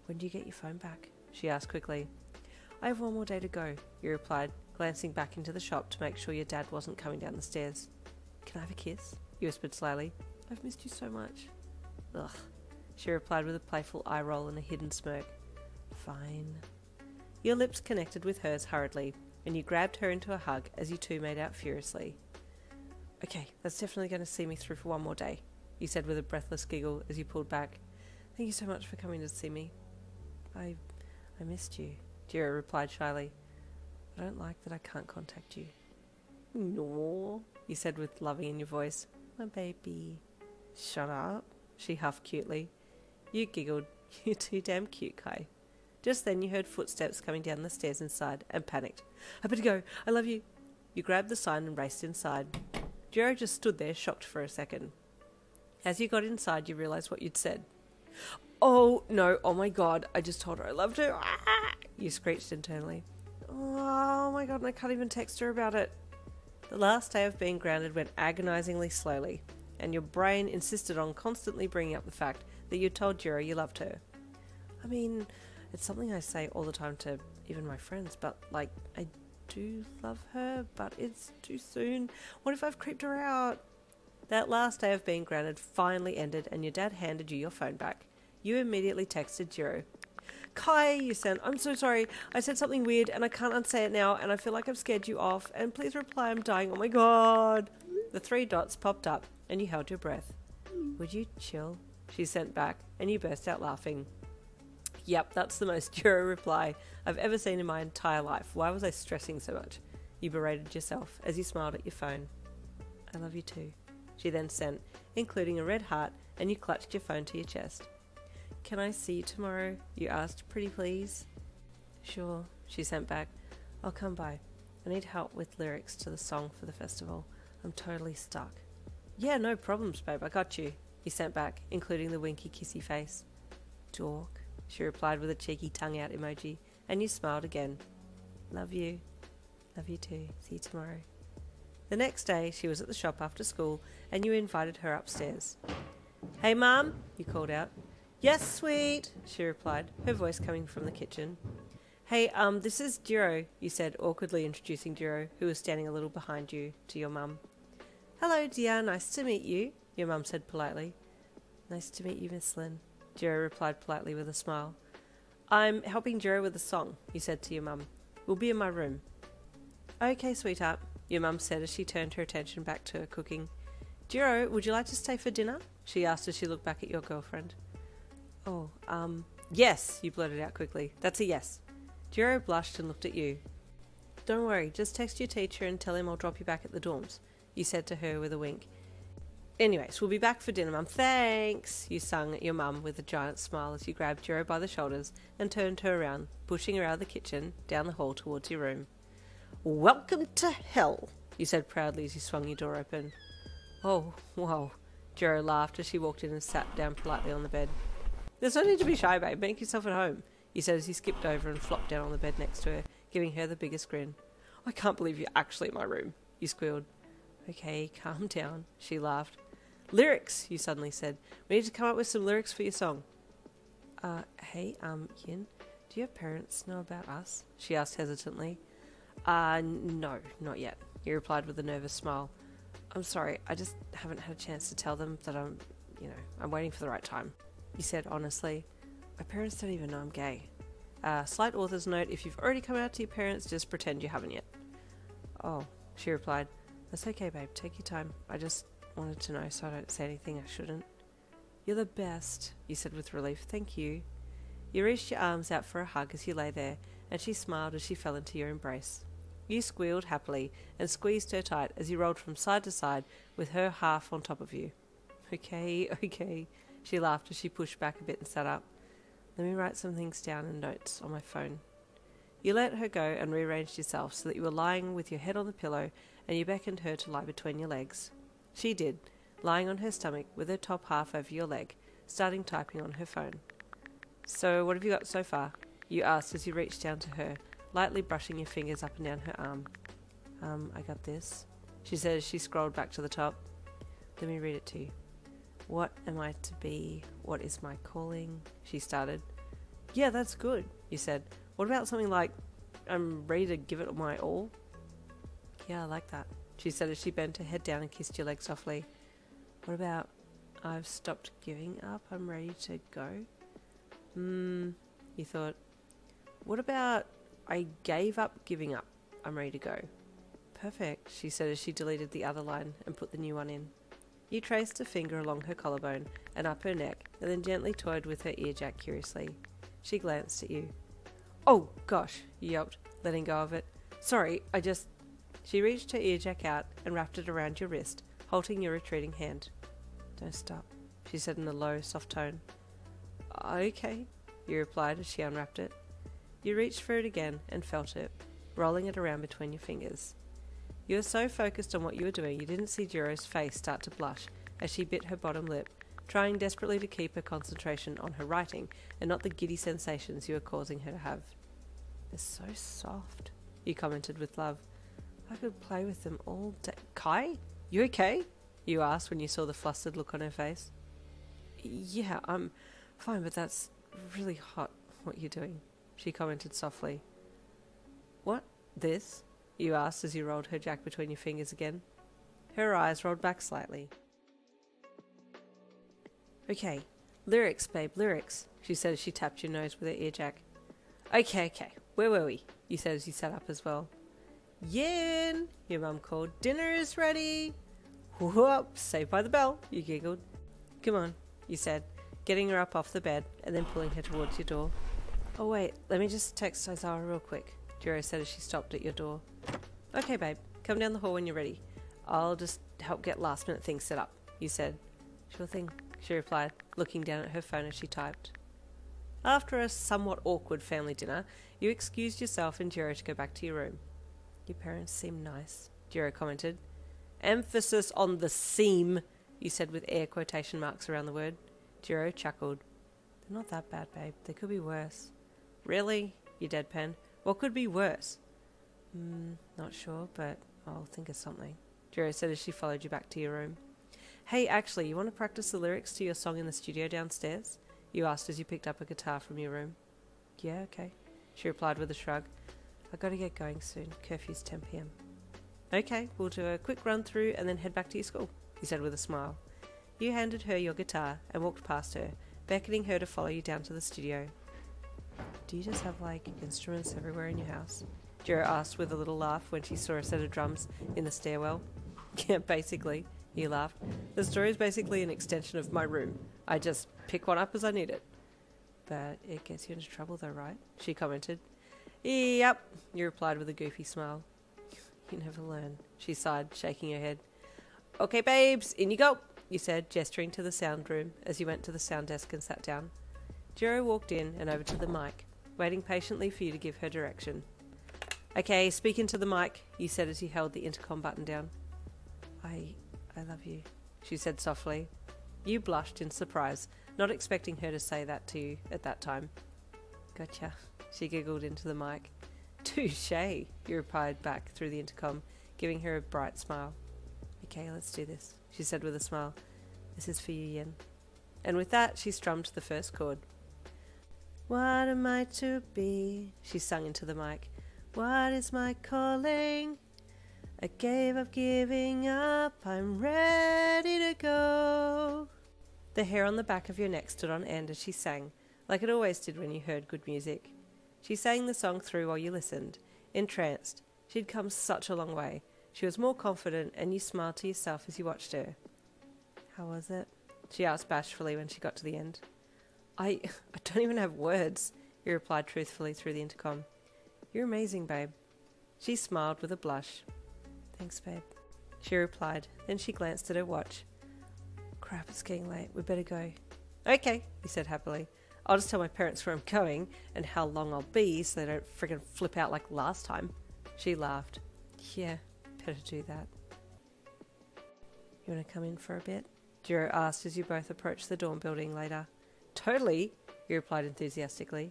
S1: When do you get your phone back? She asked quickly. I have one more day to go, you replied, glancing back into the shop to make sure your dad wasn't coming down the stairs. Can I have a kiss? You whispered slyly. I've missed you so much. Ugh, she replied with a playful eye roll and a hidden smirk. Fine. Your lips connected with hers hurriedly, and you grabbed her into a hug as you two made out furiously. Okay, that's definitely going to see me through for one more day, you said with a breathless giggle as you pulled back. Thank you so much for coming to see me. I missed you, Jiro replied shyly. I don't like that I can't contact you. No, you said with loving in your voice. My baby. Shut up, she huffed cutely. You giggled. You're too damn cute, Kai. Just then you heard footsteps coming down the stairs inside and panicked. I better go. I love you. You grabbed the sign and raced inside. Jiro just stood there, shocked for a second. As you got inside, you realised what you'd said. Oh, no. Oh, my God. I just told her I loved her. Ah! You screeched internally. Oh, my God. And I can't even text her about it. The last day of being grounded went agonisingly slowly, and your brain insisted on constantly bringing up the fact that you told Jiro you loved her. I mean, it's something I say all the time to even my friends, but, like, I do love her, but it's too soon. What if I've creeped her out? That last day of being grounded finally ended, and your dad handed you your phone back. You immediately texted Jiro. Kai, you said, I'm so sorry. I said something weird and I can't unsay it now and I feel like I've scared you off. And please reply, I'm dying. Oh my God. The 3 dots popped up and you held your breath. Would you chill? She sent back and you burst out laughing. Yep, that's the most Jiro reply I've ever seen in my entire life. Why was I stressing so much? You berated yourself as you smiled at your phone. I love you too, she then sent, including a red heart, and you clutched your phone to your chest. Can I see you tomorrow? You asked, pretty please. Sure, she sent back. I'll come by. I need help with lyrics to the song for the festival. I'm totally stuck. Yeah, no problems, babe. I got you. You sent back, including the winky kissy face. Dork, she replied with a cheeky tongue out emoji, and you smiled again. Love you. Love you too. See you tomorrow. The next day, she was at the shop after school, and you invited her upstairs. Hey, Mum, you called out. Yes, sweet, she replied, her voice coming from the kitchen. Hey, this is Jiro, you said, awkwardly introducing Jiro, who was standing a little behind you, to your mum. Hello, dear, nice to meet you, your mum said politely. Nice to meet you, Miss Lynn, Jiro replied politely with a smile. I'm helping Jiro with a song, you said to your mum. We'll be in my room. Okay, sweetheart, your mum said as she turned her attention back to her cooking. Jiro, would you like to stay for dinner? She asked as she looked back at your girlfriend. Oh, yes, you blurted out quickly. That's a yes. Jiro blushed and looked at you. Don't worry, just text your teacher and tell him I'll drop you back at the dorms, you said to her with a wink. Anyways, we'll be back for dinner, Mum. Thanks, you sung at your mum with a giant smile as you grabbed Jiro by the shoulders and turned her around, pushing her out of the kitchen, down the hall towards your room. Welcome to hell, you said proudly as you swung your door open. Oh, wow, Jiro laughed as she walked in and sat down politely on the bed. There's no need to be shy, babe. Make yourself at home, you said as he skipped over and flopped down on the bed next to her, giving her the biggest grin. I can't believe you're actually in my room, you squealed. Okay, calm down, she laughed. Lyrics, you suddenly said. We need to come up with some lyrics for your song. Hey, Yin, do your parents know about us? She asked hesitantly. No, not yet, he replied with a nervous smile. I'm sorry, I just haven't had a chance to tell them that I'm waiting for the right time. You said honestly, my parents don't even know I'm gay. Slight author's note, if you've already come out to your parents, just pretend you haven't yet. Oh, she replied, that's okay, babe, take your time. I just wanted to know so I don't say anything I shouldn't. You're the best, you said with relief. Thank you. You reached your arms out for a hug as you lay there, and she smiled as she fell into your embrace. You squealed happily and squeezed her tight as you rolled from side to side with her half on top of you. Okay, she laughed as she pushed back a bit and sat up. Let me write some things down in notes on my phone. You let her go and rearranged yourself so that you were lying with your head on the pillow, and you beckoned her to lie between your legs. She did, lying on her stomach with her top half over your leg, starting typing on her phone. So what have you got so far? You asked as you reached down to her, lightly brushing your fingers up and down her arm. I got this, she said as she scrolled back to the top. Let me read it to you. What am I to be? What is my calling? She started. Yeah, that's good, you said. What about something like, I'm ready to give it my all? Yeah, I like that, she said as she bent her head down and kissed your leg softly. What about, I've stopped giving up, I'm ready to go? You thought. What about, I gave up giving up, I'm ready to go? Perfect, she said as she deleted the other line and put the new one in. You traced a finger along her collarbone and up her neck, and then gently toyed with her earjack curiously. She glanced at you. Oh, gosh, you yelped, letting go of it. Sorry, She reached her earjack out and wrapped it around your wrist, halting your retreating hand. Don't stop, she said in a low, soft tone. Okay, you replied as she unwrapped it. You reached for it again and felt it, rolling it around between your fingers. You were so focused on what you were doing you didn't see Jiro's face start to blush as she bit her bottom lip, trying desperately to keep her concentration on her writing and not the giddy sensations you were causing her to have. They're so soft, you commented with love. I could play with them all day. Kai, you okay? You asked when you saw the flustered look on her face. Yeah, I'm fine, but that's really hot, what you're doing, she commented softly. What? This? You asked as you rolled her jack between your fingers again. Her eyes rolled back slightly. Okay, lyrics, babe, lyrics, she said as she tapped your nose with her earjack. Okay, where were we? You said as you sat up as well. Yin, your mum called. Dinner is ready. Whoop, saved by the bell, you giggled. Come on, you said, getting her up off the bed and then pulling her towards your door. Oh wait, let me just text Isaiah real quick, Jiro said as she stopped at your door. Okay, babe, come down the hall when you're ready. I'll just help get last minute things set up, you said. Sure thing, she replied, looking down at her phone as she typed. After a somewhat awkward family dinner, you excused yourself and Jiro to go back to your room. Your parents seem nice, Jiro commented. Emphasis on the seem, you said with air quotation marks around the word. Jiro chuckled. They're not that bad, babe. They could be worse. Really? You deadpan. What could be worse? Not sure, but I'll think of something, Jiro said as she followed you back to your room. Hey, actually, you want to practice the lyrics to your song in the studio downstairs? You asked as you picked up a guitar from your room. Yeah, okay, she replied with a shrug. I gotta get going soon. Curfew's 10 p.m. Okay, we'll do a quick run through and then head back to your school, he said with a smile. You handed her your guitar and walked past her, beckoning her to follow you down to the studio. Do you just have, instruments everywhere in your house? Jiro asked with a little laugh when she saw a set of drums in the stairwell. Yeah, basically, he laughed. The store is basically an extension of my room. I just pick one up as I need it. But it gets you into trouble though, right? She commented. Yep, you replied with a goofy smile. You never learn, she sighed, shaking her head. Okay, babes, in you go, you said, gesturing to the sound room as you went to the sound desk and sat down. Jiro walked in and over to the mic, waiting patiently for you to give her direction. Okay, speak into the mic, you said as you held the intercom button down. I love you, she said softly. You blushed in surprise, not expecting her to say that to you at that time. Gotcha, she giggled into the mic. Touché, you replied back through the intercom, giving her a bright smile. Okay, let's do this, she said with a smile. This is for you, Yin. And with that, she strummed the first chord. What am I to be? She sung into the mic. What is my calling? I gave up giving up, I'm ready to go. The hair on the back of your neck stood on end as she sang, like it always did when you heard good music. She sang the song through while you listened, entranced. She'd come such a long way. She was more confident, and you smiled to yourself as you watched her. How was it? She asked bashfully when she got to the end. I don't even have words, he replied truthfully through the intercom. You're amazing, babe. She smiled with a blush. Thanks, babe, she replied. Then she glanced at her watch. Crap, it's getting late. We better go. Okay, he said happily. I'll just tell my parents where I'm going and how long I'll be so they don't friggin' flip out like last time. She laughed. Yeah, better do that. You want to come in for a bit? Jirou asked as you both approached the dorm building later. Totally, he replied enthusiastically.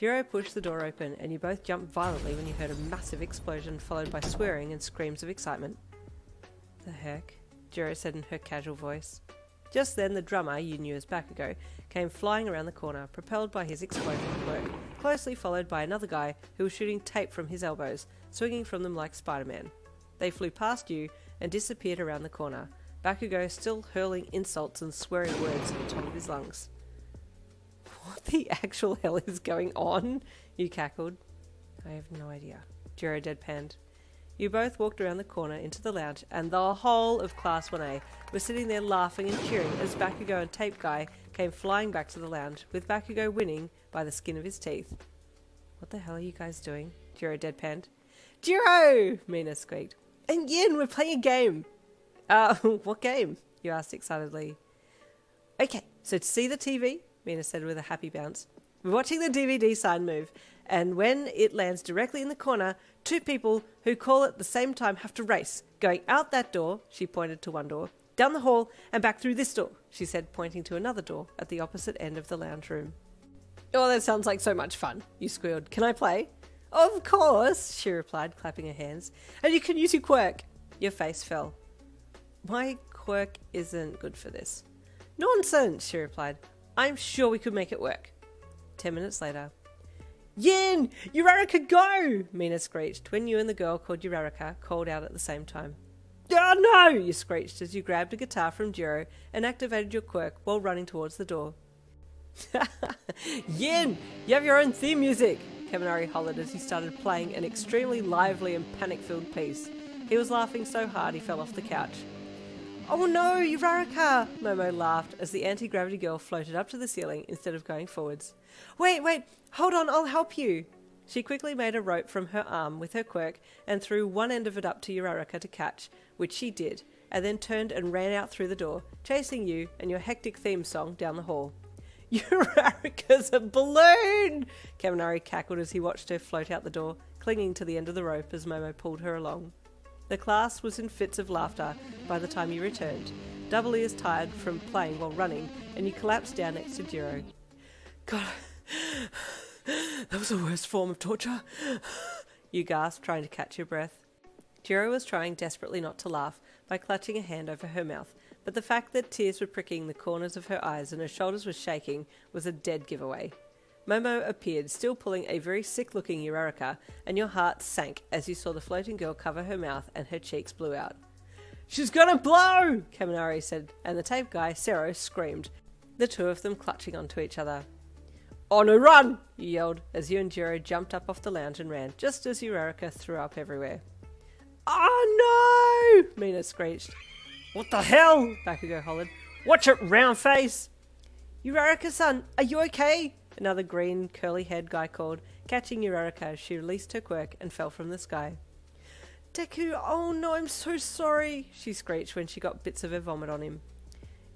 S1: Jirou pushed the door open and you both jumped violently when you heard a massive explosion followed by swearing and screams of excitement. The heck? Jirou said in her casual voice. Just then the drummer, you knew as Bakugo, came flying around the corner, propelled by his explosion quirk, closely followed by another guy who was shooting tape from his elbows, swinging from them like Spider-Man. They flew past you and disappeared around the corner, Bakugo still hurling insults and swearing words at the top of his lungs. What the actual hell is going on? You cackled. I have no idea. Jirou deadpanned. You both walked around the corner into the lounge, and the whole of Class 1A was sitting there laughing and cheering as Bakugo and Tape Guy came flying back to the lounge, with Bakugo winning by the skin of his teeth. What the hell are you guys doing? Jirou deadpanned. Jirou! Mina squeaked. And Yin, we're playing a game. What game? You asked excitedly. Okay, so to see the TV, Mina said with a happy bounce. We're watching the DVD sign move, and when it lands directly in the corner, two people who call at the same time have to race, going out that door, she pointed to one door, down the hall, and back through this door, she said, pointing to another door at the opposite end of the lounge room. Oh, that sounds like so much fun, you squealed. Can I play? Of course, she replied, clapping her hands. And you can use your quirk. Your face fell. My quirk isn't good for this. Nonsense, she replied. I'm sure we could make it work. 10 minutes later. Yin! Uraraka, go! Mina screeched when you and the girl called Uraraka called out at the same time. Oh no! You screeched as you grabbed a guitar from Jiro and activated your quirk while running towards the door. Yin! You have your own theme music! Kaminari hollered as he started playing an extremely lively and panic-filled piece. He was laughing so hard he fell off the couch. Oh no, Uraraka! Momo laughed as the anti-gravity girl floated up to the ceiling instead of going forwards. Wait, hold on, I'll help you! She quickly made a rope from her arm with her quirk and threw one end of it up to Uraraka to catch, which she did, and then turned and ran out through the door, chasing you and your hectic theme song down the hall. Uraraka's a balloon! Kaminari cackled as he watched her float out the door, clinging to the end of the rope as Momo pulled her along. The class was in fits of laughter by the time you returned, doubly as tired from playing while running, and you collapsed down next to Jiro. God, that was the worst form of torture. You gasped, trying to catch your breath. Jiro was trying desperately not to laugh by clutching a hand over her mouth, but the fact that tears were pricking the corners of her eyes and her shoulders were shaking was a dead giveaway. Momo appeared, still pulling a very sick-looking Uraraka, and your heart sank as you saw the floating girl cover her mouth and her cheeks blew out. She's gonna blow! Kaminari said, and the tape guy, Sero, screamed, the two of them clutching onto each other. On a run! You yelled as you and Jiro jumped up off the lounge and ran, just as Uraraka threw up everywhere. Oh no! Mina screeched. What the hell? Bakugo hollered. Watch it, round face! Uraraka-san, are you okay? Another green, curly-haired guy called, catching Uraraka as she released her quirk and fell from the sky. Deku, oh no, I'm so sorry, she screeched when she got bits of her vomit on him.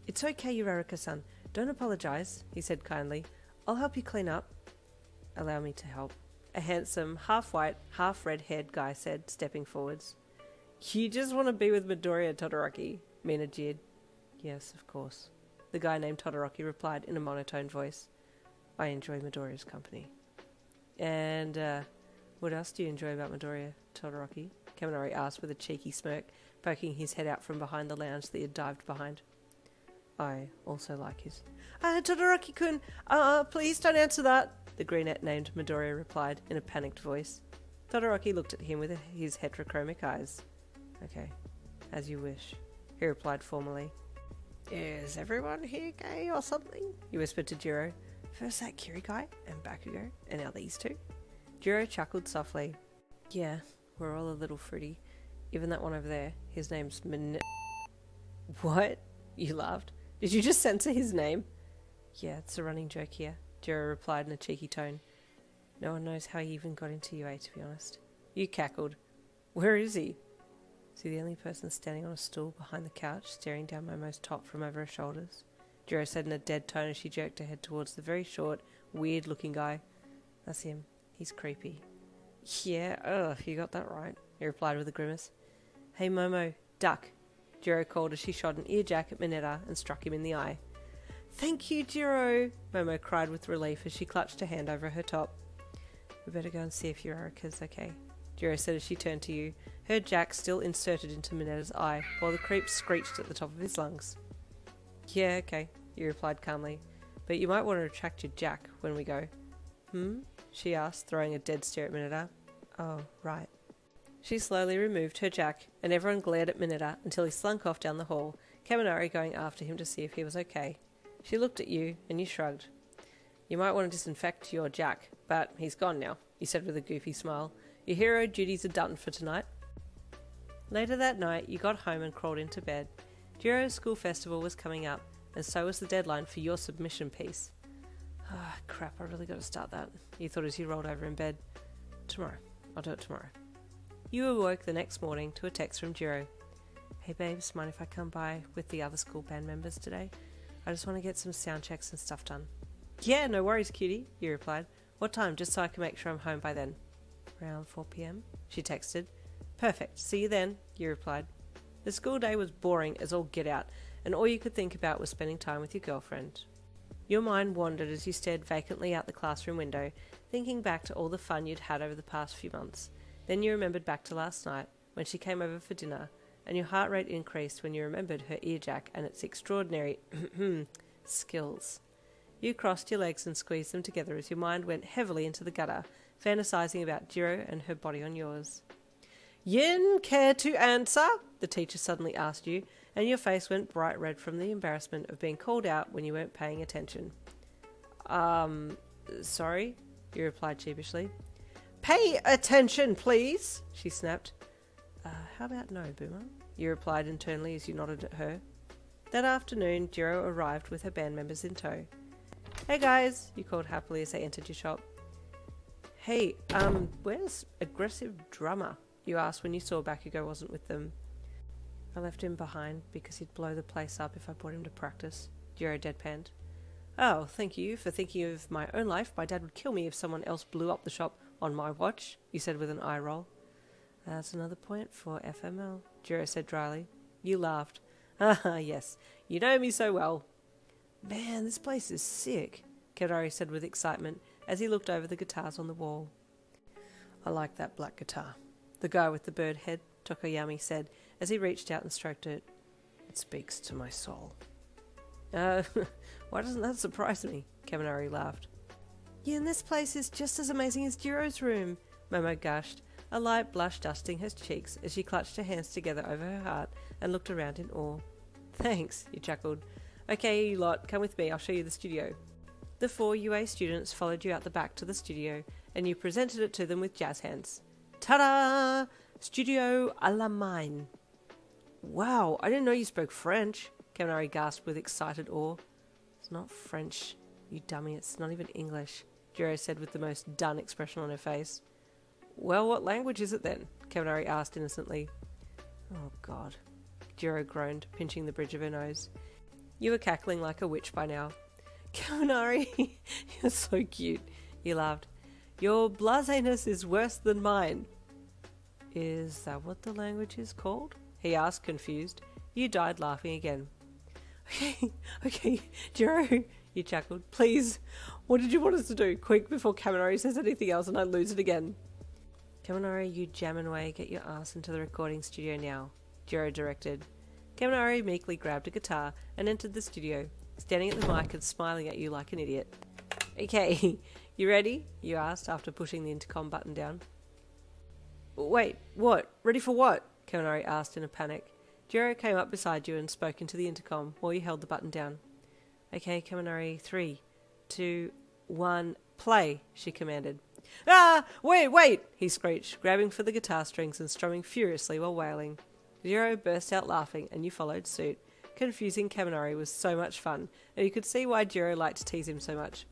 S1: It's okay, Uraraka-san. Don't apologize, he said kindly. I'll help you clean up. Allow me to help, a handsome, half-white, half-red-haired guy said, stepping forwards. You just want to be with Midoriya, Todoroki, Mina jeered. Yes, of course, the guy named Todoroki replied in a monotone voice. I enjoy Midoriya's company. And, what else do you enjoy about Midoriya, Todoroki? Kaminari asked with a cheeky smirk, poking his head out from behind the lounge that he had dived behind. I also like his... Todoroki-kun, please don't answer that, the greenette named Midoriya replied in a panicked voice. Todoroki looked at him with his heterochromic eyes. Okay, as you wish, he replied formally. Is everyone here gay or something? He whispered to Jiro. First that Kiri guy and Bakugo, and now these two. Jiro chuckled softly. Yeah, we're all a little fruity. Even that one over there, his name's What? You laughed. Did you just censor his name? Yeah, it's a running joke here, Jiro replied in a cheeky tone. No one knows how he even got into UA, to be honest. You cackled. Where is he? Is he the only person standing on a stool behind the couch, staring down Momo's top from over her shoulders? Jiro said in a dead tone as she jerked her head towards the very short, weird-looking guy. That's him. He's creepy. Yeah, you got that right, he replied with a grimace. Hey Momo, duck, Jiro called as she shot an earjack at Mineta and struck him in the eye. Thank you, Jiro, Momo cried with relief as she clutched her hand over her top. We better go and see if Yorika's okay, Jiro said as she turned to you, her jack still inserted into Mineta's eye, while the creep screeched at the top of his lungs. Yeah, okay, you replied calmly, but you might want to retract your jack when we go. She asked, throwing a dead stare at Mineta. Oh, right. She slowly removed her jack, and everyone glared at Mineta until he slunk off down the hall, Kaminari going after him to see if he was okay. She looked at you, and you shrugged. You might want to disinfect your jack, but he's gone now, you said with a goofy smile. Your hero duties are done for tonight. Later that night, you got home and crawled into bed. Jiro's school festival was coming up, and so was the deadline for your submission piece. Ah, crap, I really got to start that, you thought as you rolled over in bed. Tomorrow. I'll do it tomorrow. You awoke the next morning to a text from Jiro. Hey babes, mind if I come by with the other school band members today? I just want to get some sound checks and stuff done. Yeah, no worries, cutie, you replied. What time, just so I can make sure I'm home by then? Around 4 p.m, she texted. Perfect, see you then, you replied. The school day was boring as all get out, and all you could think about was spending time with your girlfriend. Your mind wandered as you stared vacantly out the classroom window, thinking back to all the fun you'd had over the past few months. Then you remembered back to last night, when she came over for dinner, and your heart rate increased when you remembered her earjack and its extraordinary skills. You crossed your legs and squeezed them together as your mind went heavily into the gutter, fantasizing about Jiro and her body on yours. Yin, care to answer? The teacher suddenly asked you, and your face went bright red from the embarrassment of being called out when you weren't paying attention. Sorry, you replied sheepishly. Pay attention, please, she snapped. How about no, Boomer? You replied internally as you nodded at her. That afternoon, Jiro arrived with her band members in tow. Hey guys, you called happily as they entered your shop. Hey, where's aggressive drummer? You asked when you saw Bakugo wasn't with them. I left him behind because he'd blow the place up if I brought him to practice, Jiro deadpanned. Oh, thank you for thinking of my own life. My dad would kill me if someone else blew up the shop on my watch, you said with an eye roll. That's another point for FML, Jiro said dryly. You laughed. Ah, yes, you know me so well. Man, this place is sick, Kaminari said with excitement as he looked over the guitars on the wall. I like that black guitar, the guy with the bird head, Tokoyami said as he reached out and stroked it. It speaks to my soul. Why doesn't that surprise me? Kaminari laughed. Yeah, and this place is just as amazing as Jiro's room, Momo gushed, a light blush dusting her cheeks as she clutched her hands together over her heart and looked around in awe. Thanks, you chuckled. Okay, you lot, come with me, I'll show you the studio. The 4 UA students followed you out the back to the studio, and you presented it to them with jazz hands. Ta-da! Studio a la mine. Wow, I didn't know you spoke French, Kaminari gasped with excited awe. It's not French, you dummy, it's not even English, Jiro said with the most done expression on her face. Well, what language is it then? Kaminari asked innocently. Oh, God, Jiro groaned, pinching the bridge of her nose. You were cackling like a witch by now. Kaminari, you're so cute, he laughed. Your blaseness is worse than mine. Is that what the language is called? He asked, confused. You died laughing again. Okay, Jiro, you chuckled. Please, what did you want us to do? Quick, before Kaminari says anything else and I lose it again. Kaminari, you jammin' away, get your ass into the recording studio now, Jiro directed. Kaminari meekly grabbed a guitar and entered the studio, standing at the mic and smiling at you like an idiot. Okay, you ready? You asked after pushing the intercom button down. Wait, what? Ready for what? Kaminari asked in a panic. Jirou came up beside you and spoke into the intercom while you held the button down. Okay, Kaminari, 3, 2, 1, play, she commanded. Ah! Wait! He screeched, grabbing for the guitar strings and strumming furiously while wailing. Jirou burst out laughing and you followed suit. Confusing Kaminari was so much fun, and you could see why Jirou liked to tease him so much.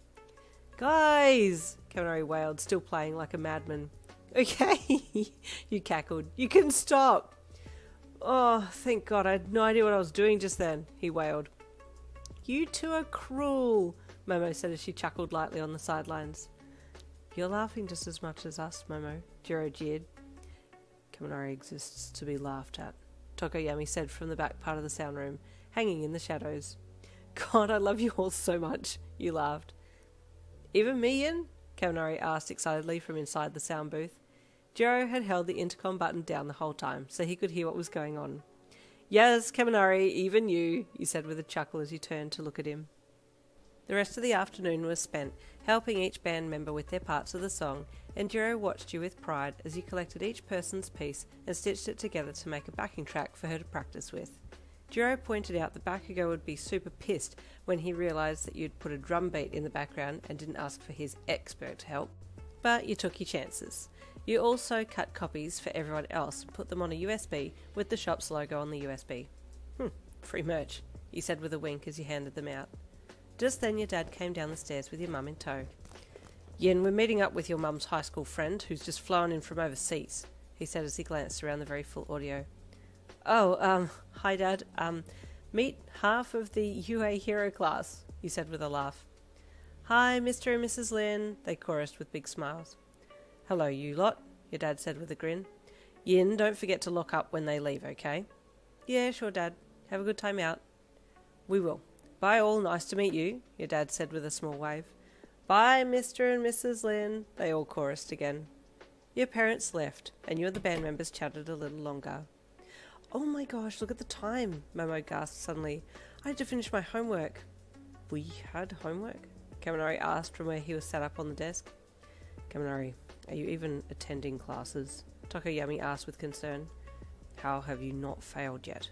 S1: Guys! Kaminari wailed, still playing like a madman. Okay, you cackled. You can stop! Oh, thank God, I had no idea what I was doing just then, he wailed. You two are cruel, Momo said as she chuckled lightly on the sidelines. You're laughing just as much as us, Momo, Jirou jeered. Kaminari exists to be laughed at, Tokoyami said from the back part of the sound room, hanging in the shadows. God, I love you all so much, you laughed. Even me, Yin? Kaminari asked excitedly from inside the sound booth. Jirou had held the intercom button down the whole time, so he could hear what was going on. Yes, Kaminari, even you said with a chuckle as you turned to look at him. The rest of the afternoon was spent helping each band member with their parts of the song, and Jirou watched you with pride as you collected each person's piece and stitched it together to make a backing track for her to practice with. Jirou pointed out that Bakugo would be super pissed when he realised that you'd put a drum beat in the background and didn't ask for his expert help. But you took your chances. You also cut copies for everyone else and put them on a USB with the shop's logo on the USB. Free merch, you said with a wink as you handed them out. Just then your dad came down the stairs with your mum in tow. Yin, we're meeting up with your mum's high school friend who's just flown in from overseas, he said as he glanced around the very full audio. Oh, hi Dad. Meet half of the UA Hero class, you said with a laugh. Hi, Mr. and Mrs. Lin, they chorused with big smiles. Hello, you lot, your dad said with a grin. Yin, don't forget to lock up when they leave, okay? Yeah, sure, Dad. Have a good time out. We will. Bye all, nice to meet you, your dad said with a small wave. Bye, Mr. and Mrs. Lin, they all chorused again. Your parents left, and you and the band members chatted a little longer. Oh my gosh, look at the time, Momo gasped suddenly. I had to finish my homework. We had homework? Kaminari asked from where he was sat up on the desk. Kaminari, are you even attending classes? Tokoyami asked with concern. How have you not failed yet?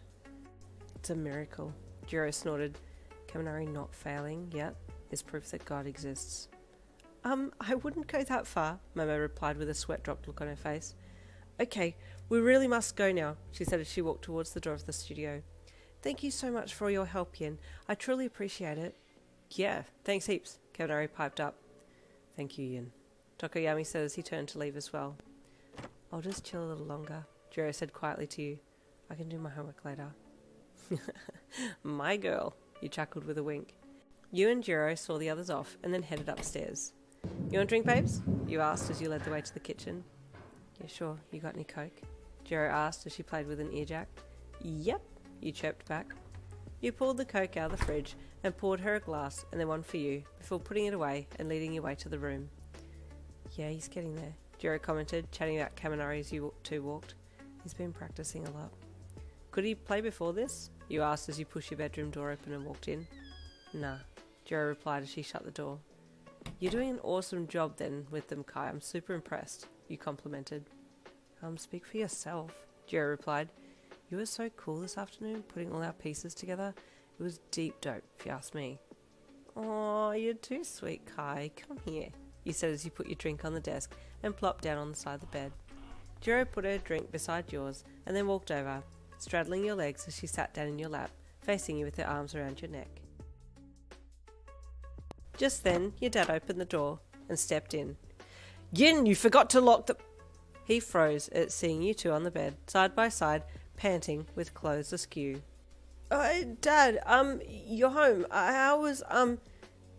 S1: It's a miracle, Jirou snorted. Kaminari not failing yet is proof that God exists. I wouldn't go that far, Momo replied with a sweat-dropped look on her face. Okay, we really must go now, she said as she walked towards the door of the studio. Thank you so much for all your help, Yin. I truly appreciate it. Yeah, thanks heaps, Kaminari piped up. Thank you, Yin, Tokoyami said as he turned to leave as well. I'll just chill a little longer, Jirou said quietly to you. I can do my homework later. My girl, you chuckled with a wink. You and Jirou saw the others off and then headed upstairs. You want a drink, babes? You asked as you led the way to the kitchen. Yeah, sure. You got any Coke? Jirou asked as she played with an earjack. Yep, you chirped back. You pulled the Coke out of the fridge and poured her a glass and then one for you before putting it away and leading your way to the room. Yeah, he's getting there, Jirou commented, chatting about Kaminari as you two walked. He's been practicing a lot. Could he play before this? You asked as you pushed your bedroom door open and walked in. Nah, Jirou replied as she shut the door. You're doing an awesome job then with them, Kai. I'm super impressed, you complimented. Speak for yourself, Jirou replied. You were so cool this afternoon, putting all our pieces together. It was deep dope, if you ask me. Aw, you're too sweet, Kai. Come here, you said as you put your drink on the desk and plopped down on the side of the bed. Jirou put her drink beside yours and then walked over, straddling your legs as she sat down in your lap, facing you with her arms around your neck. Just then, your dad opened the door and stepped in. Yin, you forgot to lock the... He froze at seeing you two on the bed, side by side, panting with clothes askew. Dad, you're home. I was,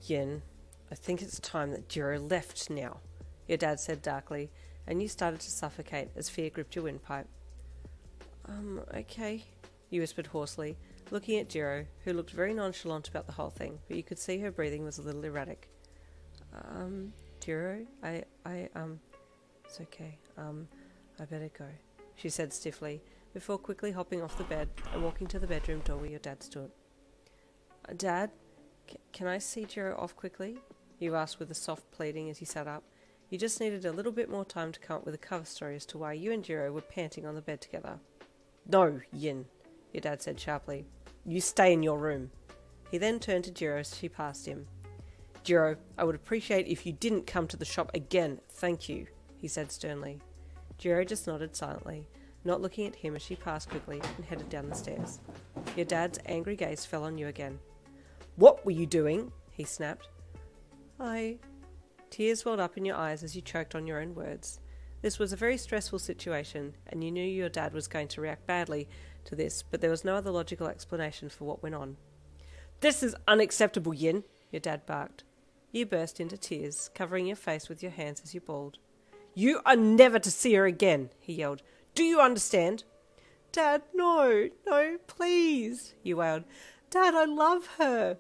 S1: Yin, I think it's time that Jirou left now, your dad said darkly, and you started to suffocate as fear gripped your windpipe. Okay, you whispered hoarsely, looking at Jiro, who looked very nonchalant about the whole thing, but you could see her breathing was a little erratic. Jiro, it's okay. I better go, she said stiffly, before quickly hopping off the bed and walking to the bedroom door where your dad stood. Dad, can I see Jiro off quickly? You asked with a soft pleading as he sat up. You just needed a little bit more time to come up with a cover story as to why you and Jirou were panting on the bed together. No, Yin, your dad said sharply. You stay in your room. He then turned to Jirou as she passed him. Jirou, I would appreciate if you didn't come to the shop again, thank you, he said sternly. Jirou just nodded silently, not looking at him as she passed quickly and headed down the stairs. Your dad's angry gaze fell on you again. What were you doing? He snapped. Tears welled up in your eyes as you choked on your own words. This was a very stressful situation, and you knew your dad was going to react badly to this, but there was no other logical explanation for what went on. This is unacceptable, Yin, your dad barked. You burst into tears, covering your face with your hands as you bawled. You are never to see her again, he yelled. Do you understand? Dad, no, please, you wailed. Dad, I love her.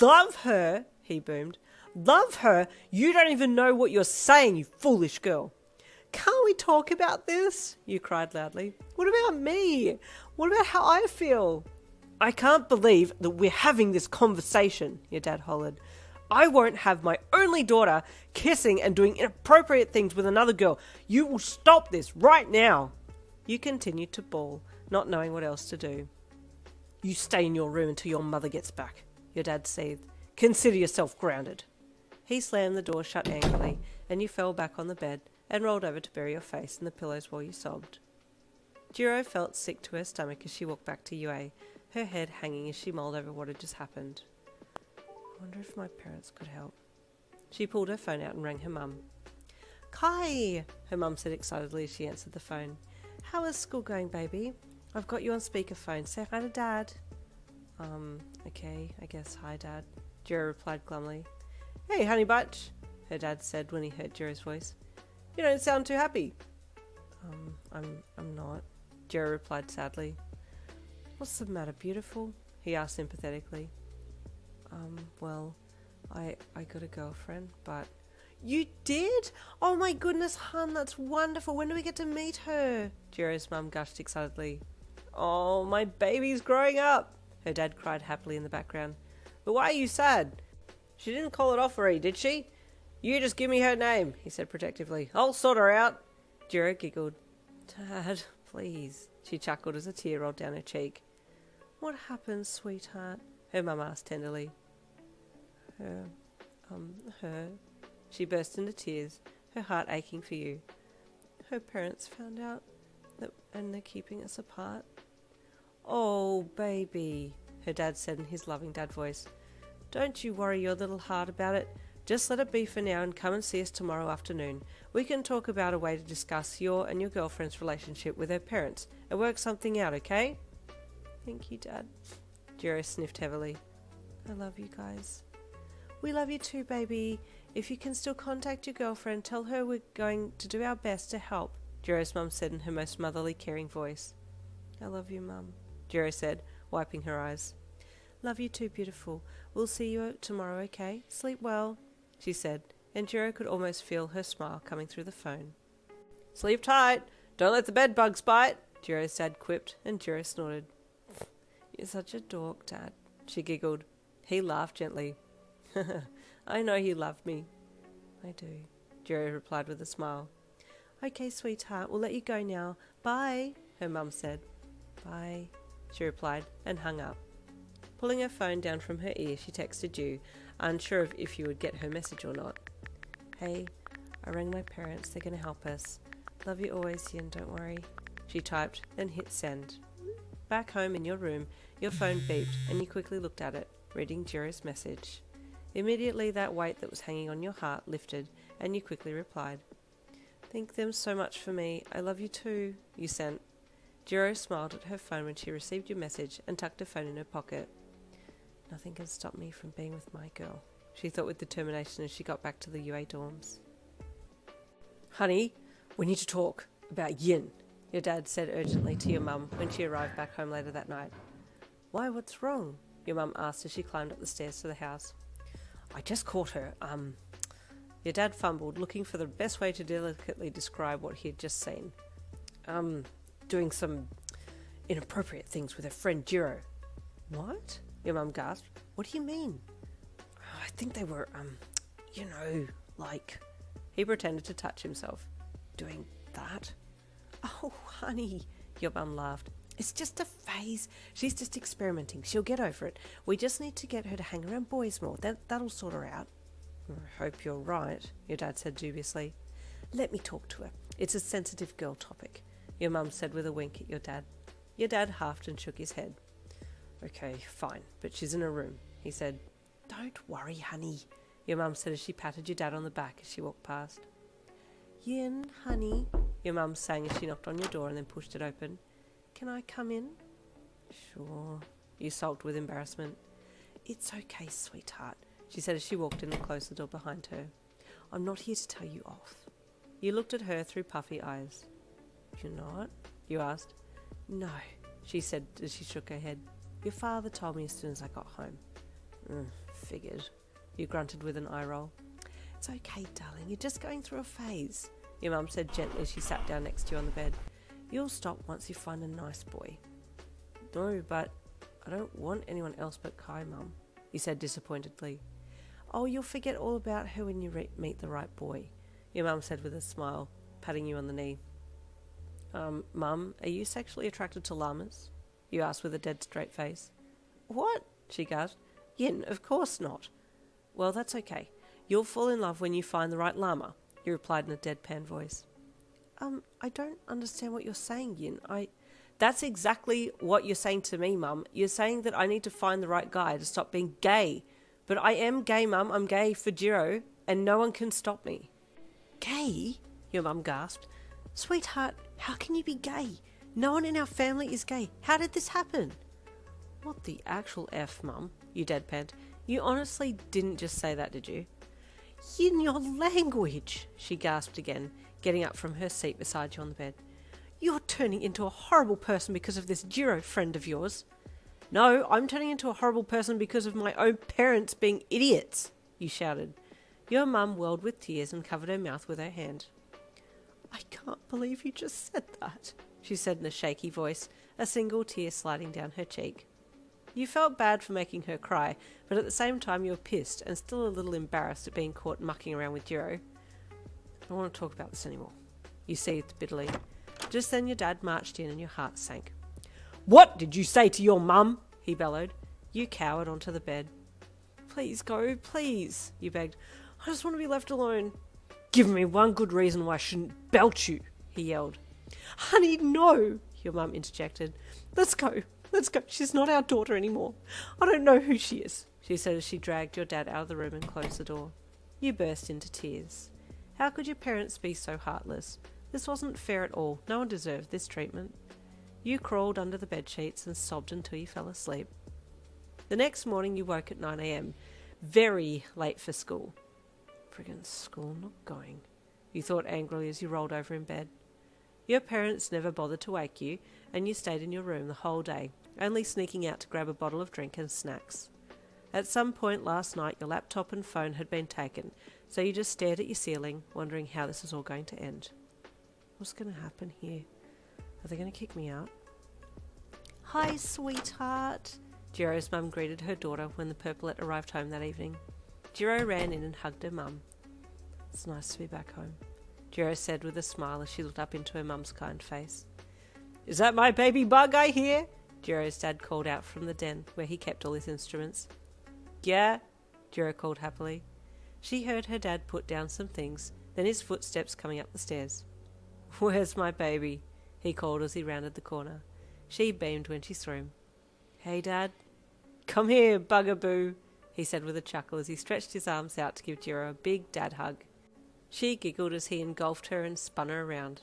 S1: Love her? He boomed. Love her? You don't even know what you're saying, you foolish girl. Can't we talk about this? You cried loudly. What about me? What about how I feel? I can't believe that we're having this conversation, your dad hollered. I won't have my only daughter kissing and doing inappropriate things with another girl. You will stop this right now. You continued to bawl, not knowing what else to do. You stay in your room until your mother gets back, your dad seethed. Consider yourself grounded. He slammed the door shut angrily, and you fell back on the bed and rolled over to bury your face in the pillows while you sobbed. Jirou felt sick to her stomach as she walked back to Yue, her head hanging as she mulled over what had just happened. I wonder if my parents could help. She pulled her phone out and rang her mum. Kai, her mum said excitedly as she answered the phone. How is school going, baby? I've got you on speakerphone. Say hi to Dad. Okay, I guess hi, Dad, Jirou replied glumly. Hey, honey bunch, her dad said when he heard Jirou's voice. You don't sound too happy. I'm not, Jirou replied sadly. What's the matter, beautiful? He asked sympathetically. Well, I got a girlfriend, but... You did? Oh my goodness, hun, that's wonderful. When do we get to meet her? Jirou's mum gushed excitedly. Oh, my baby's growing up, her dad cried happily in the background. But why are you sad? She didn't call it off already, did she? You just give me her name, he said protectively. I'll sort her out. Jirou giggled. Dad, please, she chuckled as a tear rolled down her cheek. What happened, sweetheart? Her mum asked tenderly. Her. She burst into tears, her heart aching for you. Her parents found out, and they're keeping us apart. Oh, baby, her dad said in his loving dad voice. Don't you worry your little heart about it. Just let it be for now and come and see us tomorrow afternoon. We can talk about a way to discuss your and your girlfriend's relationship with her parents and work something out, okay? Thank you, Dad. Jirou sniffed heavily. I love you guys. We love you too, baby. If you can still contact your girlfriend, tell her we're going to do our best to help, Jirou's mum said in her most motherly, caring voice. I love you, Mum, Jirou said, wiping her eyes. Love you too, beautiful. We'll see you tomorrow, okay? Sleep well, she said, and Jirou could almost feel her smile coming through the phone. Sleep tight. Don't let the bed bugs bite, Jirou's dad quipped, and Jirou snorted. You're such a dork, Dad, she giggled. He laughed gently. I know you love me. I do, Jirou replied with a smile. Okay, sweetheart, we'll let you go now. Bye, her mum said. Bye, she replied, and hung up. Pulling her phone down from her ear, she texted you, unsure of if you would get her message or not. Hey, I rang my parents. They're going to help us. Love you always, Yin, don't worry, she typed, then hit send. Back home in your room, your phone beeped, and you quickly looked at it, reading Jirou's message. Immediately that weight that was hanging on your heart lifted, and you quickly replied. Thank them so much for me. I love you too, you sent. Jirou smiled at her phone when she received your message and tucked her phone in her pocket. Nothing can stop me from being with my girl, she thought with determination as she got back to the UA dorms. Honey, we need to talk about Yin, your dad said urgently to your mum when she arrived back home later that night. Why, what's wrong? Your mum asked as she climbed up the stairs to the house. I just caught her, Your dad fumbled, looking for the best way to delicately describe what he had just seen. Doing some inappropriate things with her friend Jiro. What? Your mum gasped. What do you mean? I think they were, like... He pretended to touch himself. Doing that? Oh, honey, your mum laughed. It's just a phase. She's just experimenting. She'll get over it. We just need to get her to hang around boys more. That'll sort her out. I hope you're right, your dad said dubiously. Let me talk to her. It's a sensitive girl topic, your mum said with a wink at your dad. Your dad huffed and shook his head. Okay, fine, but she's in her room, he said. Don't worry, honey, your mum said as she patted your dad on the back as she walked past. Yin, honey, your mum sang as she knocked on your door and then pushed it open. Can I come in? Sure, you sulked with embarrassment. It's okay, sweetheart, she said as she walked in and closed the door behind her. I'm not here to tell you off. You looked at her through puffy eyes. You're not? You asked. No, she said as she shook her head. Your father told me as soon as I got home. Figured. You grunted with an eye roll. It's okay, darling. You're just going through a phase, your mum said gently as she sat down next to you on the bed. You'll stop once you find a nice boy. No, but I don't want anyone else but Kai, Mum, you said disappointedly. Oh, you'll forget all about her when you meet the right boy, your mum said with a smile, patting you on the knee. Mum, are you sexually attracted to llamas? You asked with a dead straight face. What? She gasped. Yin, of course not. Well, that's okay. You'll fall in love when you find the right llama, you replied in a deadpan voice. I don't understand what you're saying, Yin. That's exactly what you're saying to me, Mum. You're saying that I need to find the right guy to stop being gay. But I am gay, Mum. I'm gay for Jiro, and no one can stop me. Gay? Your mum gasped. Sweetheart, how can you be gay? No one in our family is gay. How did this happen? What the actual F, Mum? You deadpanned. You honestly didn't just say that, did you? In your language, she gasped again, getting up from her seat beside you on the bed. You're turning into a horrible person because of this Jiro friend of yours. No, I'm turning into a horrible person because of my own parents being idiots, you shouted. Your mum welled with tears and covered her mouth with her hand. I can't believe you just said that, she said in a shaky voice, a single tear sliding down her cheek. You felt bad for making her cry, but at the same time you were pissed and still a little embarrassed at being caught mucking around with Jiro. I don't want to talk about this anymore, you seethed bitterly. Just then your dad marched in and your heart sank. What did you say to your mum? He bellowed. You cowered onto the bed. Please go, please, you begged. I just want to be left alone. Give me one good reason why I shouldn't belt you, he yelled. Honey, no, your mum interjected. Let's go. She's not our daughter anymore. I don't know who she is, she said as she dragged your dad out of the room and closed the door. You burst into tears. How could your parents be so heartless? This wasn't fair at all. No one deserved this treatment. You crawled under the bedsheets and sobbed until you fell asleep. The next morning you woke at 9 a.m, very late for school. Friggin' school, not going, you thought angrily as you rolled over in bed. Your parents never bothered to wake you, and you stayed in your room the whole day, only sneaking out to grab a bottle of drink and snacks. At some point last night your laptop and phone had been taken, so you just stared at your ceiling, wondering how this was all going to end. What's going to happen here? Are they going to kick me out? Hi, sweetheart. Jiro's mum greeted her daughter when the purplet arrived home that evening. Jiro ran in and hugged her mum. It's nice to be back home, Jiro said with a smile as she looked up into her mum's kind face. Is that my baby bug I hear? Jiro's dad called out from the den where he kept all his instruments. Yeah, Jiro called happily. She heard her dad put down some things, then his footsteps coming up the stairs. Where's my baby? He called as he rounded the corner. She beamed when she saw him. Hey, Dad. Come here, bugaboo, he said with a chuckle as he stretched his arms out to give Jiro a big dad hug. She giggled as he engulfed her and spun her around.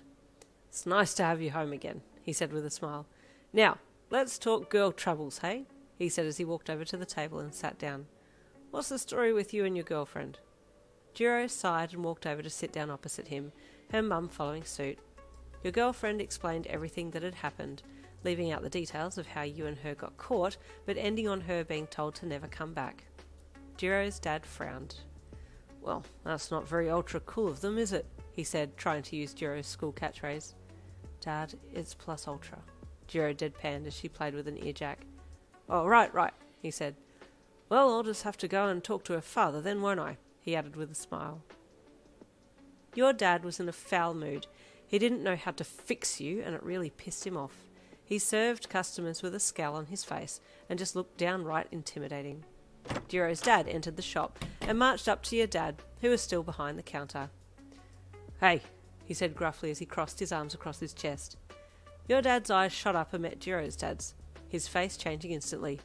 S1: It's nice to have you home again, he said with a smile. Now, let's talk girl troubles, hey? He said as he walked over to the table and sat down. What's the story with you and your girlfriend? Jiro sighed and walked over to sit down opposite him, her mum following suit. Your girlfriend explained everything that had happened, leaving out the details of how you and her got caught, but ending on her being told to never come back. Jiro's dad frowned. Well, that's not very ultra cool of them, is it? He said, trying to use Jiro's school catchphrase. Dad, it's plus ultra, Jiro deadpanned as she played with an earjack. Oh, right, he said. Well, I'll just have to go and talk to her father then, won't I? He added with a smile. Your dad was in a foul mood. He didn't know how to fix you, and it really pissed him off. He served customers with a scowl on his face and just looked downright intimidating. Jiro's dad entered the shop and marched up to your dad, who was still behind the counter. "Hey," he said gruffly as he crossed his arms across his chest. Your dad's eyes shot up and met Jiro's dad's, his face changing instantly.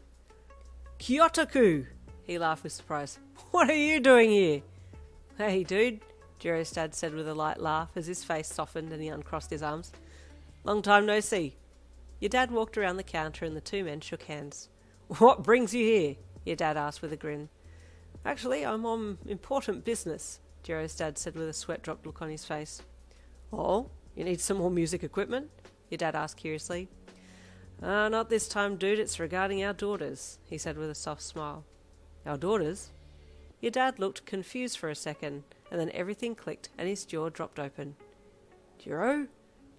S1: "Kyotaku!" he laughed with surprise. "What are you doing here?" "Hey, dude," Jiro's dad said with a light laugh as his face softened and he uncrossed his arms. "Long time no see." Your dad walked around the counter and the two men shook hands. "What brings you here?" your dad asked with a grin. "Actually, I'm on important business," Jiro's dad said with a sweat-dropped look on his face. "Oh, you need some more music equipment?" your dad asked curiously. Not this time, dude. It's regarding our daughters," he said with a soft smile. "Our daughters?" Your dad looked confused for a second, and then everything clicked and his jaw dropped open. "Jirou?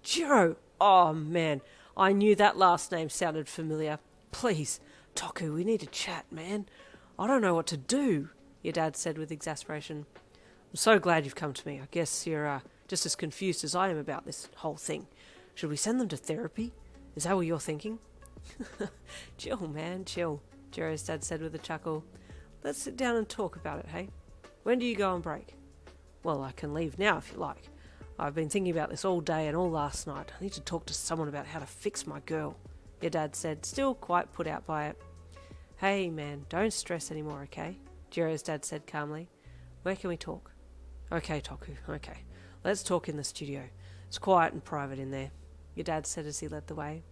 S1: Jirou! Oh, man. I knew that last name sounded familiar. Please, Toku, we need to chat, man. I don't know what to do," your dad said with exasperation. "I'm so glad you've come to me. I guess you're just as confused as I am about this whole thing. Should we send them to therapy? Is that what you're thinking?" "Chill, man, chill," Jiro's dad said with a chuckle. "Let's sit down and talk about it, hey? When do you go on break?" "Well, I can leave now if you like. I've been thinking about this all day and all last night. I need to talk to someone about how to fix my girl," your dad said, still quite put out by it. "Hey, man, don't stress anymore, okay?" Jiro's dad said calmly. "Where can we talk?" "Okay, Toku, okay. Let's talk in the studio. It's quiet and private in there," your dad said as he led the way.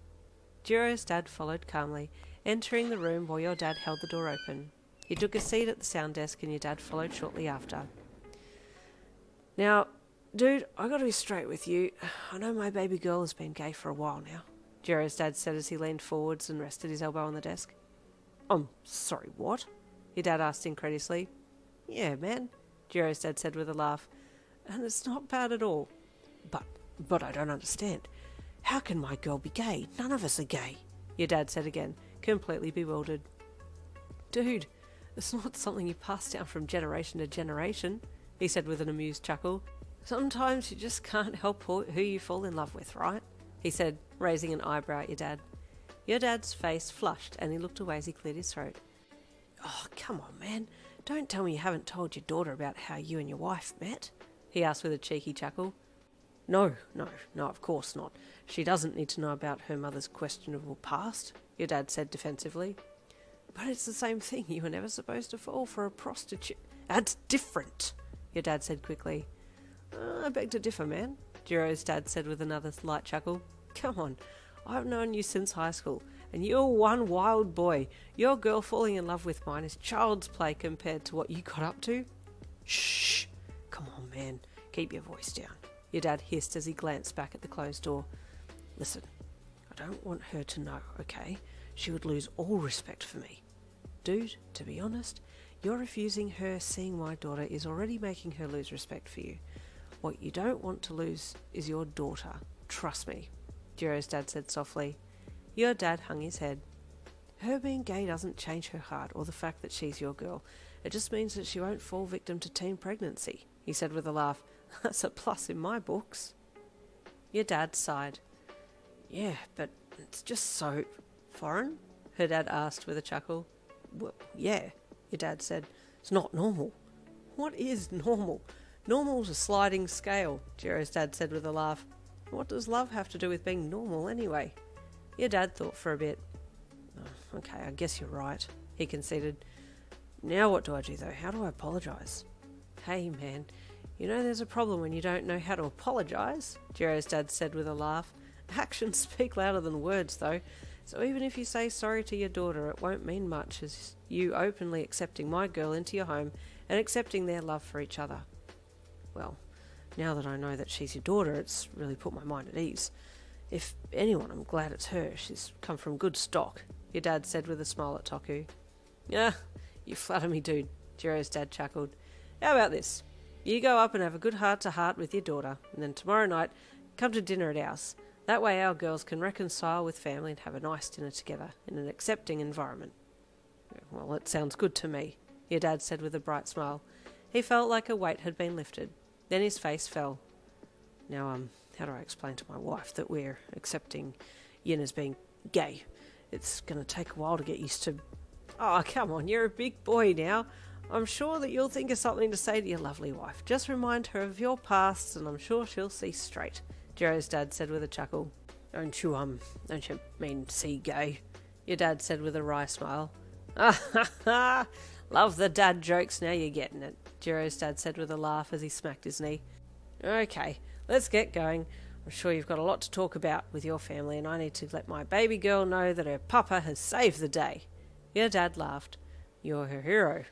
S1: Jiro's dad followed calmly, entering the room while your dad held the door open. He took a seat at the sound desk and your dad followed shortly after. "Now, dude, I gotta be straight with you. I know my baby girl has been gay for a while now," Jiro's dad said as he leaned forwards and rested his elbow on the desk. "I'm sorry, what?" your dad asked incredulously. "Yeah, man," Jiro's dad said with a laugh. "And it's not bad at all. But I don't understand. How can my girl be gay? None of us are gay," your dad said again, completely bewildered. "Dude, it's not something you pass down from generation to generation," he said with an amused chuckle. "Sometimes you just can't help who you fall in love with, right?" he said, raising an eyebrow at your dad. Your dad's face flushed and he looked away as he cleared his throat. "Oh, come on, man. Don't tell me you haven't told your daughter about how you and your wife met," he asked with a cheeky chuckle. No, of course not. She doesn't need to know about her mother's questionable past," your dad said defensively. "But it's the same thing. You were never supposed to fall for a prostitute." "That's different," your dad said quickly. "I beg to differ, man," Jiro's dad said with another light chuckle. "Come on, I've known you since high school, and you're one wild boy. Your girl falling in love with mine is child's play compared to what you got up to." "Shh! Come on, man. Keep your voice down," your dad hissed as he glanced back at the closed door. "Listen, I don't want her to know, okay? She would lose all respect for me. Dude, to be honest, you're refusing her seeing my daughter is already making her lose respect for you. What you don't want to lose is your daughter. Trust me," Jiro's dad said softly. Your dad hung his head. "Her being gay doesn't change her heart or the fact that she's your girl. It just means that she won't fall victim to teen pregnancy," he said with a laugh. "That's a plus in my books." Your dad sighed. "Yeah, but it's just so foreign?" her dad asked with a chuckle. "Well, yeah," your dad said. "It's not normal." "What is normal? Normal's a sliding scale," Jiro's dad said with a laugh. "What does love have to do with being normal anyway?" Your dad thought for a bit. "Oh, okay, I guess you're right," he conceded. "Now what do I do though? How do I apologise?" "Hey man, you know there's a problem when you don't know how to apologise," Jiro's dad said with a laugh. "Actions speak louder than words though, so even if you say sorry to your daughter it won't mean much as you openly accepting my girl into your home and accepting their love for each other." "Well, now that I know that she's your daughter, it's really put my mind at ease. If anyone, I'm glad it's her. She's come from good stock," your dad said with a smile at Toku. "Yeah, you flatter me, dude," Jiro's dad chuckled. "How about this? You go up and have a good heart-to-heart with your daughter, and then tomorrow night, come to dinner at ours. That way our girls can reconcile with family and have a nice dinner together in an accepting environment." "Well, it sounds good to me," your dad said with a bright smile. He felt like a weight had been lifted. Then his face fell. Now, how do I explain to my wife that we're accepting Yin as being gay? It's going to take a while to get used to... Oh, come on, you're a big boy now. I'm sure that you'll think of something to say to your lovely wife. Just remind her of your past and I'm sure she'll see straight, Jirou's dad said with a chuckle. Don't you mean see gay? Your dad said with a wry smile. Ah ha ha! Love the dad jokes, now you're getting it, Jirou's dad said with a laugh as he smacked his knee. Okay, let's get going. I'm sure you've got a lot to talk about with your family and I need to let my baby girl know that her papa has saved the day. Your dad laughed. You're her hero.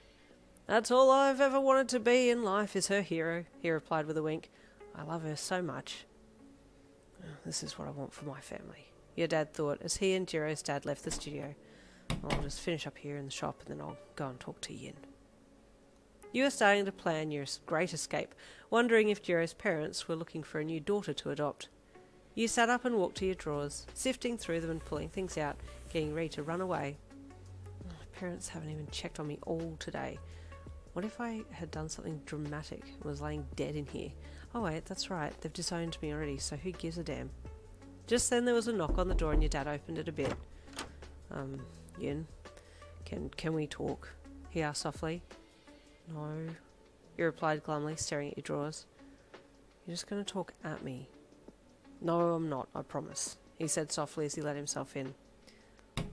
S1: That's all I've ever wanted to be in life is her hero, he replied with a wink. I love her so much. This is what I want for my family, your dad thought as he and Jirou's dad left the studio. I'll just finish up here in the shop and then I'll go and talk to Yin. You were starting to plan your great escape, wondering if Jirou's parents were looking for a new daughter to adopt. You sat up and walked to your drawers, sifting through them and pulling things out, getting ready to run away. My parents haven't even checked on me all today. What if I had done something dramatic and was laying dead in here? Oh wait, that's right, they've disowned me already, so who gives a damn? Just then there was a knock on the door and your dad opened it a bit. Yin, can we talk? He asked softly. No, you replied glumly, staring at your drawers. You're just going to talk at me. No, I'm not, I promise, he said softly as he let himself in.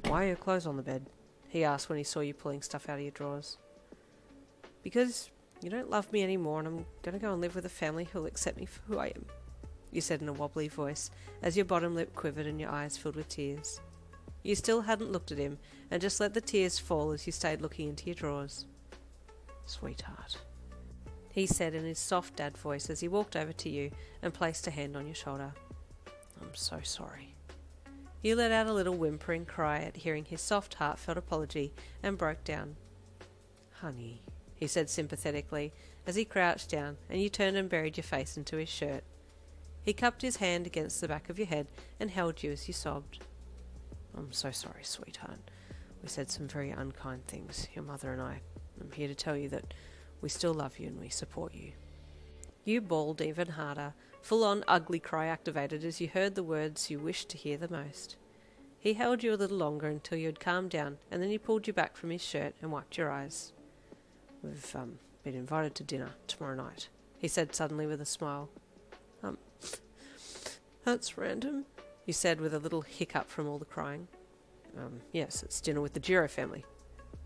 S1: Why are your clothes on the bed? He asked when he saw you pulling stuff out of your drawers. Because you don't love me anymore and I'm going to go and live with a family who'll accept me for who I am, you said in a wobbly voice as your bottom lip quivered and your eyes filled with tears. You still hadn't looked at him and just let the tears fall as you stayed looking into your drawers. Sweetheart, he said in his soft dad voice as he walked over to you and placed a hand on your shoulder. I'm so sorry. You let out a little whimpering cry at hearing his soft, heartfelt apology and broke down. Honey, he said sympathetically as he crouched down and you turned and buried your face into his shirt. He cupped his hand against the back of your head and held you as you sobbed. I'm so sorry, sweetheart. We said some very unkind things, your mother and I. I'm here to tell you that we still love you and we support you. You bawled even harder, full-on ugly cry activated as you heard the words you wished to hear the most. He held you a little longer until you had calmed down and then he pulled you back from his shirt and wiped your eyes. We've been invited to dinner tomorrow night, he said suddenly with a smile. That's random, you said with a little hiccup from all the crying. Yes, it's dinner with the Jirou family.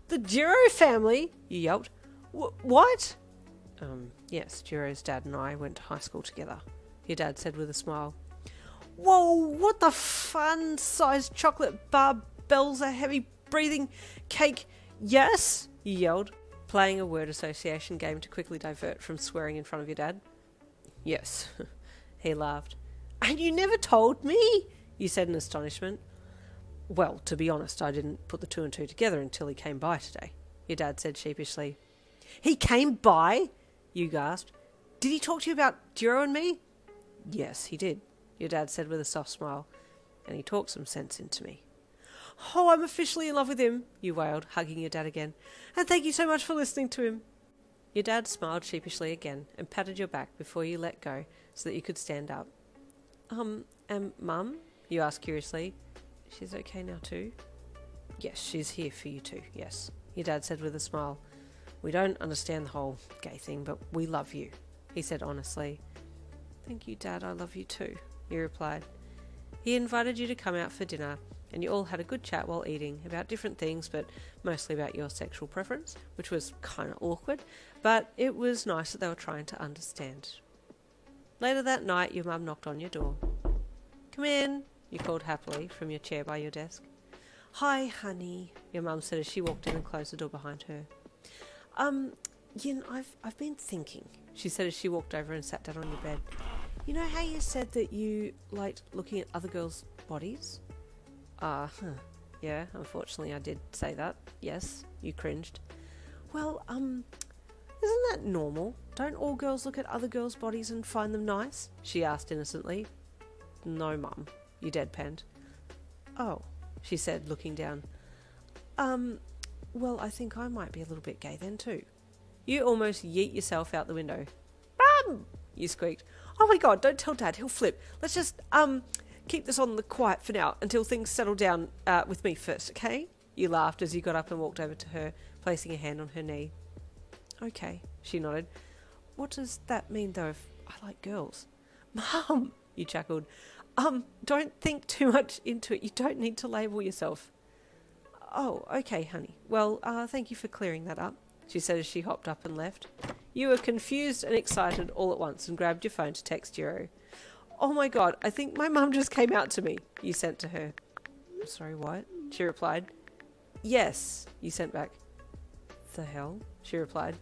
S1: The Jirou family? You yelped. What? Yes, Jirou's dad and I went to high school together, your dad said with a smile. Whoa, what the fun-sized chocolate bar bells a heavy breathing cake? Yes, you yelled, playing a word association game to quickly divert from swearing in front of your dad. Yes, he laughed. And you never told me, you said in astonishment. Well, to be honest, I didn't put the two and two together until he came by today, your dad said sheepishly. He came by? You gasped. Did he talk to you about Jiro and me? Yes, he did, your dad said with a soft smile. And he talked some sense into me. Oh, I'm officially in love with him, you wailed, hugging your dad again. And thank you so much for listening to him. Your dad smiled sheepishly again and patted your back before you let go so that you could stand up. And Mum? You asked curiously. She's okay now too? Yes, she's here for you too, yes, your dad said with a smile. We don't understand the whole gay thing, but we love you, he said honestly. Thank you, Dad, I love you too, you replied. He invited you to come out for dinner, and you all had a good chat while eating about different things, but mostly about your sexual preference, which was kind of awkward, but it was nice that they were trying to understand. Later that night, your mum knocked on your door. Come in, you called happily from your chair by your desk. Hi, honey, your mum said as she walked in and closed the door behind her. Yin, I've been thinking, she said as she walked over and sat down on your bed. You know how you said that you liked looking at other girls' bodies? Yeah, unfortunately I did say that, yes, you cringed. Well, isn't that normal? Don't all girls look at other girls' bodies and find them nice? She asked innocently. No, Mum, you deadpanned. Oh, she said, looking down. Well, I think I might be a little bit gay then too. You almost yeet yourself out the window. Mum! you squeaked. Oh my god, don't tell Dad, he'll flip. Let's just, keep this on the quiet for now until things settle down with me first, okay? You laughed as you got up and walked over to her, placing a hand on her knee. Okay, she nodded. What does that mean, though, if I like girls? Mum, you chuckled. Don't think too much into it. You don't need to label yourself. Oh, okay, honey. Well, thank you for clearing that up, she said as she hopped up and left. You were confused and excited all at once and grabbed your phone to text Jirou. Oh my god, I think my mum just came out to me, you sent to her. I'm sorry, what? She replied. Yes, you sent back. The hell? She replied.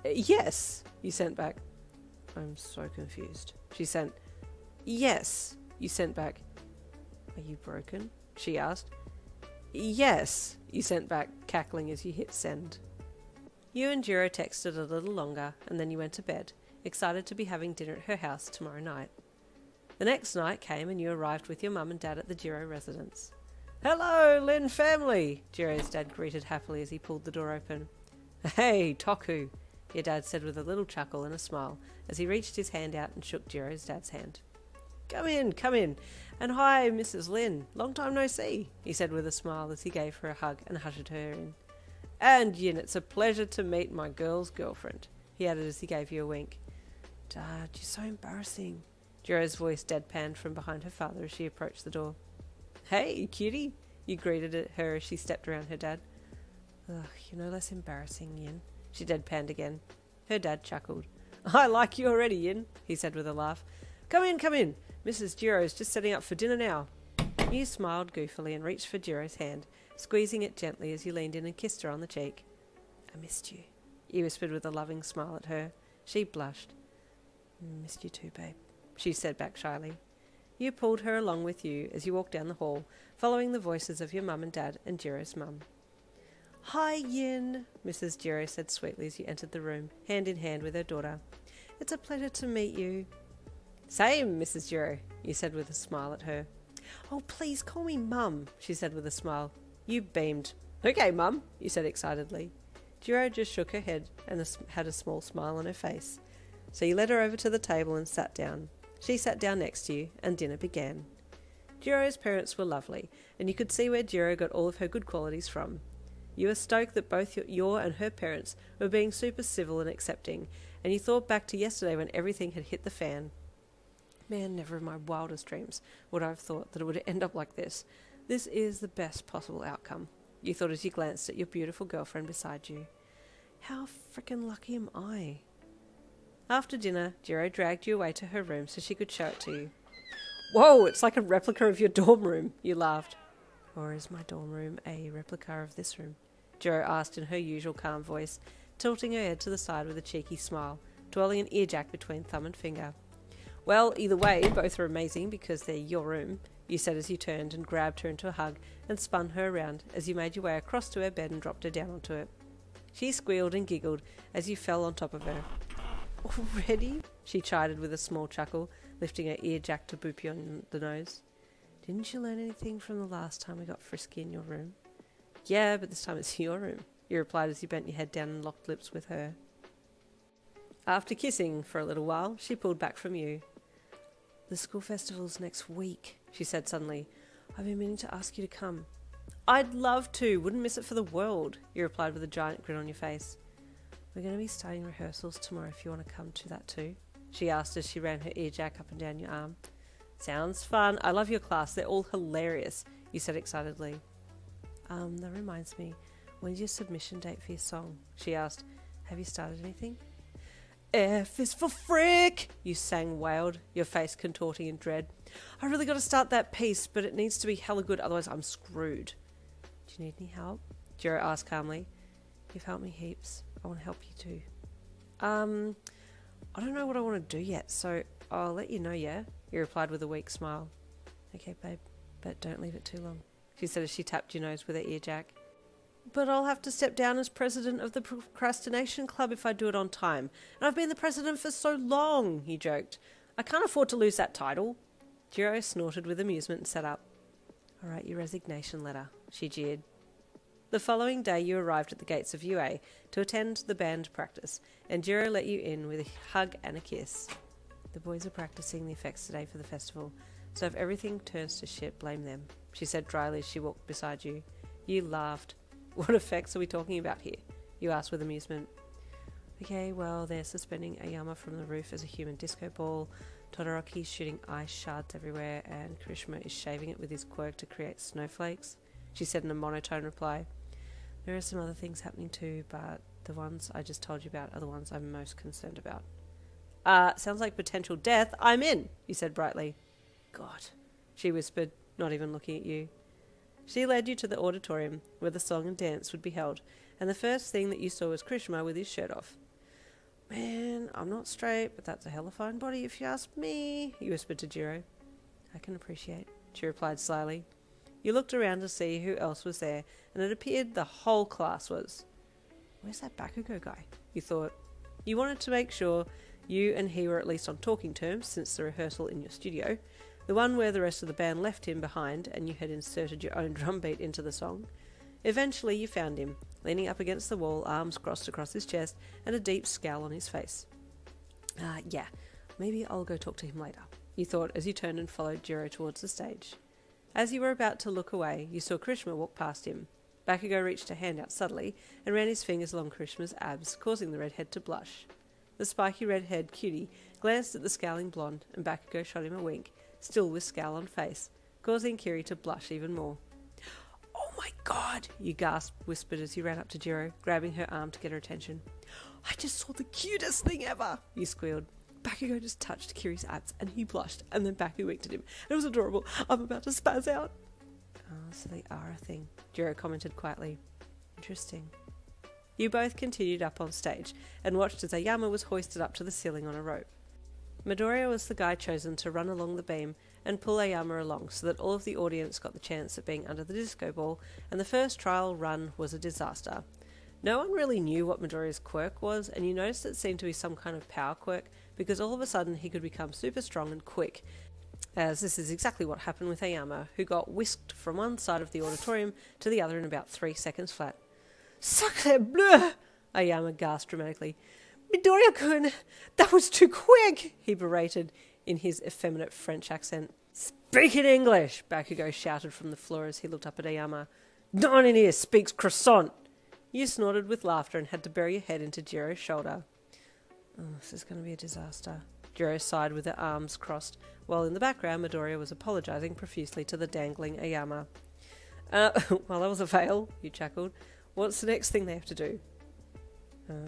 S1: Yes, you sent back. I'm so confused. She sent. Yes, you sent back. Are you broken? She asked. Yes, you sent back, cackling as you hit send. You and Jiro texted a little longer, and then you went to bed, excited to be having dinner at her house tomorrow night. The next night came and you arrived with your mum and dad at the Jiro residence. Hello, Lin family, Jiro's dad greeted happily as he pulled the door open. Hey, Toku, your dad said with a little chuckle and a smile as he reached his hand out and shook Jiro's dad's hand. Come in, and hi, Mrs. Lin, long time no see, he said with a smile as he gave her a hug and ushered her in. And Yin, it's a pleasure to meet my girl's girlfriend, he added as he gave you a wink. Dad, you're so embarrassing. Jiro's voice deadpanned from behind her father as she approached the door. Hey, cutie, you greeted her as she stepped around her dad. Ugh, you're no less embarrassing, Yin, she deadpanned again. Her dad chuckled. I like you already, Yin, he said with a laugh. Come in. Mrs. Jiro's just setting up for dinner now. You smiled goofily and reached for Jiro's hand, squeezing it gently as you leaned in and kissed her on the cheek. I missed you, you whispered with a loving smile at her. She blushed. Missed you too, babe, she said back shyly. You pulled her along with you as you walked down the hall, following the voices of your mum and dad and Jiro's mum. Hi, Yin, Mrs. Jiro said sweetly as you entered the room, hand in hand with her daughter. It's a pleasure to meet you. Same, Mrs. Jiro, you said with a smile at her. Oh, please call me Mum, she said with a smile. You beamed. Okay, Mum, you said excitedly. Jiro just shook her head and had a small smile on her face. So you led her over to the table and sat down. She sat down next to you, and dinner began. Jiro's parents were lovely, and you could see where Jiro got all of her good qualities from. You were stoked that both your and her parents were being super civil and accepting, and you thought back to yesterday when everything had hit the fan. Man, never in my wildest dreams would I have thought that it would end up like this. This is the best possible outcome, you thought as you glanced at your beautiful girlfriend beside you. How frickin' lucky am I? After dinner, Jiro dragged you away to her room so she could show it to you. Whoa, it's like a replica of your dorm room, you laughed. Or is my dorm room a replica of this room? Jiro asked in her usual calm voice, tilting her head to the side with a cheeky smile, twirling an earjack between thumb and finger. Well, either way, both are amazing because they're your room, you said as you turned and grabbed her into a hug and spun her around as you made your way across to her bed and dropped her down onto it. She squealed and giggled as you fell on top of her. Already? She chided with a small chuckle, lifting her earjack to boop you on the nose. Didn't you learn anything from the last time we got frisky in your room? Yeah, but this time it's your room, you replied as you bent your head down and locked lips with her. After kissing for a little while, she pulled back from you. The school festival's next week, she said suddenly. I've been meaning to ask you to come. I'd love to, wouldn't miss it for the world, you replied with a giant grin on your face. We're going to be starting rehearsals tomorrow if you want to come to that too, she asked as she ran her earjack up and down your arm. Sounds fun. I love your class. They're all hilarious, you said excitedly. That reminds me, when's your submission date for your song? She asked. Have you started anything? F is for frick, you sang wailed, your face contorting in dread. I really got to start that piece, but it needs to be hella good, otherwise I'm screwed. Do you need any help? Jiro asked calmly. You've helped me heaps. I want to help you too. I don't know what I want to do yet, so I'll let you know, yeah? He replied with a weak smile. Okay, babe, but don't leave it too long, she said as she tapped your nose with her earjack. But I'll have to step down as president of the procrastination club if I do it on time. And I've been the president for so long, he joked. I can't afford to lose that title. Jiro snorted with amusement and sat up. I'll write your resignation letter, she jeered. The following day you arrived at the gates of UA to attend the band practice, and Jiro let you in with a hug and a kiss. The boys are practicing the effects today for the festival, so if everything turns to shit, blame them, she said dryly as she walked beside you. You laughed. What effects are we talking about here? You asked with amusement. Okay, well, they're suspending Ayama from the roof as a human disco ball, Todoroki's shooting ice shards everywhere, and Kirishima is shaving it with his quirk to create snowflakes, she said in a monotone reply. There are some other things happening too, but the ones I just told you about are the ones I'm most concerned about. Sounds like potential death. I'm in, you said brightly. God, she whispered, not even looking at you. She led you to the auditorium, where the song and dance would be held, and the first thing that you saw was Kirishima with his shirt off. Man, I'm not straight, but that's a hella fine body if you ask me, you whispered to Jiro. I can appreciate, she replied slyly. You looked around to see who else was there, and it appeared the whole class was. Where's that Bakugo guy? You thought. You wanted to make sure you and he were at least on talking terms since the rehearsal in your studio, the one where the rest of the band left him behind and you had inserted your own drum beat into the song. Eventually you found him, leaning up against the wall, arms crossed across his chest and a deep scowl on his face. Yeah, maybe I'll go talk to him later, you thought as you turned and followed Jiro towards the stage. As you were about to look away, you saw Kirishima walk past him. Bakugo reached a hand out subtly and ran his fingers along Kirishima's abs, causing the redhead to blush. The spiky red-haired cutie glanced at the scowling blonde, and Bakugo shot him a wink, still with scowl on face, causing Kiri to blush even more. Oh my god, you gasped, whispered as you ran up to Jiro, grabbing her arm to get her attention. I just saw the cutest thing ever, you squealed. Bakugo just touched Kiri's abs, and he blushed, and then Baku winked at him. It was adorable. I'm about to spaz out. Oh, so they are a thing, Jiro commented quietly. Interesting. You both continued up on stage, and watched as Ayama was hoisted up to the ceiling on a rope. Midoriya was the guy chosen to run along the beam and pull Ayama along so that all of the audience got the chance at being under the disco ball, and the first trial run was a disaster. No one really knew what Midoriya's quirk was, and you noticed it seemed to be some kind of power quirk, because all of a sudden he could become super strong and quick, as this is exactly what happened with Ayama, who got whisked from one side of the auditorium to the other in about 3 seconds flat. Sacre bleu! Ayama gasped dramatically. Midoriya-kun, that was too quick, he berated in his effeminate French accent. Speak in English, Bakugo shouted from the floor as he looked up at Ayama. No one in here speaks croissant. You snorted with laughter and had to bury your head into Jiro's shoulder. Oh, this is going to be a disaster. Jiro sighed with her arms crossed, while in the background Midoriya was apologising profusely to the dangling Ayama. Well, that was a fail, you chuckled. What's the next thing they have to do?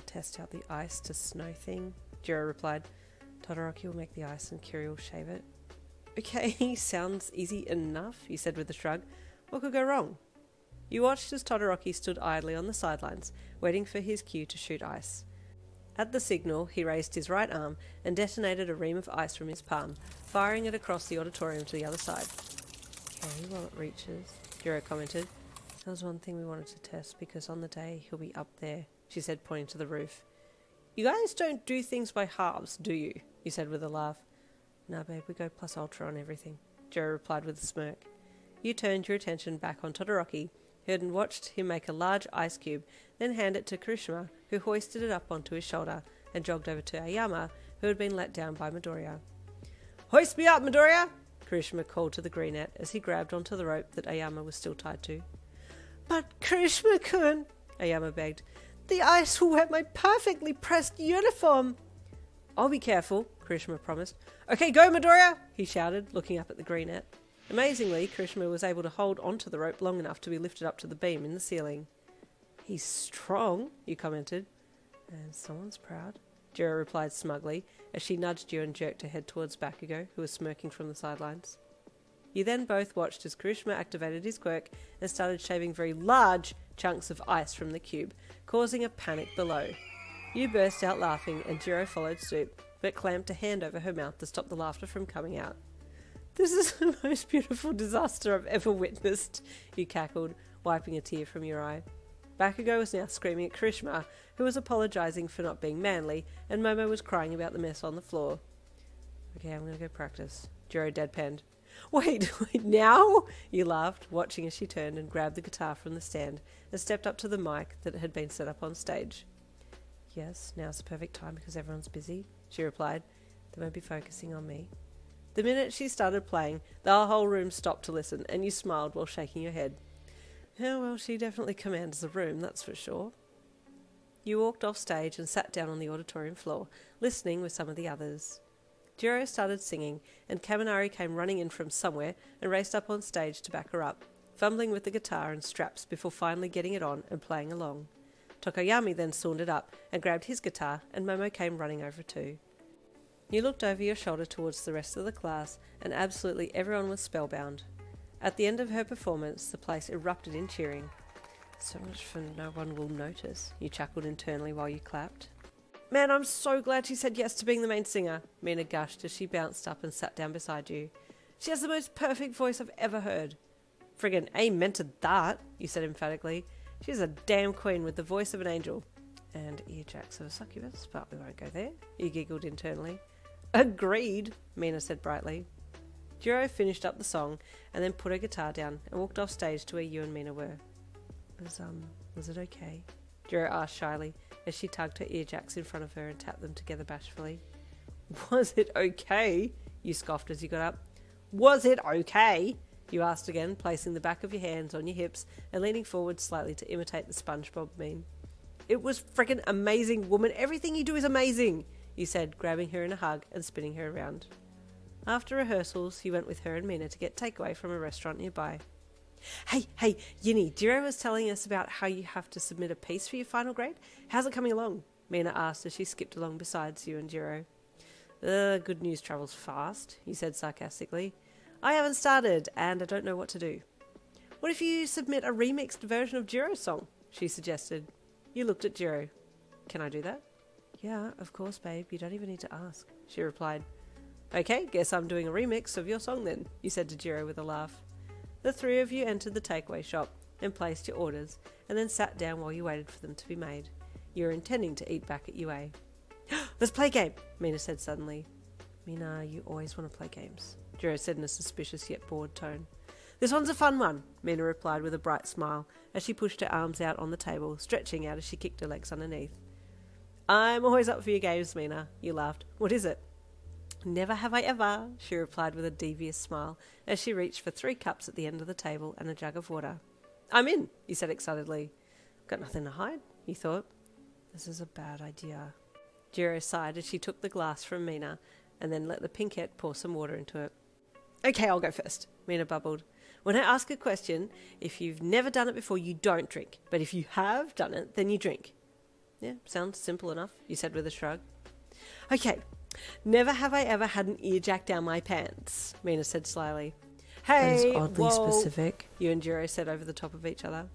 S1: Test out the ice to snow thing, Jiro replied. Todoroki will make the ice and Kiri will shave it. Okay, sounds easy enough, he said with a shrug. What could go wrong? You watched as Todoroki stood idly on the sidelines, waiting for his cue to shoot ice. At the signal, he raised his right arm and detonated a ream of ice from his palm, firing it across the auditorium to the other side. Okay, well it reaches, Jiro commented. That was one thing we wanted to test, because on the day he'll be up there, she said, pointing to the roof. You guys don't do things by halves, do you? He said with a laugh. No, babe, we go plus ultra on everything, Jiro replied with a smirk. You turned your attention back on Todoroki, who had watched him make a large ice cube, then hand it to Kirishima, who hoisted it up onto his shoulder, and jogged over to Ayama, who had been let down by Midoriya. Hoist me up, Midoriya! Kirishima called to the greenette as he grabbed onto the rope that Ayama was still tied to. But Kirishima-kun, Ayama begged, the ice will wet my perfectly pressed uniform. I'll be careful, Kirishima promised. Okay, go, Midoriya, he shouted, looking up at the greenette. Amazingly, Kirishima was able to hold onto the rope long enough to be lifted up to the beam in the ceiling. He's strong, you commented. And someone's proud, Jiro replied smugly, as she nudged you and jerked her head towards Bakugo, who was smirking from the sidelines. You then both watched as Kirishima activated his quirk and started shaving very large chunks of ice from the cube, causing a panic below. You burst out laughing, and Jiro followed suit, but clamped a hand over her mouth to stop the laughter from coming out. This is the most beautiful disaster I've ever witnessed, you cackled, wiping a tear from your eye. Bakugo was now screaming at Kirishima, who was apologising for not being manly, and Momo was crying about the mess on the floor. Okay, I'm going to go practice, Jiro deadpanned. Wait, now? You laughed, watching as she turned and grabbed the guitar from the stand and stepped up to the mic that had been set up on stage. Yes, now's the perfect time because everyone's busy, she replied. They won't be focusing on me. The minute she started playing, the whole room stopped to listen, and you smiled while shaking your head. Yeah, well, she definitely commands the room, that's for sure. You walked off stage and sat down on the auditorium floor, listening with some of the others. Jiro started singing, and Kaminari came running in from somewhere and raced up on stage to back her up, fumbling with the guitar and straps before finally getting it on and playing along. Tokoyami then sauntered up and grabbed his guitar, and Momo came running over too. You looked over your shoulder towards the rest of the class, and absolutely everyone was spellbound. At the end of her performance, the place erupted in cheering. So much for no one will notice, you chuckled internally while you clapped. Man, I'm so glad she said yes to being the main singer, Mina gushed as she bounced up and sat down beside you. She has the most perfect voice I've ever heard. Friggin' amen to that, you said emphatically. She's a damn queen with the voice of an angel. And earjacks of a succubus, but we won't go there, you giggled internally. Agreed, Mina said brightly. Jiro finished up the song and then put her guitar down and walked off stage to where you and Mina were. Was it okay? Jiro asked shyly as she tugged her earjacks in front of her and tapped them together bashfully. Was it okay? You scoffed as you got up. Was it okay? You asked again, placing the back of your hands on your hips and leaning forward slightly to imitate the SpongeBob meme. It was frickin' amazing, woman. Everything you do is amazing, you said, grabbing her in a hug and spinning her around. After rehearsals, you went with her and Mina to get takeaway from a restaurant nearby. Hey, Yinny, Jiro was telling us about how you have to submit a piece for your final grade. How's it coming along? Mina asked as she skipped along beside you and Jiro. Good news travels fast, he said sarcastically. I haven't started, and I don't know what to do. What if you submit a remixed version of Jiro's song? She suggested. You looked at Jiro. Can I do that? Yeah, of course, babe. You don't even need to ask, she replied. Okay, guess I'm doing a remix of your song then, you said to Jiro with a laugh. The three of you entered the takeaway shop and placed your orders, and then sat down while you waited for them to be made. You were intending to eat back at UA. Let's play a game, Mina said suddenly. Mina, you always want to play games, Jiro said in a suspicious yet bored tone. This one's a fun one, Mina replied with a bright smile as she pushed her arms out on the table, stretching out as she kicked her legs underneath. I'm always up for your games, Mina, you laughed. What is it? Never have I ever, she replied with a devious smile as she reached for 3 cups at the end of the table and a jug of water. I'm in, you said excitedly. Got nothing to hide, you thought. This is a bad idea. Jiro sighed as she took the glass from Mina and then let the pinkette pour some water into it. Okay, I'll go first, Mina bubbled. When I ask a question, if you've never done it before, you don't drink. But if you have done it, then you drink. Yeah, sounds simple enough, you said with a shrug. Okay, never have I ever had an earjack down my pants, Mina said slyly. Hey,
S2: that is oddly specific,
S1: you and Jiro said over the top of each other.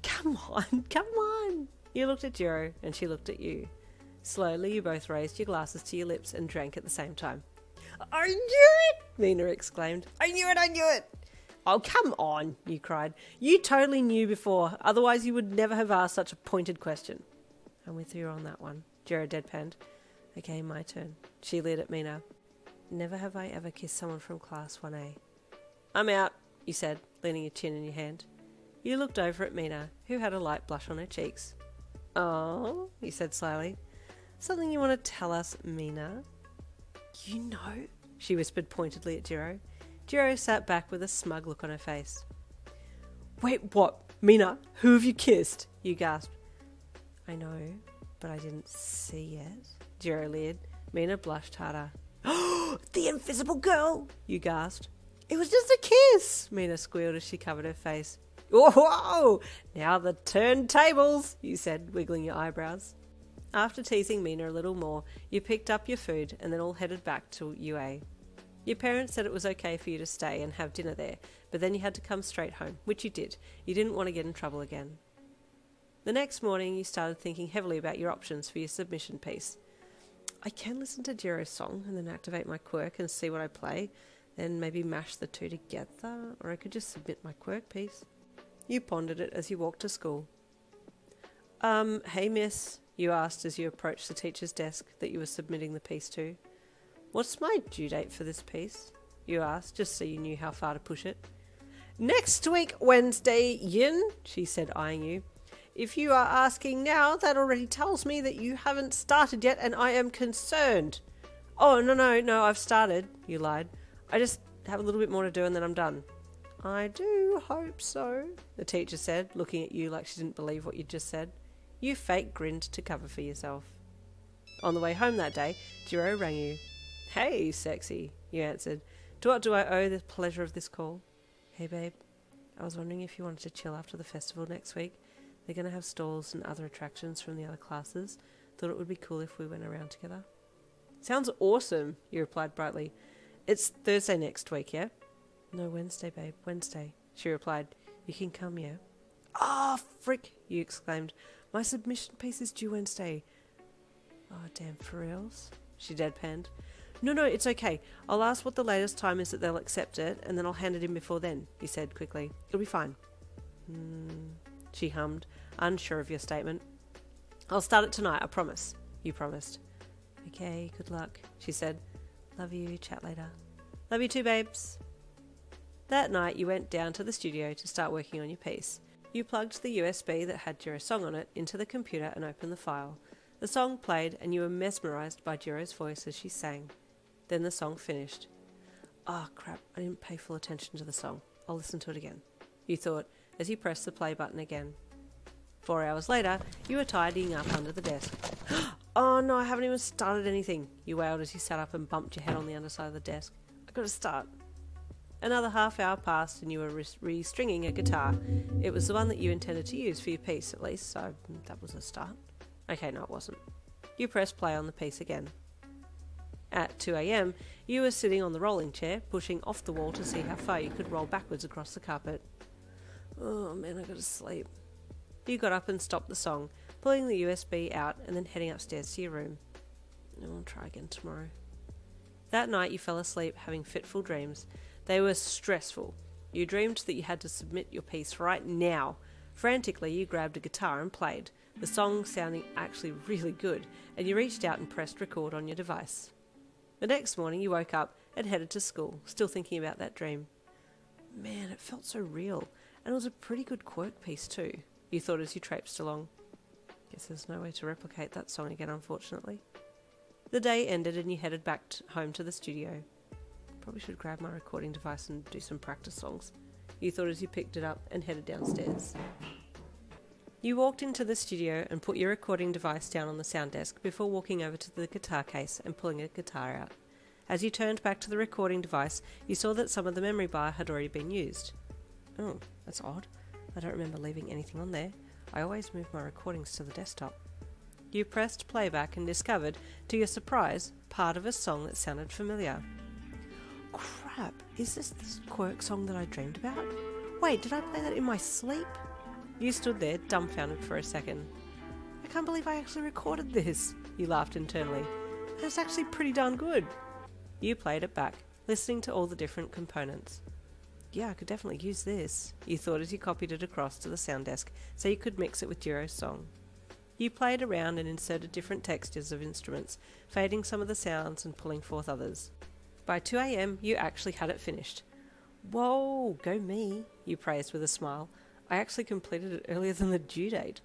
S1: Come on. You looked at Jiro and she looked at you. Slowly, you both raised your glasses to your lips and drank at the same time. I knew it, Mina exclaimed. I knew it. Oh, come on, you cried. You totally knew before, otherwise you would never have asked such a pointed question. I'm with you on that one, Jiro deadpanned. Okay, my turn. She leered at Mina. Never have I ever kissed someone from class 1A. I'm out, you said, leaning your chin in your hand. You looked over at Mina, who had a light blush on her cheeks. Oh, you said slyly. Something you want to tell us, Mina? You know, she whispered pointedly at Jiro. Jiro sat back with a smug look on her face. Wait, what? Mina, who have you kissed? You gasped. I know, but I didn't see it, Jiro leered. Mina blushed harder. Oh, the invisible girl, you gasped. It was just a kiss, Mina squealed as she covered her face. Whoa, now the turntables, you said, wiggling your eyebrows. After teasing Mina a little more, you picked up your food and then all headed back to UA. Your parents said it was okay for you to stay and have dinner there, but then you had to come straight home, which you did. You didn't want to get in trouble again. The next morning, you started thinking heavily about your options for your submission piece. I can listen to Jiro's song and then activate my quirk and see what I play, then maybe mash the two together, or I could just submit my quirk piece. You pondered it as you walked to school. Hey miss, you asked as you approached the teacher's desk that you were submitting the piece to. What's my due date for this piece? You asked, just so you knew how far to push it. Next week, Wednesday, Yin, she said, eyeing you. If you are asking now, that already tells me that you haven't started yet and I am concerned. Oh, no, I've started, you lied. I just have a little bit more to do and then I'm done. I do hope so, the teacher said, looking at you like she didn't believe what you'd just said. You fake grinned to cover for yourself. On the way home that day, Jirou rang you. Hey, sexy, you answered. To what do I owe the pleasure of this call? Hey, babe, I was wondering if you wanted to chill after the festival next week. They're going to have stalls and other attractions from the other classes. Thought it would be cool if we went around together. Sounds awesome, you replied brightly. It's Thursday next week, yeah? No, Wednesday, babe, Wednesday, she replied. You can come, yeah? Ah, frick, you exclaimed. My submission piece is due Wednesday. Oh, damn, for reals? She deadpanned. No, it's okay. I'll ask what the latest time is that they'll accept it, and then I'll hand it in before then, he said quickly. It'll be fine. She hummed, unsure of your statement. I'll start it tonight, I promise, you promised. Okay, good luck, she said. Love you, chat later. Love you too, babes. That night you went down to the studio to start working on your piece. You plugged the USB that had Jiro's song on it into the computer and opened the file. The song played and you were mesmerised by Jiro's voice as she sang. Then the song finished. Oh crap, I didn't pay full attention to the song. I'll listen to it again, you thought as you pressed the play button again. 4 hours later, you were tidying up under the desk. Oh no, I haven't even started anything, you wailed as you sat up and bumped your head on the underside of the desk. I've got to start. Another half hour passed and you were restringing a guitar. It was the one that you intended to use for your piece at least, so that was a start. Okay, no it wasn't. You pressed play on the piece again. At 2 a.m, you were sitting on the rolling chair, pushing off the wall to see how far you could roll backwards across the carpet. Oh man, I gotta sleep. You got up and stopped the song, pulling the USB out and then heading upstairs to your room. I'll try again tomorrow. That night you fell asleep having fitful dreams. They were stressful. You dreamed that you had to submit your piece right now. Frantically you grabbed a guitar and played, the song sounding actually really good, and you reached out and pressed record on your device. The next morning you woke up and headed to school, still thinking about that dream. Man, it felt so real, and it was a pretty good quirk piece too, you thought as you traipsed along. Guess there's no way to replicate that song again, unfortunately. The day ended and you headed back home to the studio. Probably should grab my recording device and do some practice songs, you thought as you picked it up and headed downstairs. You walked into the studio and put your recording device down on the sound desk before walking over to the guitar case and pulling a guitar out. As you turned back to the recording device, you saw that some of the memory bar had already been used. Oh, that's odd. I don't remember leaving anything on there. I always move my recordings to the desktop. You pressed playback and discovered, to your surprise, part of a song that sounded familiar. Crap, is this the quirk song that I dreamed about? Wait, did I play that in my sleep? You stood there, dumbfounded for a second. I can't believe I actually recorded this, you laughed internally. That's actually pretty darn good. You played it back, listening to all the different components. Yeah, I could definitely use this, you thought as you copied it across to the sound desk so you could mix it with Jiro's song. You played around and inserted different textures of instruments, fading some of the sounds and pulling forth others. By 2 a.m, you actually had it finished. Whoa, go me, you praised with a smile. I actually completed it earlier than the due date.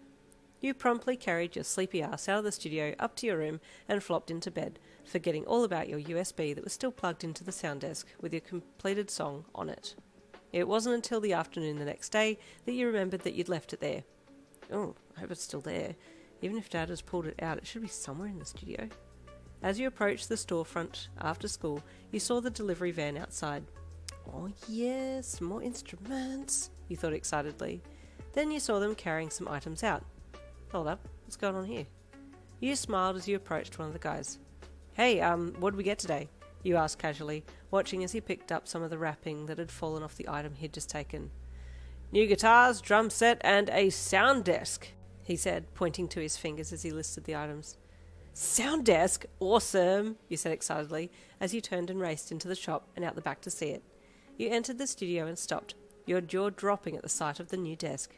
S1: You promptly carried your sleepy ass out of the studio up to your room and flopped into bed, forgetting all about your USB that was still plugged into the sound desk with your completed song on it. It wasn't until the afternoon the next day that you remembered that you'd left it there. Oh, I hope it's still there. Even if Dad has pulled it out, it should be somewhere in the studio. As you approached the storefront after school, you saw the delivery van outside. Oh yes, more instruments, you thought excitedly. Then you saw them carrying some items out. Hold up, what's going on here? You smiled as you approached one of the guys. Hey, what did we get today? You asked casually, watching as he picked up some of the wrapping that had fallen off the item he'd just taken. New guitars, drum set, and a sound desk, he said, pointing to his fingers as he listed the items. Sound desk? Awesome, you said excitedly, as you turned and raced into the shop and out the back to see it. You entered the studio and stopped, your jaw dropping at the sight of the new desk.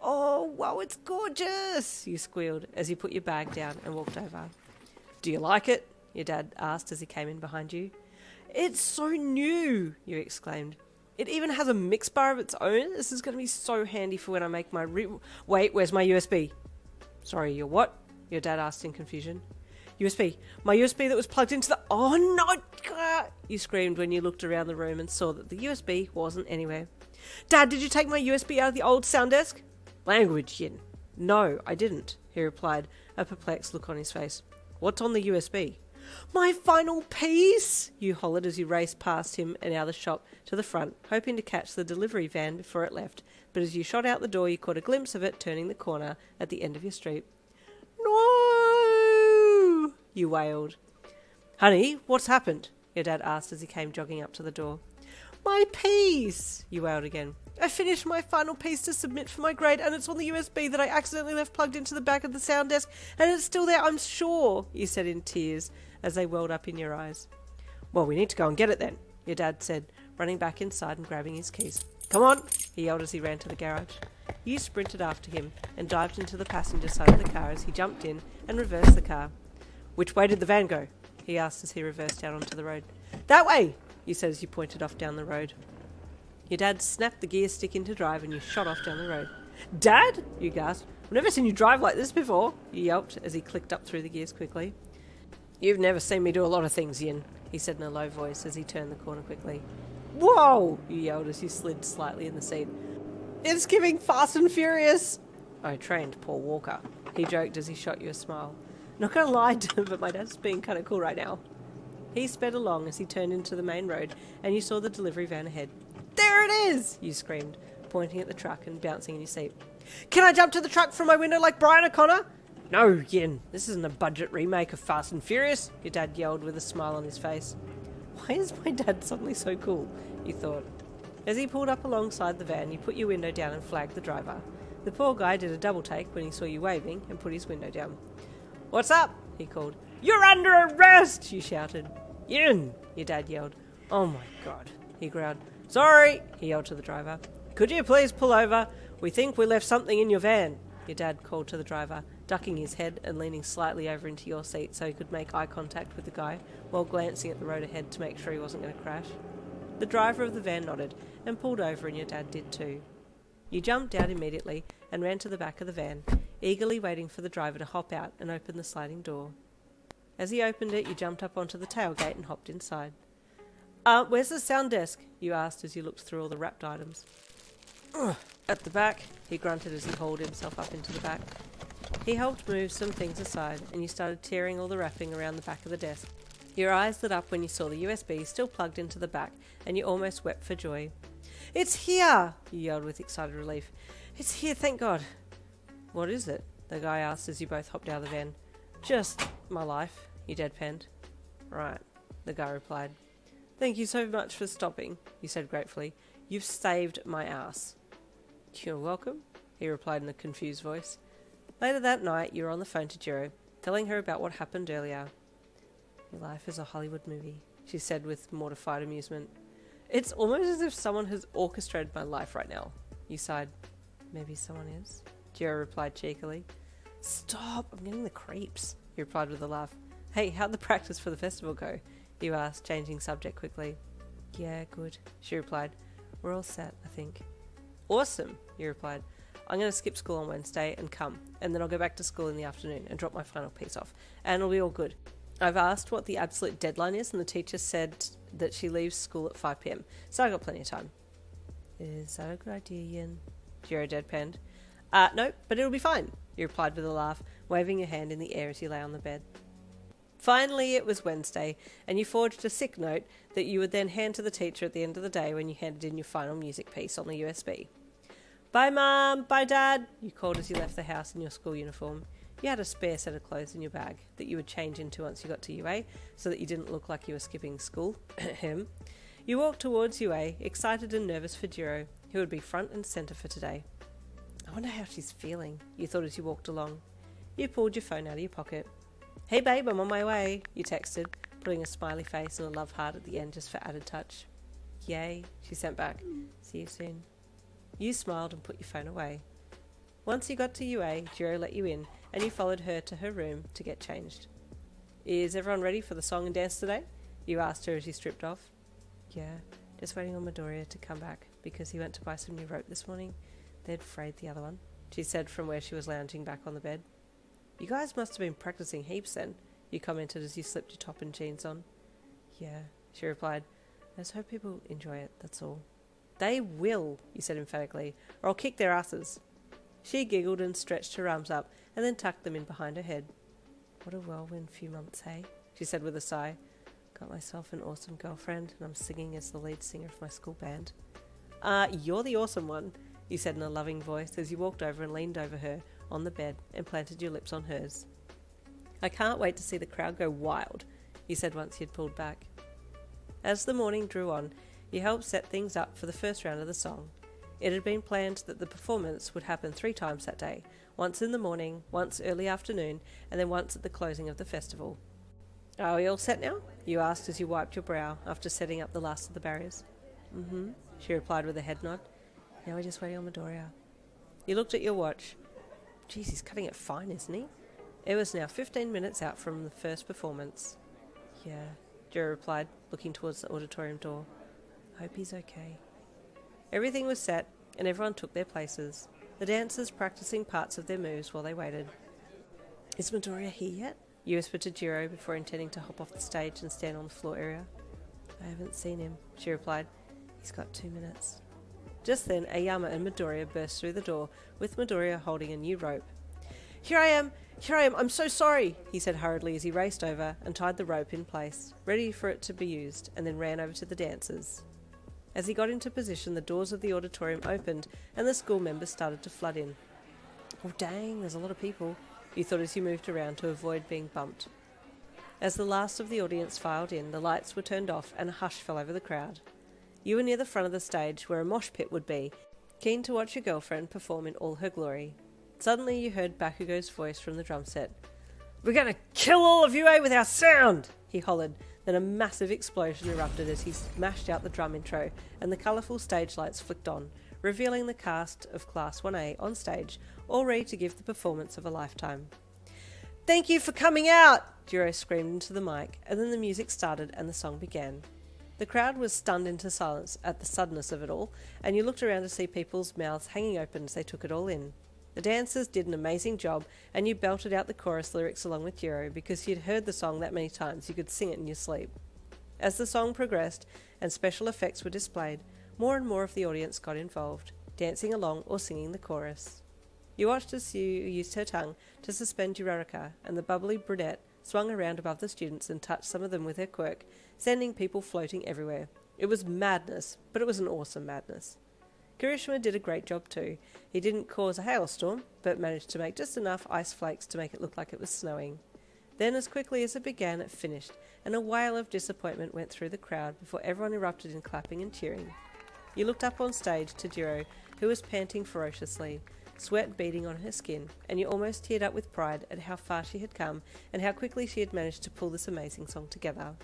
S1: Oh, wow, it's gorgeous, you squealed as you put your bag down and walked over. Do you like it? Your dad asked as he came in behind you. It's so new, you exclaimed. It even has a mix bar of its own. This is going to be so handy for when I make my Wait, where's my USB? Sorry, your what? Your dad asked in confusion. USB. My USB that was plugged into the... Oh, no! You screamed when you looked around the room and saw that the USB wasn't anywhere. Dad, did you take my USB out of the old sound desk? Language, Yin. No, I didn't, he replied, a perplexed look on his face. What's on the USB? My final piece! You hollered as you raced past him and out of the shop to the front, hoping to catch the delivery van before it left. But as you shot out the door, you caught a glimpse of it turning the corner at the end of your street. No! You wailed. Honey, what's happened? Your dad asked as he came jogging up to the door. My piece! You wailed again. I finished my final piece to submit for my grade and it's on the USB that I accidentally left plugged into the back of the sound desk and it's still there, I'm sure, you said in tears as they welled up in your eyes. Well, we need to go and get it then, your dad said, running back inside and grabbing his keys. Come on, he yelled as he ran to the garage. You sprinted after him and dived into the passenger side of the car as he jumped in and reversed the car. Which way did the van go? He asked as he reversed out onto the road. That way, you said as you pointed off down the road. Your dad snapped the gear stick into drive and you shot off down the road. Dad? You gasped. I've never seen you drive like this before, you yelped as he clicked up through the gears quickly. You've never seen me do a lot of things, Yin, he said in a low voice as he turned the corner quickly. Whoa! You yelled as you slid slightly in the seat. It's giving Fast and Furious! I trained Paul Walker, he joked as he shot you a smile. Not gonna lie, but my dad's being kind of cool right now. He sped along as he turned into the main road and you saw the delivery van ahead. There it is! You screamed, pointing at the truck and bouncing in your seat. Can I jump to the truck from my window like Brian O'Connor? No, Yin, this isn't a budget remake of Fast and Furious, your dad yelled with a smile on his face. Why is my dad suddenly so cool? You thought. As he pulled up alongside the van, you put your window down and flagged the driver. The poor guy did a double take when he saw you waving and put his window down. What's up? He called. You're under arrest! You shouted. Yin! Your dad yelled. Oh my god, he growled. Sorry, he yelled to the driver. Could you please pull over? We think we left something in your van, your dad called to the driver, ducking his head and leaning slightly over into your seat so he could make eye contact with the guy while glancing at the road ahead to make sure he wasn't going to crash. The driver of the van nodded and pulled over and your dad did too. You jumped out immediately and ran to the back of the van, eagerly waiting for the driver to hop out and open the sliding door. As he opened it, you jumped up onto the tailgate and hopped inside. Where's the sound desk? You asked as you looked through all the wrapped items. At the back, he grunted as he hauled himself up into the back. He helped move some things aside and you started tearing all the wrapping around the back of the desk. Your eyes lit up when you saw the USB still plugged into the back and you almost wept for joy. It's here! You yelled with excited relief. It's here, thank God. What is it? The guy asked as you both hopped out of the van. Just my life, you deadpanned. Right, the guy replied. Thank you so much for stopping, you said gratefully. You've saved my ass. You're welcome, he replied in a confused voice. Later that night, you were on the phone to Jiro, telling her about what happened earlier. Your life is a Hollywood movie, she said with mortified amusement. It's almost as if someone has orchestrated my life right now, you sighed. Maybe someone is, Jiro replied cheekily. Stop, I'm getting the creeps, he replied with a laugh. Hey, how'd the practice for the festival go? You asked, changing subject quickly. Yeah, good, she replied. We're all set, I think. Awesome, you replied. I'm going to skip school on Wednesday and come, and then I'll go back to school in the afternoon and drop my final piece off, and it'll be all good. I've asked what the absolute deadline is, and the teacher said that she leaves school at 5 p.m, so I got plenty of time. Is that a good idea, Yin? Jiro deadpanned. No, but it'll be fine, you replied with a laugh, waving your hand in the air as you lay on the bed. Finally, it was Wednesday, and you forged a sick note that you would then hand to the teacher at the end of the day when you handed in your final music piece on the USB. Bye, Mum! Bye, Dad! You called as you left the house in your school uniform. You had a spare set of clothes in your bag that you would change into once you got to UA, so that you didn't look like you were skipping school. You walked towards UA, excited and nervous for Jiro, who would be front and centre for today. I wonder how she's feeling, you thought as you walked along. You pulled your phone out of your pocket. Hey babe, I'm on my way, you texted, putting a smiley face and a love heart at the end just for added touch. Yay, she sent back. See you soon. You smiled and put your phone away. Once you got to UA, Jiro let you in and you followed her to her room to get changed. Is everyone ready for the song and dance today? You asked her as you stripped off. Yeah, just waiting on Midoriya to come back because he went to buy some new rope this morning. They'd frayed the other one, she said from where she was lounging back on the bed. You guys must have been practicing heaps then, you commented as you slipped your top and jeans on. Yeah, she replied. I just hope people enjoy it, that's all. They will, you said emphatically, or I'll kick their asses. She giggled and stretched her arms up and then tucked them in behind her head. What a whirlwind few months, hey? She said with a sigh. Got myself an awesome girlfriend and I'm singing as the lead singer of my school band. You're the awesome one, you said in a loving voice as you walked over and leaned over her on the bed and planted your lips on hers. I can't wait to see the crowd go wild, you said once you'd pulled back. As the morning drew on, you helped set things up for the first round of the song. It had been planned that the performance would happen 3 times that day, once in the morning, once early afternoon, and then once at the closing of the festival. Are we all set now? You asked as you wiped your brow after setting up the last of the barriers. Mm-hmm, she replied with a head nod. Now we're just waiting on Midoriya. You looked at your watch. Geez, he's cutting it fine, isn't he? It was now 15 minutes out from the first performance. Yeah, Jiro replied, looking towards the auditorium door. Hope he's okay. Everything was set, and everyone took their places, the dancers practicing parts of their moves while they waited. Is Midoriya here yet? You whispered to Jiro before intending to hop off the stage and stand on the floor area. I haven't seen him, she replied. He's got 2 minutes. Just then, Ayama and Midoriya burst through the door, with Midoriya holding a new rope. Here I am, I'm so sorry, he said hurriedly as he raced over and tied the rope in place, ready for it to be used, and then ran over to the dancers. As he got into position, the doors of the auditorium opened and the school members started to flood in. Oh dang, there's a lot of people, you thought as you moved around to avoid being bumped. As the last of the audience filed in, the lights were turned off and a hush fell over the crowd. You were near the front of the stage where a mosh pit would be, keen to watch your girlfriend perform in all her glory. Suddenly you heard Bakugo's voice from the drum set. We're going to kill all of you, with our sound, he hollered. Then a massive explosion erupted as he smashed out the drum intro and the colourful stage lights flicked on, revealing the cast of Class 1A on stage, all ready to give the performance of a lifetime. Thank you for coming out, Jiro screamed into the mic, and then the music started and the song began. The crowd was stunned into silence at the suddenness of it all, and you looked around to see people's mouths hanging open as they took it all in. The dancers did an amazing job, and you belted out the chorus lyrics along with Jiro because you'd heard the song that many times you could sing it in your sleep. As the song progressed and special effects were displayed, more and more of the audience got involved, dancing along or singing the chorus. You watched as Sue used her tongue to suspend Jiroka, and the bubbly brunette swung around above the students and touched some of them with her quirk, sending people floating everywhere. It was madness, but it was an awesome madness. Kirishima did a great job too. He didn't cause a hailstorm, but managed to make just enough ice flakes to make it look like it was snowing. Then as quickly as it began, it finished, and a wail of disappointment went through the crowd before everyone erupted in clapping and cheering. You looked up on stage to Jiro, who was panting ferociously, sweat beading on her skin, and you almost teared up with pride at how far she had come and how quickly she had managed to pull this amazing song together.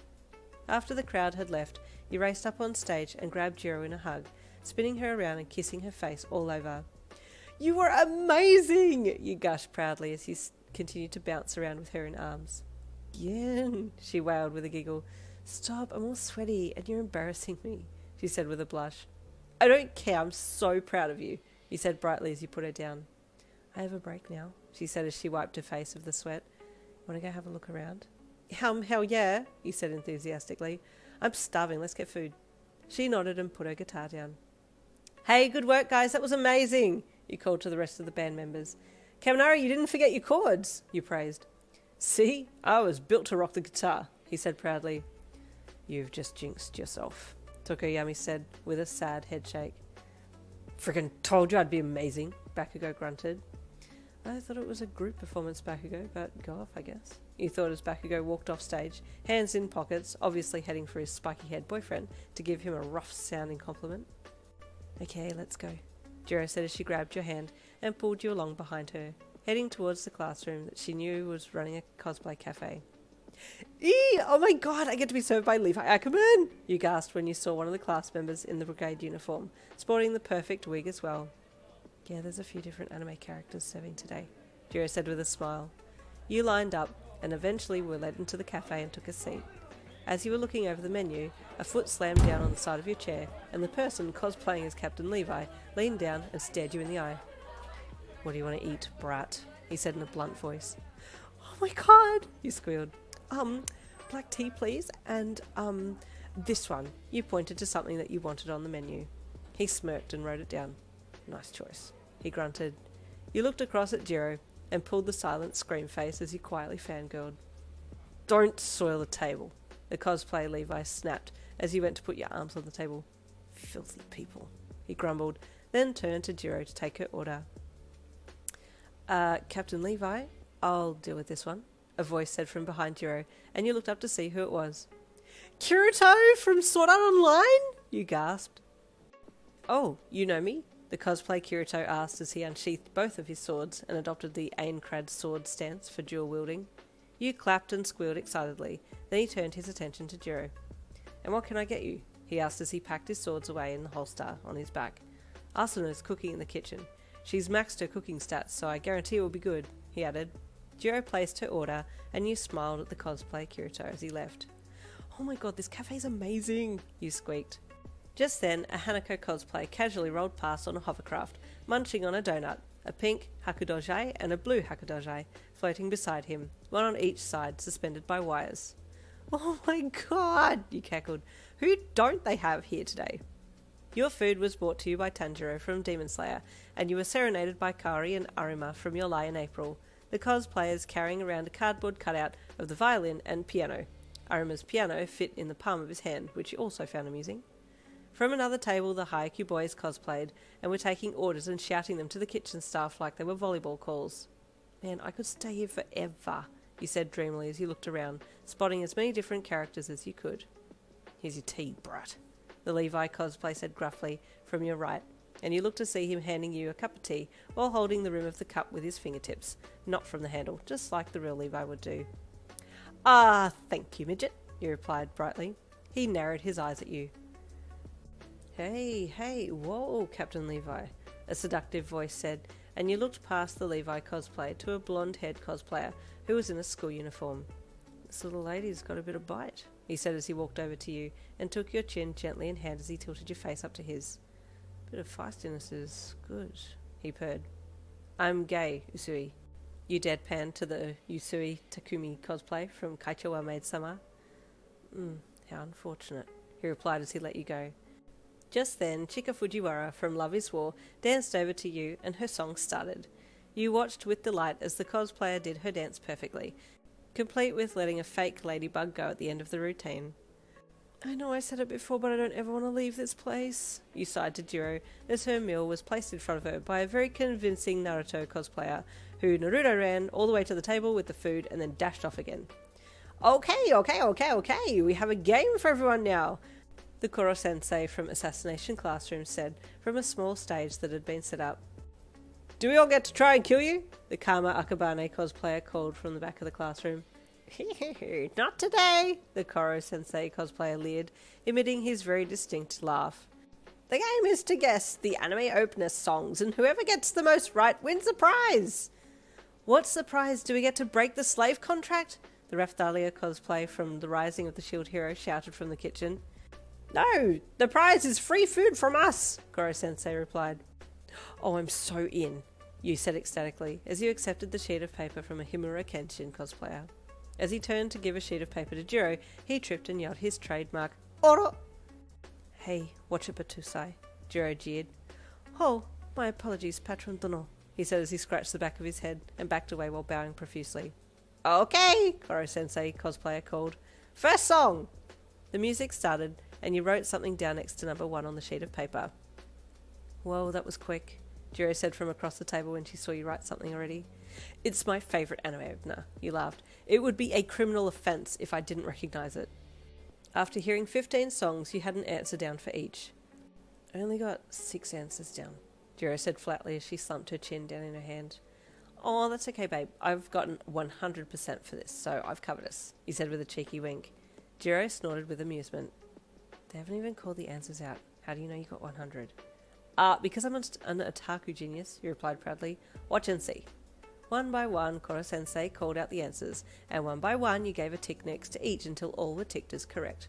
S1: After the crowd had left, you raced up on stage and grabbed Jiro in a hug, spinning her around and kissing her face all over. You were amazing, you gushed proudly as you continued to bounce around with her in arms. Yen, she wailed with a giggle. Stop, I'm all sweaty and you're embarrassing me, she said with a blush. I don't care, I'm so proud of you, you said brightly as you put her down. I have a break now, she said as she wiped her face of the sweat. Want to go have a look around? Hell yeah, you said enthusiastically. I'm starving, let's get food. She nodded and put her guitar down. Hey, good work, guys. That was amazing, you called to the rest of the band members. Kaminari, you didn't forget your chords, you praised. See, I was built to rock the guitar, he said proudly. You've just jinxed yourself, Tokoyami said with a sad headshake. Frickin' told you I'd be amazing, Bakugo grunted. I thought it was a group performance, Bakugo, but go off, I guess, you thought as Bakugo walked off stage, hands in pockets, obviously heading for his spiky-haired boyfriend to give him a rough-sounding compliment. Okay, let's go, Jiro said as she grabbed your hand and pulled you along behind her, heading towards the classroom that she knew was running a cosplay cafe. Oh my god, I get to be served by Levi Ackerman, you gasped when you saw one of the class members in the brigade uniform, sporting the perfect wig as well. Yeah, there's a few different anime characters serving today, Jiro said with a smile. You lined up and eventually were led into the cafe and took a seat. As you were looking over the menu, a foot slammed down on the side of your chair, and the person cosplaying as Captain Levi leaned down and stared you in the eye. What do you want to eat, brat? He said in a blunt voice. Oh my god, you squealed. Black tea, please, and, this one. You pointed to something that you wanted on the menu. He smirked and wrote it down. Nice choice. He grunted. You looked across at Jiro and pulled the silent scream face as he quietly fangirled. Don't soil the table, the cosplay Levi snapped as you went to put your arms on the table. Filthy people, he grumbled, then turned to Jiro to take her order. Captain Levi, I'll deal with this one, a voice said from behind Jiro, and you looked up to see who it was. Kirito from Sword Art Online? You gasped. Oh, you know me? The cosplay Kirito asked as he unsheathed both of his swords and adopted the Aincrad sword stance for dual wielding. You clapped and squealed excitedly, then he turned his attention to Jiro. And what can I get you? He asked as he packed his swords away in the holster on his back. Asuna's cooking in the kitchen. She's maxed her cooking stats, so I guarantee it will be good, he added. Jiro placed her order, and you smiled at the cosplay Kirito as he left. Oh my god, this cafe's amazing, you squeaked. Just then, a Hanako cosplay casually rolled past on a hovercraft, munching on a donut, a pink hakudoge and a blue hakudoge floating beside him, one on each side, suspended by wires. Oh my god, you cackled. Who don't they have here today? Your food was brought to you by Tanjiro from Demon Slayer, and you were serenaded by Kari and Arima from Your Lie in April, the cosplayers carrying around a cardboard cutout of the violin and piano. Arima's piano fit in the palm of his hand, which you also found amusing. From another table, the Haikyuu boys cosplayed and were taking orders and shouting them to the kitchen staff like they were volleyball calls. Man, I could stay here forever, you said dreamily as you looked around, spotting as many different characters as you could. Here's your tea, brat, the Levi cosplay said gruffly from your right, and you looked to see him handing you a cup of tea while holding the rim of the cup with his fingertips, not from the handle, just like the real Levi would do. Ah, thank you, midget, you replied brightly. He narrowed his eyes at you. Hey, whoa, Captain Levi, a seductive voice said, and you looked past the Levi cosplay to a blonde-haired cosplayer who was in a school uniform. This little lady's got a bit of bite, he said as he walked over to you and took your chin gently in hand as he tilted your face up to his. Bit of feistiness is good, he purred. I'm gay, Usui. You deadpanned to the Usui Takumi cosplay from Kaicho wa Maid Summer. How unfortunate, he replied as he let you go. Just then, Chika Fujiwara from Love is War danced over to you and her song started. You watched with delight as the cosplayer did her dance perfectly, complete with letting a fake ladybug go at the end of the routine. I know I said it before, but I don't ever want to leave this place, you sighed to Jiro as her meal was placed in front of her by a very convincing Naruto cosplayer who Naruto ran all the way to the table with the food and then dashed off again. Okay, we have a game for everyone now, the Koro-sensei from Assassination Classroom said from a small stage that had been set up. Do we all get to try and kill you? The Kama Akabane cosplayer called from the back of the classroom. Not today, the Koro-sensei cosplayer leered, emitting his very distinct laugh. The game is to guess the anime opener songs, and whoever gets the most right wins the prize. What's the prize? Do we get to break the slave contract? The Raphtalia cosplay from The Rising of the Shield Hero shouted from the kitchen. No, the prize is free food from us, Koro-sensei replied. Oh, I'm so in, you said ecstatically, as you accepted the sheet of paper from a Himura Kenshin cosplayer. As he turned to give a sheet of paper to Jiro, he tripped and yelled his trademark, Oro! Hey, watch it, Batusai, Jiro jeered. Oh, my apologies, Patron Dono, he said as he scratched the back of his head and backed away while bowing profusely. Okay, Koro-sensei cosplayer called. First song! The music started, and you wrote something down next to number 1 on the sheet of paper. Whoa, that was quick, Jiro said from across the table when she saw you write something already. It's my favourite anime opener, you laughed. It would be a criminal offence if I didn't recognise it. After hearing 15 songs, you had an answer down for each. I only got 6 answers down, Jiro said flatly as she slumped her chin down in her hand. Oh, that's okay, babe. I've gotten 100% for this, so I've covered us, he said with a cheeky wink. Jiro snorted with amusement. They haven't even called the answers out. How do you know you got 100? Because I'm an otaku genius, you replied proudly. Watch and see. One by one, Koro-sensei called out the answers, and one by one you gave a tick next to each until all were ticked as correct.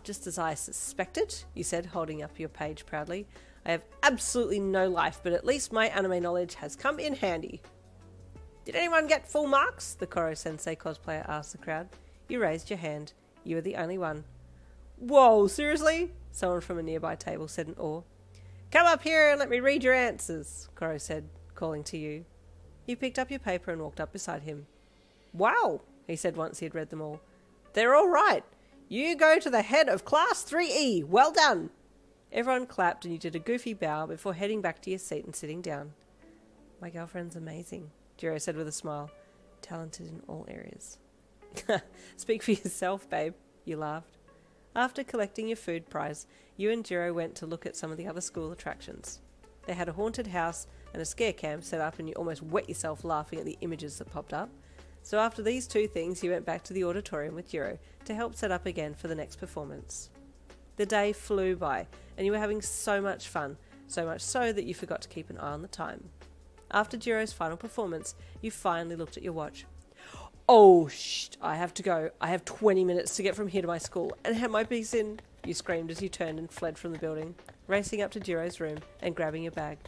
S1: Just as I suspected, you said, holding up your page proudly. I have absolutely no life, but at least my anime knowledge has come in handy. Did anyone get full marks? The Koro-sensei cosplayer asked the crowd. You raised your hand. You were the only one. Whoa, seriously? Someone from a nearby table said in awe. Come up here and let me read your answers, Koro said, calling to you. You picked up your paper and walked up beside him. Wow, he said once he had read them all. They're all right. You go to the head of Class 3E. Well done. Everyone clapped and you did a goofy bow before heading back to your seat and sitting down. My girlfriend's amazing, Jiro said with a smile. Talented in all areas. Speak for yourself, babe, you laughed. After collecting your food prize, you and Jiro went to look at some of the other school attractions. They had a haunted house and a scare cam set up and you almost wet yourself laughing at the images that popped up. So after these two things, you went back to the auditorium with Jiro to help set up again for the next performance. The day flew by and you were having so much fun, so much so that you forgot to keep an eye on the time. After Jiro's final performance, you finally looked at your watch. Oh, I have to go. I have 20 minutes to get from here to my school and have my piece in, you screamed as you turned and fled from the building, racing up to Jiro's room and grabbing your bag.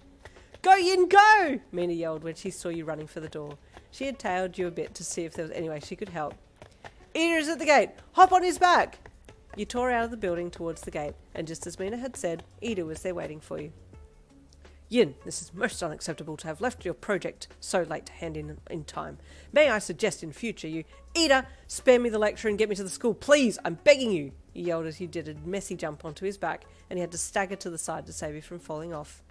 S1: Go, Yin, go! Mina yelled when she saw you running for the door. She had tailed you a bit to see if there was any way she could help. Ida is at the gate! Hop on his back! You tore out of the building towards the gate, and just as Mina had said, Ida was there waiting for you. Yin, this is most unacceptable to have left your project so late to hand in time. May I suggest in future you... Ida, spare me the lecture and get me to the school, please! I'm begging you! You yelled as you did a messy jump onto his back, and he had to stagger to the side to save you from falling off.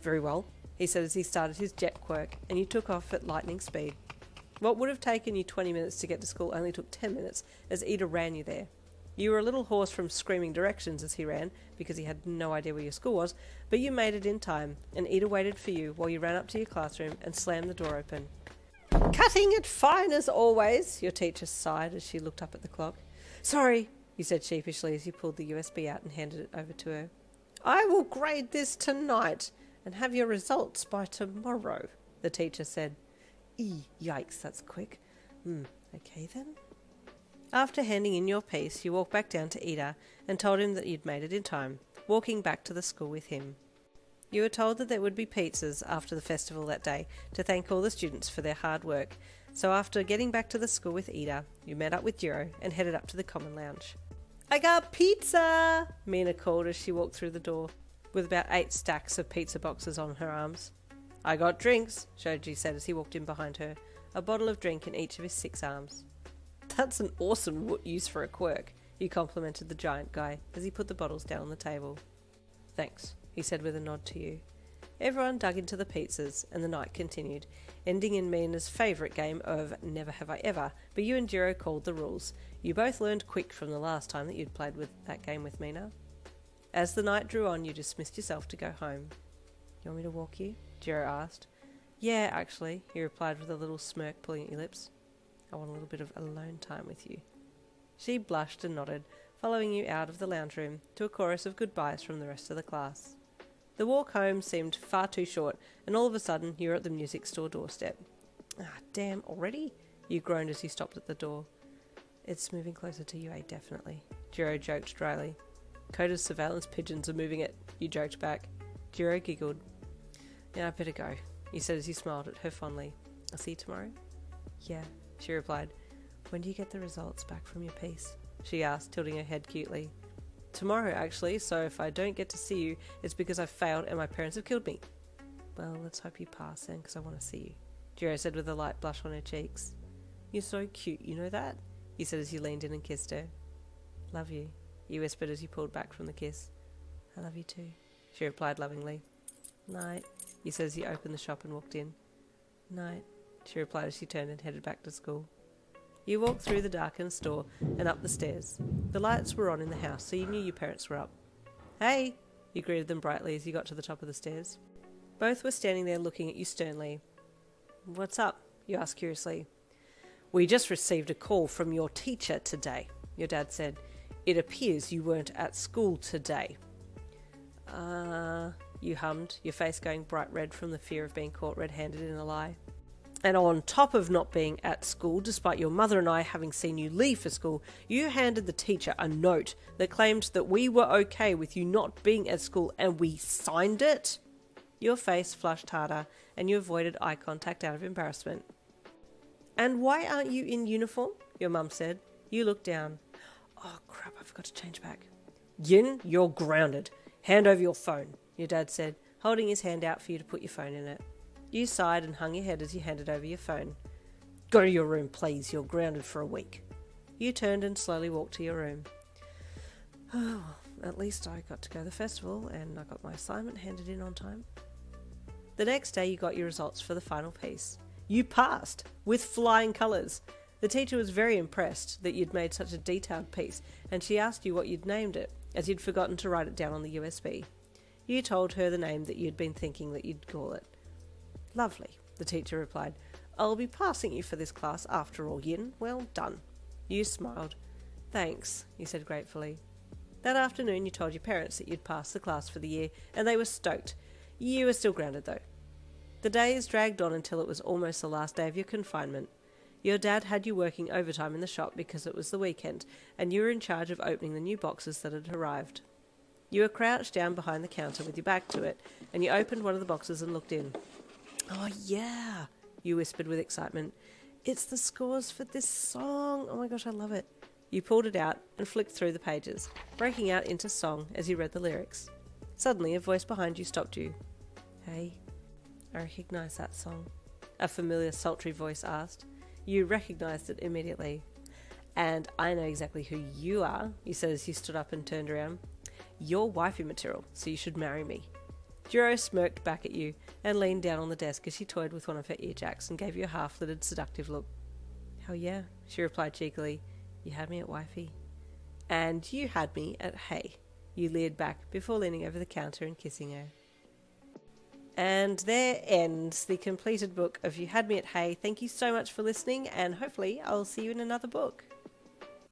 S1: Very well, he said as he started his jet quirk, and you took off at lightning speed. What would have taken you 20 minutes to get to school only took 10 minutes, as Ida ran you there. You were a little hoarse from screaming directions as he ran, because he had no idea where your school was, but you made it in time, and Ida waited for you while you ran up to your classroom and slammed the door open. Cutting it fine as always, your teacher sighed as she looked up at the clock. Sorry, you said sheepishly as you pulled the USB out and handed it over to her. I will grade this tonight and have your results by tomorrow, the teacher said. Yikes, that's quick. Okay then. After handing in your piece, you walked back down to Ida and told him that you'd made it in time, walking back to the school with him. You were told that there would be pizzas after the festival that day to thank all the students for their hard work, so after getting back to the school with Ida, you met up with Jiro and headed up to the common lounge. I got pizza! Mina called as she walked through the door, with about 8 stacks of pizza boxes on her arms. I got drinks, Shoji said as he walked in behind her, a bottle of drink in each of his 6 arms. That's an awesome use for a quirk, you complimented the giant guy as he put the bottles down on the table. Thanks, he said with a nod to you. Everyone dug into the pizzas and the night continued, ending in Mina's favourite game of Never Have I Ever, but you and Jiro called the rules. You both learned quick from the last time that you'd played with that game with Mina. As the night drew on, you dismissed yourself to go home. You want me to walk you? Jiro asked. Yeah, actually, he replied with a little smirk pulling at your lips. I want a little bit of alone time with you. She blushed and nodded, following you out of the lounge room to a chorus of goodbyes from the rest of the class. The walk home seemed far too short, and all of a sudden you were at the music store doorstep. Ah, damn, already? You groaned as you stopped at the door. It's moving closer to UA, definitely, Jiro joked dryly. Koda's surveillance pigeons are moving it, you joked back. Jiro giggled. Yeah, I better go, you said as you smiled at her fondly. I'll see you tomorrow? Yeah, she replied. When do you get the results back from your piece? She asked, tilting her head cutely. Tomorrow, actually, so if I don't get to see you, it's because I've failed and my parents have killed me. Well, let's hope you pass then, because I want to see you, Jiro said with a light blush on her cheeks. You're so cute, you know that? He said as you leaned in and kissed her. Love you, you whispered as you pulled back from the kiss. I love you too, she replied lovingly. Night, you said as you opened the shop and walked in. Night, she replied as she turned and headed back to school. You walked through the darkened store and up the stairs. The lights were on in the house, so you knew your parents were up. Hey, you greeted them brightly as you got to the top of the stairs. Both were standing there looking at you sternly. What's up? You asked curiously. We just received a call from your teacher today, your dad said. It appears you weren't at school today. You hummed, your face going bright red from the fear of being caught red-handed in a lie. And on top of not being at school, despite your mother and I having seen you leave for school, you handed the teacher a note that claimed that we were okay with you not being at school, and we signed it? Your face flushed harder, and you avoided eye contact out of embarrassment. "And why aren't you in uniform?" your mum said. You looked down. "Oh crap, I forgot to change back." "Yin, you're grounded. Hand over your phone," your dad said, holding his hand out for you to put your phone in it. You sighed and hung your head as you handed over your phone. "Go to your room, please. You're grounded for a week." You turned and slowly walked to your room. "Oh, at least I got to go to the festival and I got my assignment handed in on time." The next day you got your results for the final piece. You passed, with flying colours. The teacher was very impressed that you'd made such a detailed piece, and she asked you what you'd named it, as you'd forgotten to write it down on the USB. You told her the name that you'd been thinking that you'd call it. "Lovely," the teacher replied. "I'll be passing you for this class after all, Yin. Well done." You smiled. "Thanks," you said gratefully. That afternoon you told your parents that you'd passed the class for the year, and they were stoked. You were still grounded though. The days dragged on until it was almost the last day of your confinement. Your dad had you working overtime in the shop because it was the weekend, and you were in charge of opening the new boxes that had arrived. You were crouched down behind the counter with your back to it, and you opened one of the boxes and looked in. "Oh yeah," you whispered with excitement. "It's the scores for this song. Oh my gosh, I love it." You pulled it out and flicked through the pages, breaking out into song as you read the lyrics. Suddenly, a voice behind you stopped you. "Hey, I recognise that song," a familiar sultry voice asked. You recognised it immediately. "And I know exactly who you are," you said as you stood up and turned around. "You're wifey material, so you should marry me." Jiro smirked back at you and leaned down on the desk as she toyed with one of her earjacks and gave you a half-lidded, seductive look. "Hell yeah," she replied cheekily. "You had me at wifey." "And you had me at hey," you leered back before leaning over the counter and kissing her. And there ends the completed book of You Had Me at Hey. Thank you so much for listening, and hopefully I'll see you in another book.